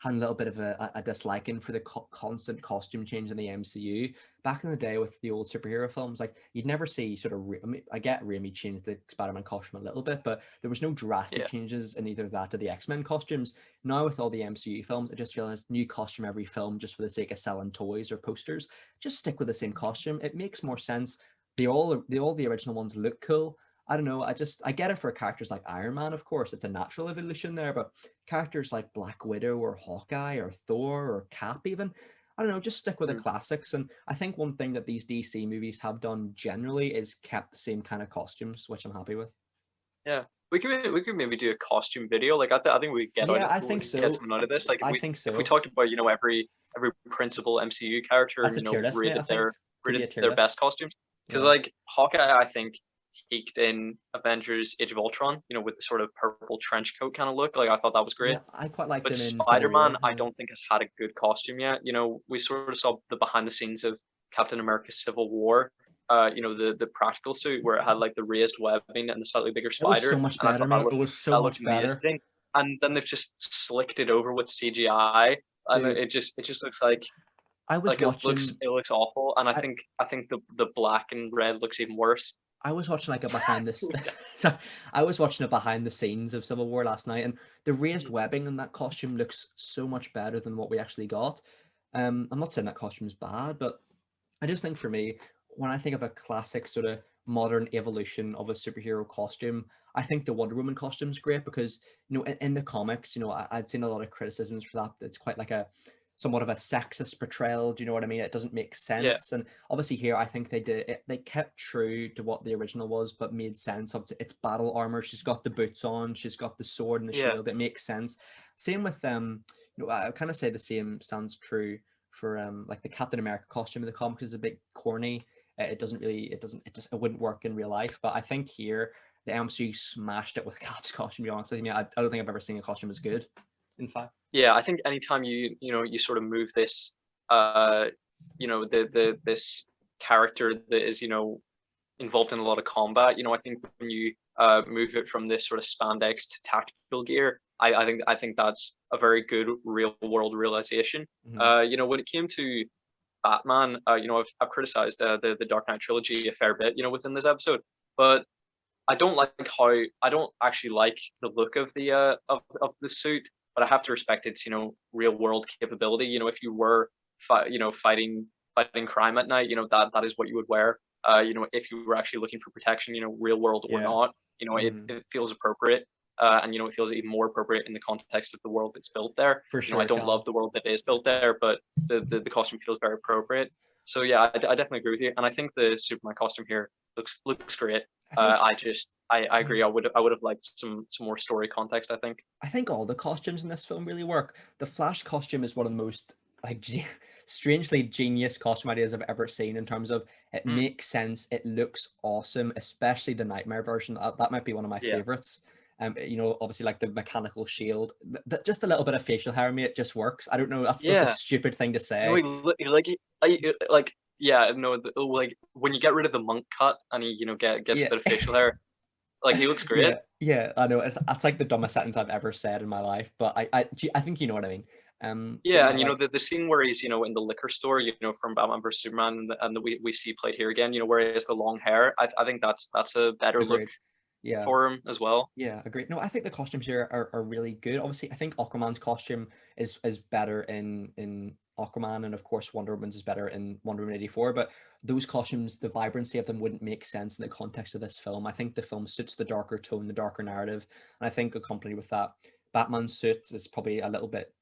had a little bit of a disliking for the constant costume change in the MCU. Back in the day with the old superhero films, like you'd never see sort of I mean, I get Raimi changed the Spider-Man costume a little bit, but there was no drastic Yeah. changes in either that or the X-Men costumes. Now with all the MCU films, I just feel like new costume every film just for the sake of selling toys or posters. Just stick with the same costume. It makes more sense. The original ones look cool. I don't know. I get it for characters like Iron Man, of course. It's a natural evolution there, but characters like Black Widow or Hawkeye or Thor or Cap even, I don't know, just stick with the Mm. classics. And I think one thing that these DC movies have done generally is kept the same kind of costumes, which I'm happy with. Yeah, we could maybe do a costume video. Like I think we Yeah, I think we get so. something out of this. Like I think if we so. talked about every principal MCU character That's and a tier list, mate, I think. Could be rated a tier their list. best costumes. Because Yeah. like Hawkeye, I think peaked in Avengers: Age of Ultron. With the sort of purple trench coat kind of look. Like I thought that was great. Yeah, I quite liked But him in Civil Spider-Man, War. I Yeah. don't think has had a good costume yet. We sort of saw the behind the scenes of Captain America: Civil War. The practical suit where it had like the raised webbing and the slightly bigger It was so spider, much and I better, thought that mate. It was so looked much better. amazing. And then they've just slicked it over with CGI, and Dude, it just looks like I was watching it looks awful. And I I, think I think the black and red looks even worse. I was watching like a behind this. So I was watching a behind the scenes of Civil War last night, and the raised Mm. webbing in that costume looks so much better than what we actually got. I'm not saying that costume is bad, but I just think for me, when I think of a classic sort of modern evolution of a superhero costume, I think the Wonder Woman costume is great because in the comics, I'd seen a lot of criticisms for that. It's quite like a somewhat of a sexist portrayal. Do you know what I mean? It doesn't make Yeah, sense. And obviously here, I think they did it. They kept true to what the original was, but made sense. Obviously, it's battle armor. She's got the boots on. She's got the sword and the yeah, shield. It makes sense. Same with I kind of say the same stands true for like the Captain America costume in the comics is a bit corny. It doesn't really, it wouldn't work in real life. But I think here the MCU smashed it with Cap's costume. To be honest with you, I don't think I've ever seen a costume as good. In fact, yeah. I think anytime you sort of move this uh this character that is involved in a lot of combat. I think when you move it from this sort of spandex to tactical gear, I think that's a very good real world realization. hmm When it came to Batman, I've criticized the Dark Knight trilogy a fair bit, within this episode, but I don't actually like the look of the suit. but I have to respect its, real world capability. If you were, fighting crime at night, that is what you would wear. If you were actually looking for protection, real world or Yeah. not, it, Mhm. it feels appropriate. And it feels even more appropriate in the context of the world that's built there. For I sure, don't love Cal. the world that is built there, but the costume feels very appropriate. So yeah, I definitely agree with you, and I think the Superman costume here looks great. I think I yeah. agree. I would have liked some more story context, I think. I think all the costumes in this film really work. The Flash costume is one of the most like strangely genius costume ideas I've ever seen in terms of it Mm, makes sense, it looks awesome, especially the Nightmare version. That might be one of my yeah. favorites. Obviously like the mechanical shield, just a little bit of facial hair on me, it just works. I don't know, that's such a Yeah. stupid thing to No, say. like yeah, no, like when you get rid of the monk cut and he, gets a Yeah. bit of facial hair, like he looks great. Yeah, yeah, I know. It's like the dumbest sentence I've ever said in my life, but I think you know what I mean. But Yeah, yeah, and like the scene where he's, in the liquor store, from Batman vs Superman, and we see played here again, where he has the long hair. I think that's a better look agreed. Yeah. for him as well. Yeah, agreed. No, I think the costumes here are really good. Obviously, I think Aquaman's costume is better in Aquaman, and of course Wonder Woman's is better in Wonder Woman 84. But those costumes, the vibrancy of them wouldn't make sense in the context of this film. I think the film suits the darker tone, the darker narrative, and I think accompanied with that, Batman's suit is probably a little bit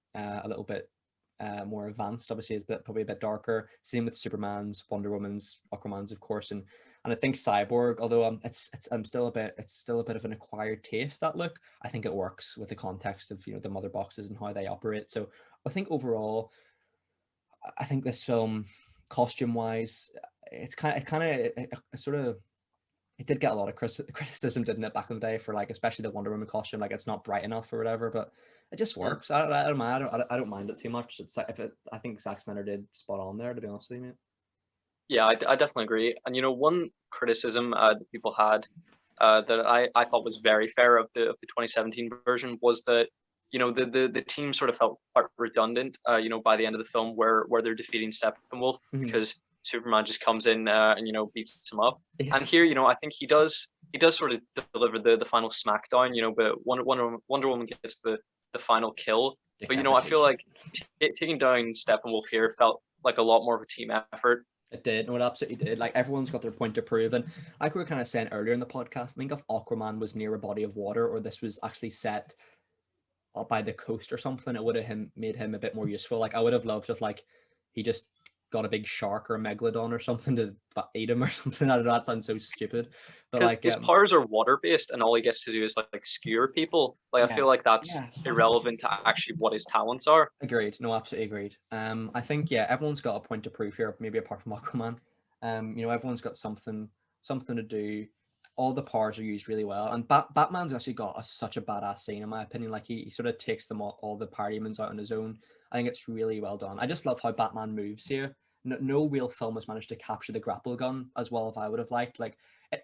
more advanced. Obviously, it's probably a bit darker. Same with Superman's, Wonder Woman's, Aquaman's, of course, and I think Cyborg, although it's still a bit of an acquired taste, that look. I think it works with the context of the mother boxes and how they operate. So I think overall, I think this film, costume wise, it sort of it did get a lot of criticism, didn't it, back in the day for like especially the Wonder Woman costume, like it's not bright enough or whatever, but it just Mm. works. I don't mind. I don't mind it too much. It's like I think Zack Snyder did spot on there, to be honest with you, mate. Yeah, I definitely agree. And one criticism that people had, that I thought was very fair of the 2017 version, was that the team sort of felt quite redundant. By the end of the film, where they're defeating Steppenwolf, Mhm. because Superman just comes in, and beats him up. Yeah, And here, I think he does sort of deliver the final smackdown. But Wonder Woman gets the final kill. But I feel decapitation. like taking down Steppenwolf here felt like a lot more of a team effort. It did. No, it absolutely did. Like everyone's got their point to prove, and like we were kind of saying earlier in the podcast, I think if Aquaman was near a body of water, or this was actually set up by the coast or something, it would have made him a bit more useful. Like I would have loved if like he just got a big shark or a megalodon or something to eat him or something. I don't know. That sounds so stupid, but Because like his powers are water based, and all he gets to do is like skewer people. Like I yeah, feel like that's yeah, 100%. irrelevant to actually what his talents are. Agreed. No, absolutely agreed. I think yeah, everyone's got a point to prove here, maybe apart from Aquaman. Everyone's got something to do. All the powers are used really well, and Batman's actually got such a badass scene in my opinion. Like he sort of takes them all the parademons out on his own. I think it's really well done. I just love how Batman moves here. No real film has managed to capture the grapple gun as well as I would have liked. Like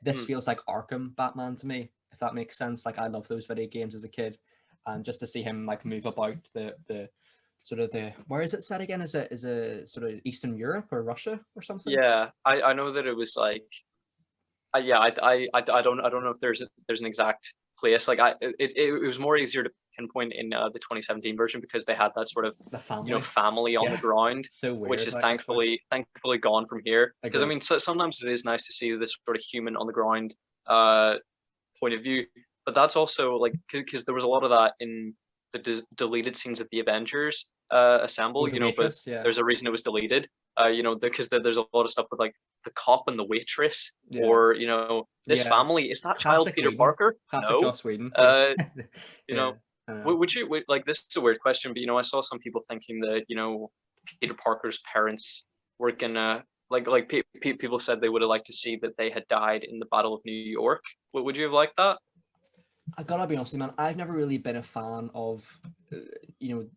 this Mm. feels like Arkham Batman to me, if that makes sense. Like I love those video games as a kid, and just to see him like move about the sort of the where is it set again? Is a sort of Eastern Europe or Russia or something? Yeah, I know that it was like, yeah, I don't know if there's an exact place. Like it was more easier to pinpoint in the 2017 version, because they had that sort of The family. family on the Yeah. ground, So which weird, is like actually. thankfully gone from here. Because I Agreed. mean, sometimes it is nice to see this sort of human on the ground point of view, but that's also like, because there was a lot of that in the deleted scenes of the Avengers Oh, Assemble, the but waitress, yeah. there's a reason it was deleted. Because there's a lot of stuff with like the cop and the waitress, Yeah. or this Yeah. family. Is that child Classic Peter Whedon. Parker? Classic No. Joss Whedon. Yeah. Uh, you Yeah. know, I know. like, this is a weird question, but I saw some people thinking that Peter Parker's parents were gonna, people said they would have liked to see that they had died in the Battle of New York. Would you have liked that? I gotta be honest with you, man. I've never really been a fan of, uh, you know,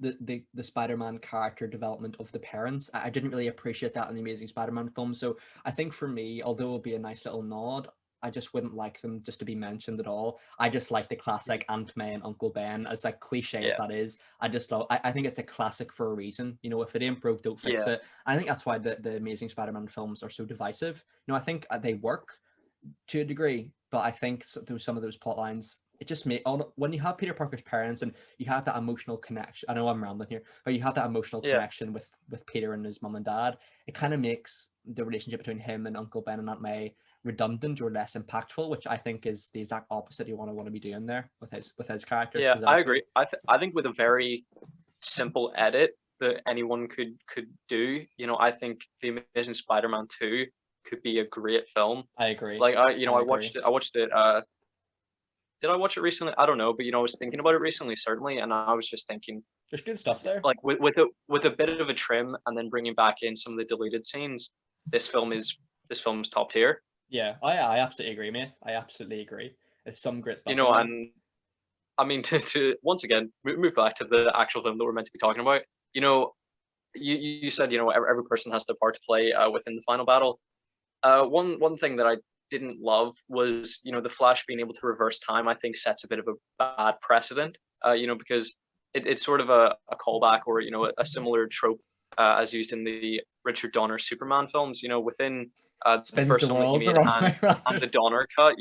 the Spider-Man character development of the parents. I didn't really appreciate that in the Amazing Spider-Man film. So I think for me, although it would be a nice little nod, I just wouldn't like them just to be mentioned at all. I just like the Mhm. classic Aunt May and Uncle Ben, as like cliche as Yeah, that is. I just love. I think it's a classic for a reason. If it ain't broke, don't fix yeah, it. I think that's why the Amazing Spider-Man films are so divisive. I think they work to a degree, but I think some of those plot lines it just when you have Peter Parker's parents and you have that emotional connection. I know I'm rambling here, but you have that emotional connection with Peter and his mum and dad. It kind of makes the relationship between him and Uncle Ben and Aunt May redundant or less impactful, which I think is the exact opposite you want to be doing there with his character. Yeah, I agree. I think with a very simple edit that anyone could do, I think The Amazing Spider-Man 2 could be a great film. I agree. Like I watched it. Did I watch it recently? I don't know, but I was thinking about it recently, certainly, and I was just thinking there's good stuff there. Like with a bit of a trim and then bringing back in some of the deleted scenes, this film's top tier. Yeah, I absolutely agree, mate. I absolutely agree. It's some great stuff. And I mean to once again move back to the actual film that we're meant to be talking about. You said every person has their part to play within the final battle. One thing that I didn't love was the Flash being able to reverse time. I think sets a bit of a bad precedent. Because it's sort of a callback or a similar trope as used in the Richard Donner Superman films. Within the first film that he made and the Donner cut,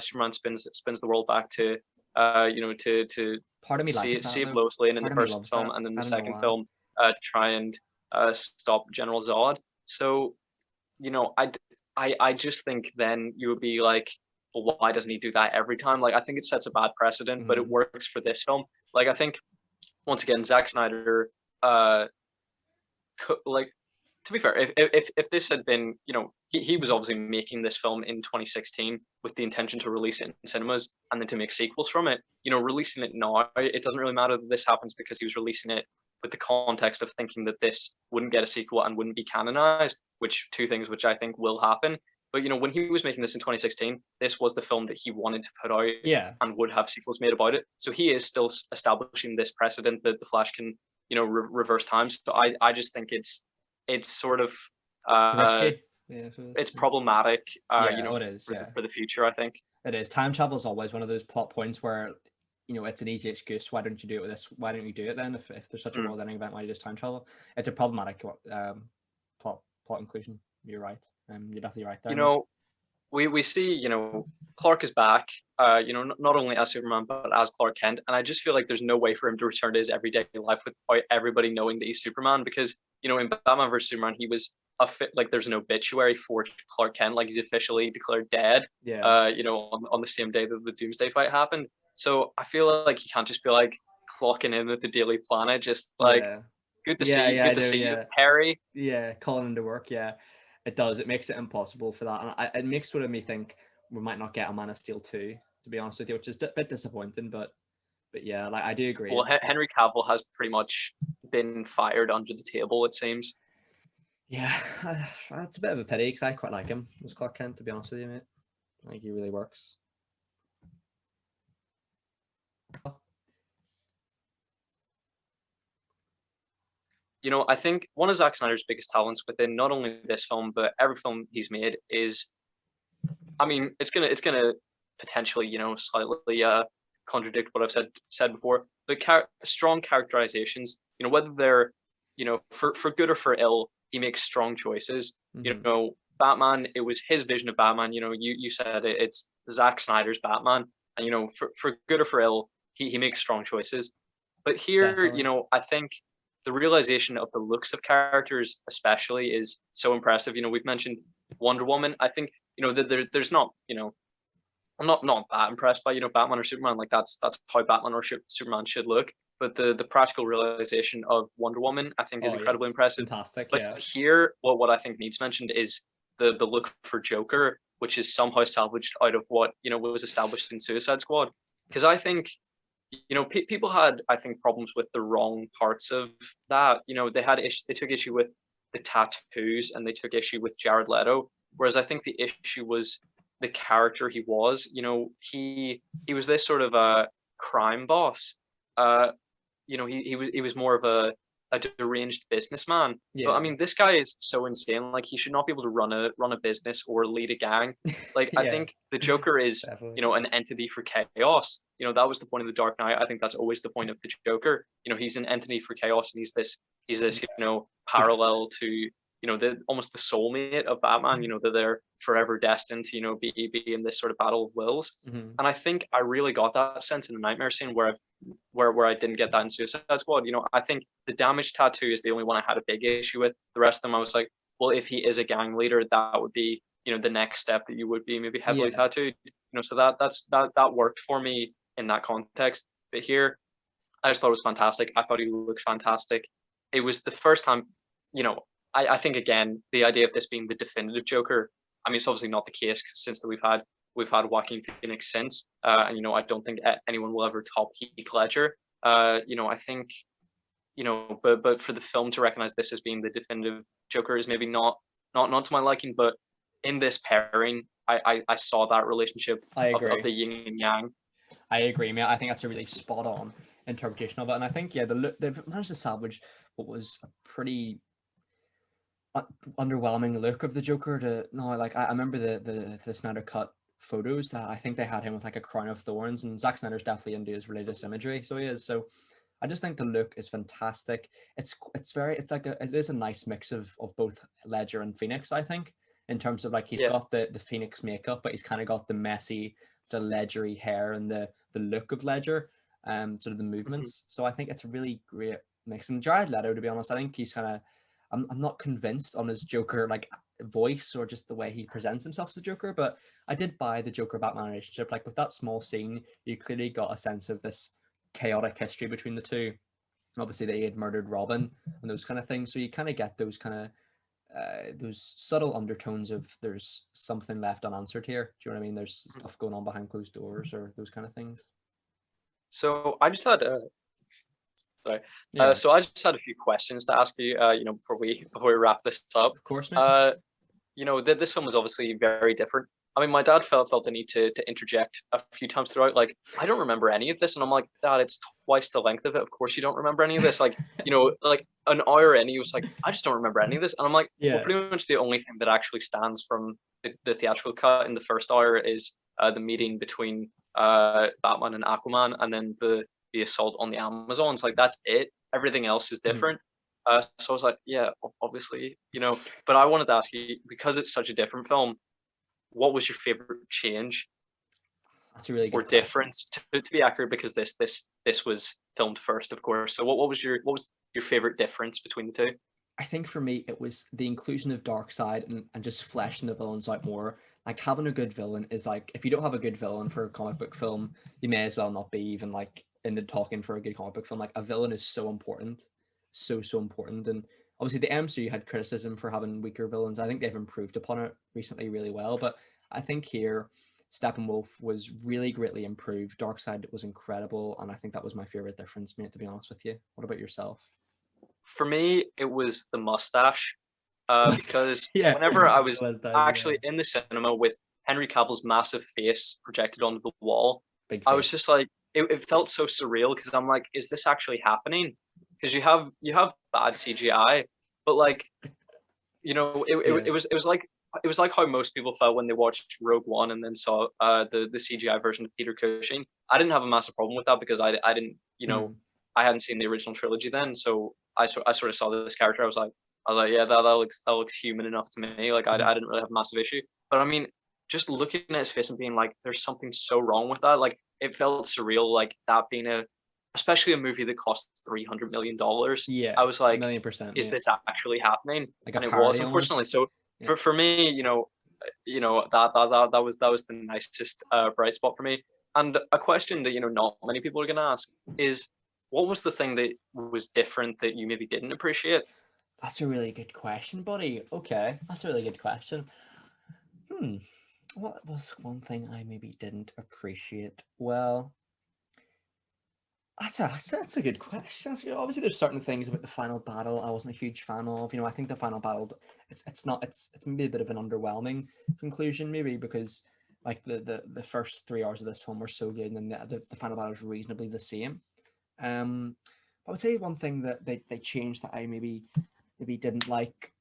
Superman spins the world back to to part of me save Lois Lane in the first film and then the second film to try and stop General Zod. So I just think then you would be like, well, why doesn't he do that every time? Like, I think it sets a bad precedent, but it works for this film. Like, I think once again, Zack Snyder, to be fair, if this had been, he was obviously making this film in 2016 with the intention to release it in cinemas and then to make sequels from it. Releasing it now, it doesn't really matter that this happens because he was releasing it with the context of thinking that this wouldn't get a sequel and wouldn't be canonized, two things which I think will happen. But when he was making this in 2016, this was the film that he wanted to put out, and would have sequels made about it. So he is still establishing this precedent that the Flash can, reverse time. So I just think it's sort of it's problematic. It is, for the future. I think it is. Time travel is always one of those plot points where it's an easy excuse. Why don't you do it with this? Why don't you do it then? If there's such a world-ending event, why do you just time travel? It's a problematic plot inclusion. You're right. You're definitely right there. We see, Clark is back, not only as Superman, but as Clark Kent. And I just feel like there's no way for him to return to his everyday life without everybody knowing that he's Superman. Because, in Batman vs. Superman, he was there's an obituary for Clark Kent, like he's officially declared dead, on the same day that the Doomsday fight happened. So I feel like he can't just be like clocking in at the Daily Planet, just like, good to see you, good to see you, Harry. Yeah, calling into work, It does. It makes it impossible for that. And it makes me think we might not get a Man of Steel 2, to be honest with you, which is a bit disappointing, but yeah, like I do agree. Well, Henry Cavill has pretty much been fired under the table, it seems. Yeah, it's a bit of a pity because I quite like him as Clark Kent, to be honest with you, mate. I think he really works. I think one of Zack Snyder's biggest talents within not only this film but every film he's made is, I mean, it's gonna potentially slightly contradict what I've said before, but strong characterizations. Whether they're for good or for ill, he makes strong choices. Batman, it was his vision of Batman. You said it's Zack Snyder's Batman, and for good or for ill, he makes strong choices. But here, Definitely. I think the realization of the looks of characters especially is so impressive. We've mentioned Wonder Woman. I think, that there's not, I'm not that impressed by, Batman or Superman. Like that's how Batman or Superman should look. But the practical realization of Wonder Woman, I think, is incredibly impressive. Fantastic. But here, what I think needs mentioned is the look for Joker, which is somehow salvaged out of what, was established in Suicide Squad. Because I think, people had, I think, problems with the wrong parts of that. They took issue with the tattoos and they took issue with Jared Leto. Whereas I think the issue was the character he was. He was this sort of a crime boss. He was more of a deranged businessman. Yeah. But I mean, this guy is so insane. Like, he should not be able to run a business or lead a gang. Like, I think the Joker is, an entity for chaos. That was the point of the Dark Knight. I think that's always the point of the Joker. He's an entity for chaos, and he's this parallel to you know, the almost the soulmate of Batman, you know, that they're forever destined to, you know, be in this sort of battle of wills. Mhm. And I think I really got that sense in the Nightmare scene where where I didn't get that in Suicide Squad. You know, I think the damage tattoo is the only one I had a big issue with. The rest of them I was like, well, if he is a gang leader, that would be, you know, the next step that you would be maybe heavily Yeah, tattooed. You know, so that worked for me in that context. But here, I just thought it was fantastic. I thought he looked fantastic. It was the first time, you know, I think again, the idea of this being the definitive Joker, I mean, it's obviously not the case since that we've had Joaquin Phoenix since, and you know, I don't think anyone will ever top Heath Ledger. You know, I think, you know, but for the film to recognize this as being the definitive Joker is maybe not to my liking, but in this pairing, I saw that relationship I of agree. the yin and yang. I agree, mate. I think that's a really spot on interpretation of it, and I think yeah, the look they've managed to salvage what was a pretty underwhelming look of the Joker. To no, like I remember the Snyder cut photos that I think they had him with like a crown of thorns, and Zack Snyder's definitely into his religious imagery, so he is. So I just think the look is fantastic. It's like it is a nice mix of both Ledger and Phoenix. I think in terms of like he's Yeah. got the Phoenix makeup, but he's kind of got the messy, the ledgery hair and the look of Ledger, sort of the Mhm. movements. So I think it's a really great mix. And Jared Leto, to be honest, I think he's kind of I'm not convinced on his Joker like voice or just the way he presents himself as a Joker, but I did buy the Joker Batman relationship. Like with that small scene, you clearly got a sense of this chaotic history between the two. Obviously, they had murdered Robin and those kind of things, so you kind of get those kind of those subtle undertones of there's something left unanswered here. Do you know what I mean? There's Mhm. stuff going on behind closed doors or those kind of things. So I just had sorry. Yeah, So I just had a few questions to ask you, you know, before we wrap this up. of course, mate. Uh, you know, this film was obviously very different. I mean, my dad felt the need to interject a few times throughout. Like, I don't remember any of this, and I'm like, Dad, it's twice the length of it. Of course, you don't remember any of this. Like, you know, like an hour in, he was like, I just don't remember any of this, and I'm like, well, Yeah. pretty much the only thing that actually stands from the theatrical cut in the first hour is the meeting between Batman and Aquaman, and then the assault on the Amazons. Like, that's it. Everything else is Mhm. different. So I was like, yeah, obviously, you know. But I wanted to ask you, because it's such a different film, what was your favorite change That's a really or good question. difference to be accurate? Because this was filmed first, of course. So what was your favorite difference between the two? I think for me, it was the inclusion of Darkseid and just fleshing the villains out more. Like having a good villain is like if you don't have a good villain for a comic book film, you may as well not be even like in the talking for a good comic book film. Like a villain is so important, so important. And obviously the MCU had criticism for having weaker villains. I think they've improved upon it recently really well. But I think here Steppenwolf was really greatly improved. Darkseid was incredible, and I think that was my favorite difference, mate. To be honest with you, what about yourself? For me, it was the mustache, Was because yeah, whenever I was was that yeah. actually in the cinema with Henry Cavill's massive face projected onto the wall, Big I was face. just like, it felt so surreal because I'm like, is this actually happening? Because you have bad CGI, but like, you know, Yeah. it was like how most people felt when they watched Rogue One and then saw the CGI version of Peter Cushing. I didn't have a massive problem with that because I didn't, you know, Mhm. I hadn't seen the original trilogy then, so I sort of saw this character. I was like, yeah, that looks human enough to me. Like Mhm. I didn't really have a massive issue, but I mean, just looking at his face and being like, there's something so wrong with that. Like it felt surreal. Like that being especially a movie that cost $300 million. Yeah, I was like, 1,000,000%, is mate. this actually happening? Like a And it was, parody unfortunately. almost. So Yeah. for me, you know that was the nicest bright spot for me. And a question that you know not many people are going to ask is, what was the thing that was different that you maybe didn't appreciate? That's a really good question, buddy. Okay, that's a really good question. Hmm. What was one thing I maybe didn't appreciate? Well, that's a good question. Obviously, there's certain things about the final battle I wasn't a huge fan of. You know, I think the final battle, it's not it's maybe a bit of an underwhelming conclusion, maybe because like the first 3 hours of this film were so good, and then the final battle is reasonably the same. Um, I would say one thing that they changed that I maybe didn't like.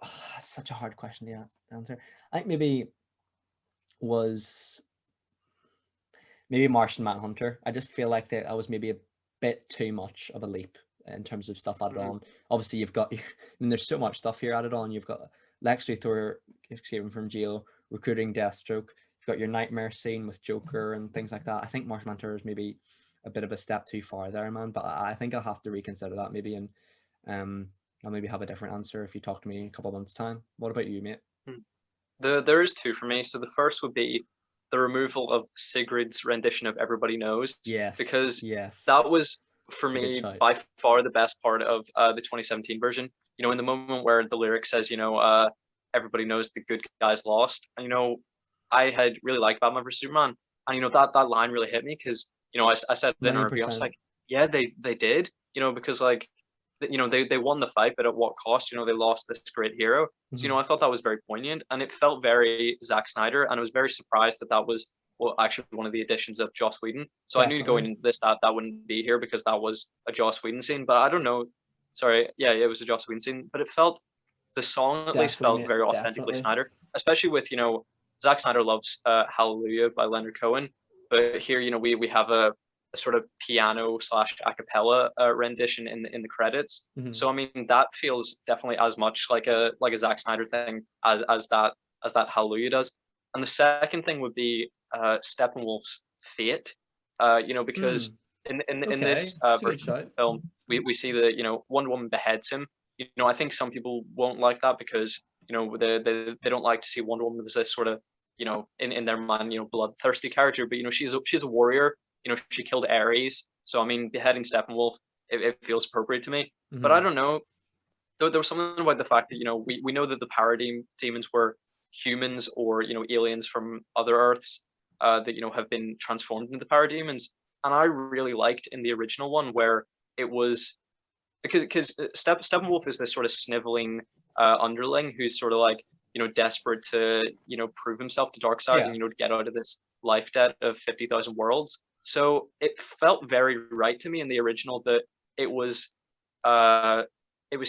Oh, that's such a hard question to answer. I think was maybe Martian Manhunter. I just feel like that was maybe a bit too much of a leap in terms of stuff added on. Obviously, you've got, I mean, there's so much stuff here added on. You've got Lex Luthor escaping from jail, recruiting Deathstroke. You've got your nightmare scene with Joker and things like that. I think Martian Manhunter is maybe a bit of a step too far there, man. But I think I'll have to reconsider that maybe, and I'll maybe have a different answer if you talk to me in a couple of months' time. What about you, mate? There is two for me. So the first would be the removal of Sigrid's rendition of Everybody Knows. Yes. Because yes. that was, for That's a good me, shout. by far the best part of the 2017 version. You know, in the moment where the lyric says, you know, everybody knows the good guys lost. And, you know, I had really liked Batman vs Superman, and you know that line really hit me because you know I said in a review, I was 100%. like, yeah, they did, you know, because like you know they won the fight, but at what cost? You know, they lost this great hero. So you know I thought that was very poignant, and it felt very Zack Snyder, and I was very surprised that that was well actually one of the additions of Joss Whedon. So I knew going into this that wouldn't be here because that was a Joss Whedon scene, but I don't know. Sorry, yeah, it was a Joss Whedon scene, but it felt the song at least felt Mate, very authentically Snyder, especially with you know Zack Snyder loves Hallelujah by Leonard Cohen, but here you know we have a sort of piano slash a cappella rendition in the credits. So I mean that feels definitely as much like a Zack Snyder thing as that Hallelujah does. And the second thing would be Steppenwolf's fate, you know, because in this version of the film we see that you know Wonder Woman beheads him. You know I think some people won't like that because you know they don't like to see Wonder Woman as this sort of you know in their mind you know bloodthirsty character, but you know she's a warrior. You know she killed Ares, so I mean beheading Steppenwolf it feels appropriate to me. But I don't know. There was something about the fact that you know we know that the parademons were humans or you know aliens from other Earths that you know have been transformed into parademons, and I really liked in the original one where it was because Steppenwolf is this sort of sniveling underling who's sort of like you know desperate to you know prove himself to Darkseid and you know to get out of this life debt of 50,000 worlds. So it felt very right to me in the original that it was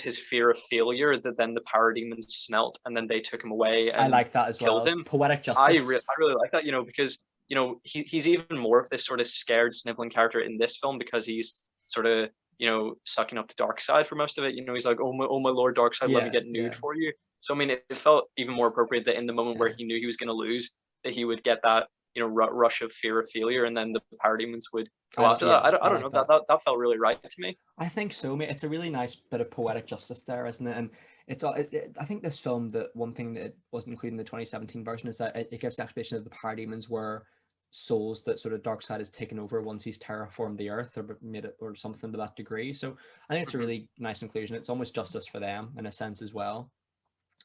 his fear of failure that then the parademons smelt and then they took him away and I like that as killed well. him. Poetic justice. I really like that, you know, because you know he's even more of this sort of scared sniveling character in this film because he's sort of you know sucking up to Darkseid for most of it. You know he's like oh my lord Darkseid, let me get nude for you. So I mean it felt even more appropriate that in the moment where he knew he was going to lose that he would get that you know rush of fear of failure and then the parademons would go after that. I don't know that felt really right to me. I think so, mate. It's a really nice bit of poetic justice there, isn't it? And it's I think this film, that one thing that wasn't included in the 2017 version is that it gives the explanation of the parademons were souls that sort of Darkseid has taken over once he's terraformed the earth or made it or something to that degree. So I think it's a really nice inclusion. It's almost justice for them in a sense as well.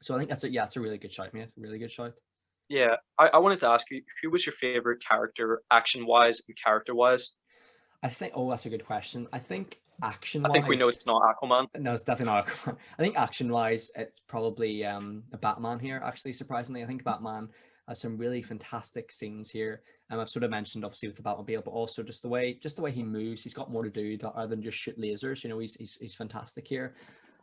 So I think that's it. Yeah, it's a really good shout, mate. Really good shout. Yeah, I wanted to ask you, who was your favorite character, action-wise and character-wise? I think, that's a good question. I think action-wise, I think we know it's not Aquaman. No, it's definitely not Aquaman. I think action-wise, it's probably a Batman here, actually, surprisingly. I think Batman has some really fantastic scenes here. I've sort of mentioned, obviously, with the Batmobile, but also just the way he moves. He's got more to do other than just shoot lasers. You know, he's fantastic here.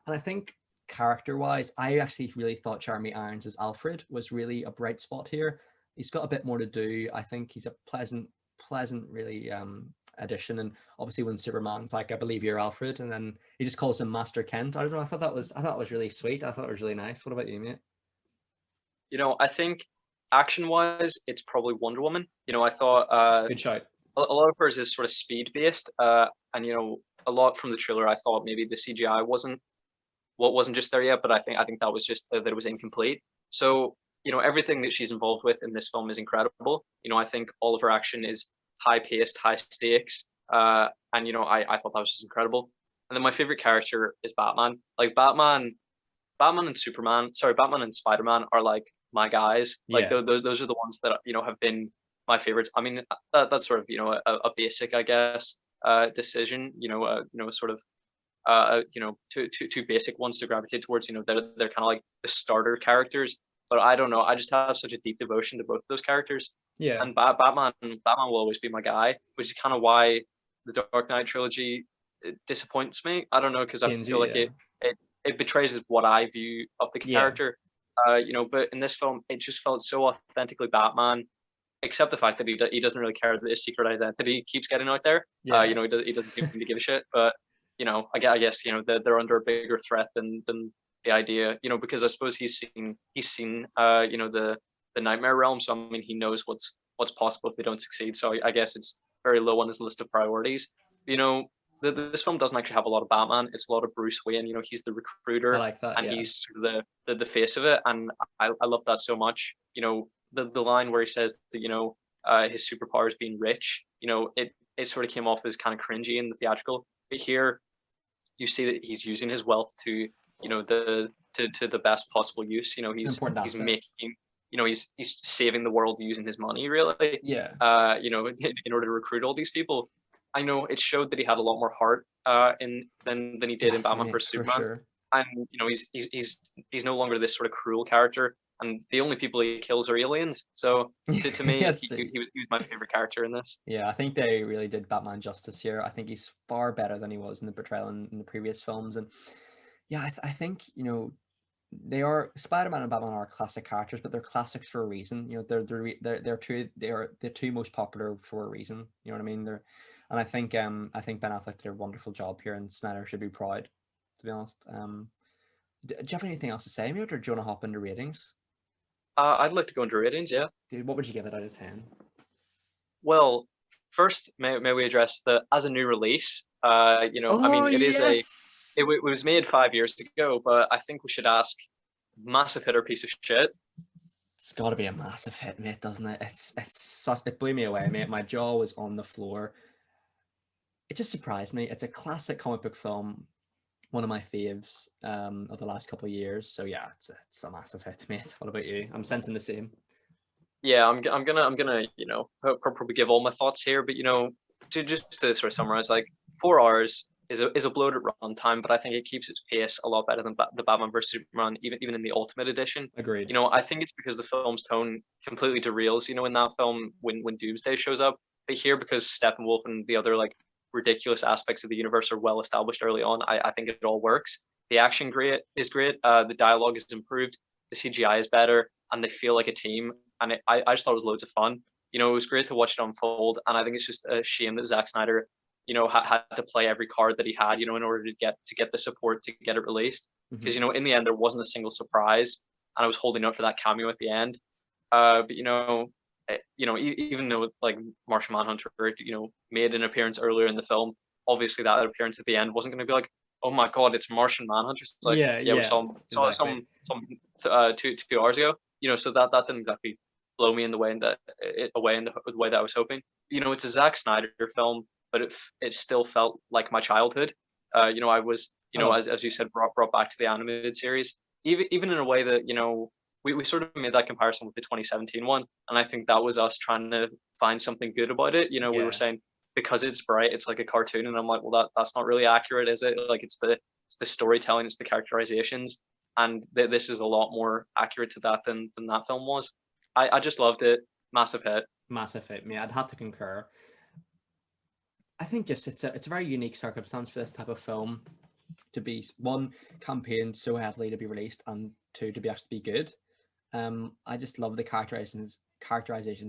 And I think character-wise, I actually really thought Jeremy Irons as Alfred was really a bright spot here. He's got a bit more to do. I think he's a pleasant really addition. And obviously when Superman's like, I believe you're Alfred, and then he just calls him Master Kent. I don't know. I thought it was really sweet. I thought it was really nice. What about you, mate? You know, I think action-wise, it's probably Wonder Woman. You know, I thought good shout. A lot of hers is sort of speed-based, and you know, a lot from the trailer. I thought maybe the CGI wasn't just there yet, but I think that was just that it was incomplete. So you know, everything that she's involved with in this film is incredible. You know, I think all of her action is high-paced, high stakes, and you know, I thought that was just incredible. And then my favorite character is Batman. Like Batman and Batman and Spider-Man are like my guys. Like those are the ones that you know have been my favorites. I mean, that's sort of you know a basic, I guess, decision. You know, sort of you know, two basic ones to gravitate towards. You know, they're kind of like the starter characters. But I don't know. I just have such a deep devotion to both of those characters. Yeah. And Batman will always be my guy, which is kind of why the Dark Knight trilogy disappoints me. I don't know, because I feel like it betrays what I view of the character. You know, but in this film, it just felt so authentically Batman, except the fact that he doesn't really care that his secret identity keeps getting out there. You know, he doesn't seem to give a shit. But you know, I guess, you know, they're under a bigger threat than the idea, you know, because I suppose he's seen you know, the nightmare realm. So I mean, he knows what's possible if they don't succeed. So I guess it's very low on his list of priorities. You know, this film doesn't actually have a lot of Batman. It's a lot of Bruce Wayne. You know, he's the I recruiter, like that. and Yeah, he's sort of the face of it. And I love that so much. You know, the line where he says that, you know, his superpower is being rich. You know, it sort of came off as kind of cringy in the theatrical, but here you see that he's using his wealth to, you know, to the best possible use. You know, it's an important he's asset. making, you know, he's saving the world using his money, really. Yeah, You know, in order to recruit all these people. I know it showed that he had a lot more heart in than he did in Batman definitely, vs for Superman. sure. And you know, he's no longer this sort of cruel character, and the only people he kills are aliens. So to me, That's it. he was my favorite character in this. Yeah, I think they really did Batman justice here. I think he's far better than he was in the portrayal in the previous films. And yeah, I think, you know, they are Spider-Man and Batman are classic characters, but they're classics for a reason. You know, they are the two most popular for a reason. You know what I mean? And I think Ben Affleck did a wonderful job here, and Snyder should be proud. To be honest, do you have anything else to say, mate, or do you want to hop into ratings? I'd like to go into ratings. Yeah. Dude, what would you give it out of 10? Well, first, may we address the as a new release? You know, I Oh mean, yes, it was made 5 years ago, but I think we should ask, massive hit or piece of shit? it's got to be a massive hit, mate, doesn't it? It blew me away, mate. My jaw was on the floor. It just surprised me. It's a classic comic book film, one of my faves of the last couple of years. So yeah, it's a massive hit, mate. What about you? I'm sensing the same. Yeah, I'm gonna, you know, probably give all my thoughts here, but you know, to sort of summarize, like 4 hours is a bloated runtime, but I think it keeps its pace a lot better than the Batman vs Superman, even in the Ultimate Edition. Agreed. You know, I think it's because the film's tone completely derails. You know, in that film when Doomsday shows up, but here because Steppenwolf and the other like ridiculous aspects of the universe are well established early on, I think it all works. The action is great. The dialogue is improved. The CGI is better, and they feel like a team. And I just thought it was loads of fun. You know, it was great to watch it unfold, and I think it's just a shame that Zack Snyder, you know, had to play every card that he had, you know, in order to get the support to get it released. Because you know, in the end, there wasn't a single surprise, and I was holding out for that cameo at the end. But you know, even though like Martian Manhunter, you know, made an appearance earlier in the film, obviously that appearance at the end wasn't going to be like, oh my god, it's Martian Manhunter. It's like, Yeah, yeah, we yeah, saw exactly. some 2 hours ago. You know, so that didn't exactly blow me in the way in that away in the way that I was hoping. You know, it's a Zack Snyder film, but it still felt like my childhood. You know, I was, you I know, love as you said, brought back to the animated series, even in a way that, you know, we sort of made that comparison with the 2017 one, and I think that was us trying to find something good about it. You know, we were yeah. saying because it's bright, it's like a cartoon, and I'm like, well, that's not really accurate, is it? Like, it's the storytelling, it's the characterizations, and this is a lot more accurate to that than that film was. I just loved it. Massive hit. Massive hit, mate. I'd have to concur. I think just it's a very unique circumstance for this type of film to be one campaigned so heavily to be released, and two to be actually be good. I just love the characterizations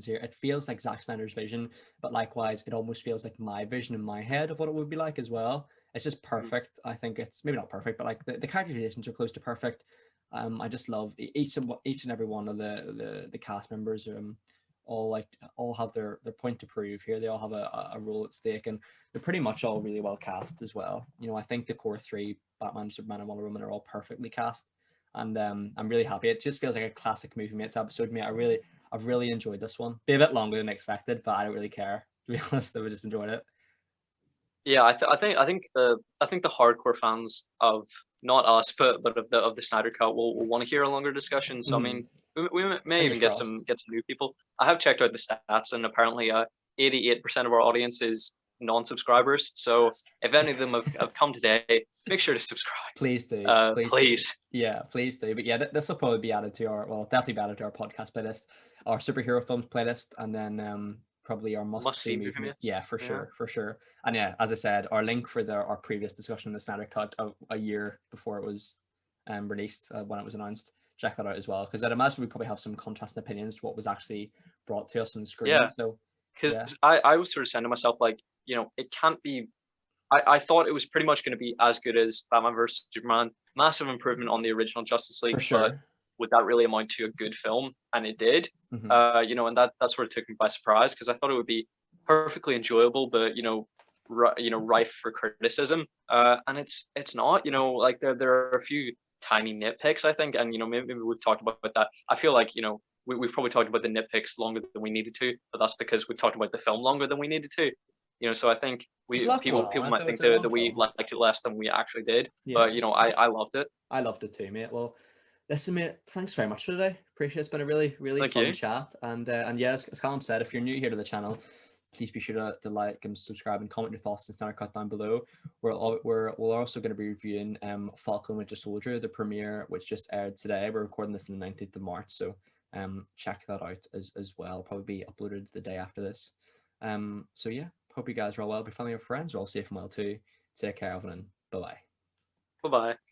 here. It feels like Zack Snyder's vision, but likewise, it almost feels like my vision in my head of what it would be like as well. It's just perfect. I think it's maybe not perfect, but like the characterizations are close to perfect. I just love each and every one of the cast members. All have their point to prove here. They all have a role at stake, and they're pretty much all really well cast as well. You know, I think the core three, Batman, Superman, and Wonder Woman, are all perfectly cast, and I'm really happy. It just feels like a classic Movie Mates episode, mate. I've really enjoyed this one. Be a bit longer than expected, but I don't really care. To be honest, I just enjoyed it. Yeah, I think the hardcore fans of not us, but of the Snyder Cut will want to hear a longer discussion. So I mean, we may even Fingers crossed. get some new people. I have checked out the stats, and apparently, 88% of our audience is non-subscribers. So if any of them have come today, make sure to subscribe. Please do. Please do. Please. Yeah, please do. But yeah, this will probably be added to definitely be added to our podcast playlist, our superhero films playlist, and then probably our must-see Movie movie. mates. Yeah, for sure. And yeah, as I said, our link for our previous discussion of the Snyder Cut a year before it was released, when it was announced. Check that out as well, because I'd imagine we probably have some contrasting opinions to what was actually brought to us on screen. Yeah, So because yeah, I was sort of saying to myself, like, you know, it can't be I thought it was pretty much going to be as good as Batman vs Superman. Massive improvement on the original Justice League, For sure. but would that really amount to a good film? And it did. Mhm. You know, and that sort of took me by surprise, because I thought it would be perfectly enjoyable, but rife for criticism. And it's not. You know, like there are a few tiny nitpicks, I think, and you know, maybe we've talked about that. I feel like, you know, we've probably talked about the nitpicks longer than we needed to, but that's because we've talked about the film longer than we needed to. You know, so I think There's a lot going people on it might though. think It's a long that we film. liked it less than we actually did, Yeah, but you know, I loved it. I loved it too, mate. Well, listen, mate, thanks very much for today. Appreciate it. It's been a really, really Thank fun you. chat. And yeah, as Callum said, if you're new here to the channel, please be sure to like and subscribe and comment your thoughts in the Snyder Cut down below. We're also going to be reviewing Falcon Winter Soldier, the premiere, which just aired today. We're recording this on the 19th of March, so check that out as well. Probably be uploaded the day after this. So yeah, hope you guys are all well. Be family and friends are all safe and well too. Take care, everyone. Bye bye. Bye bye.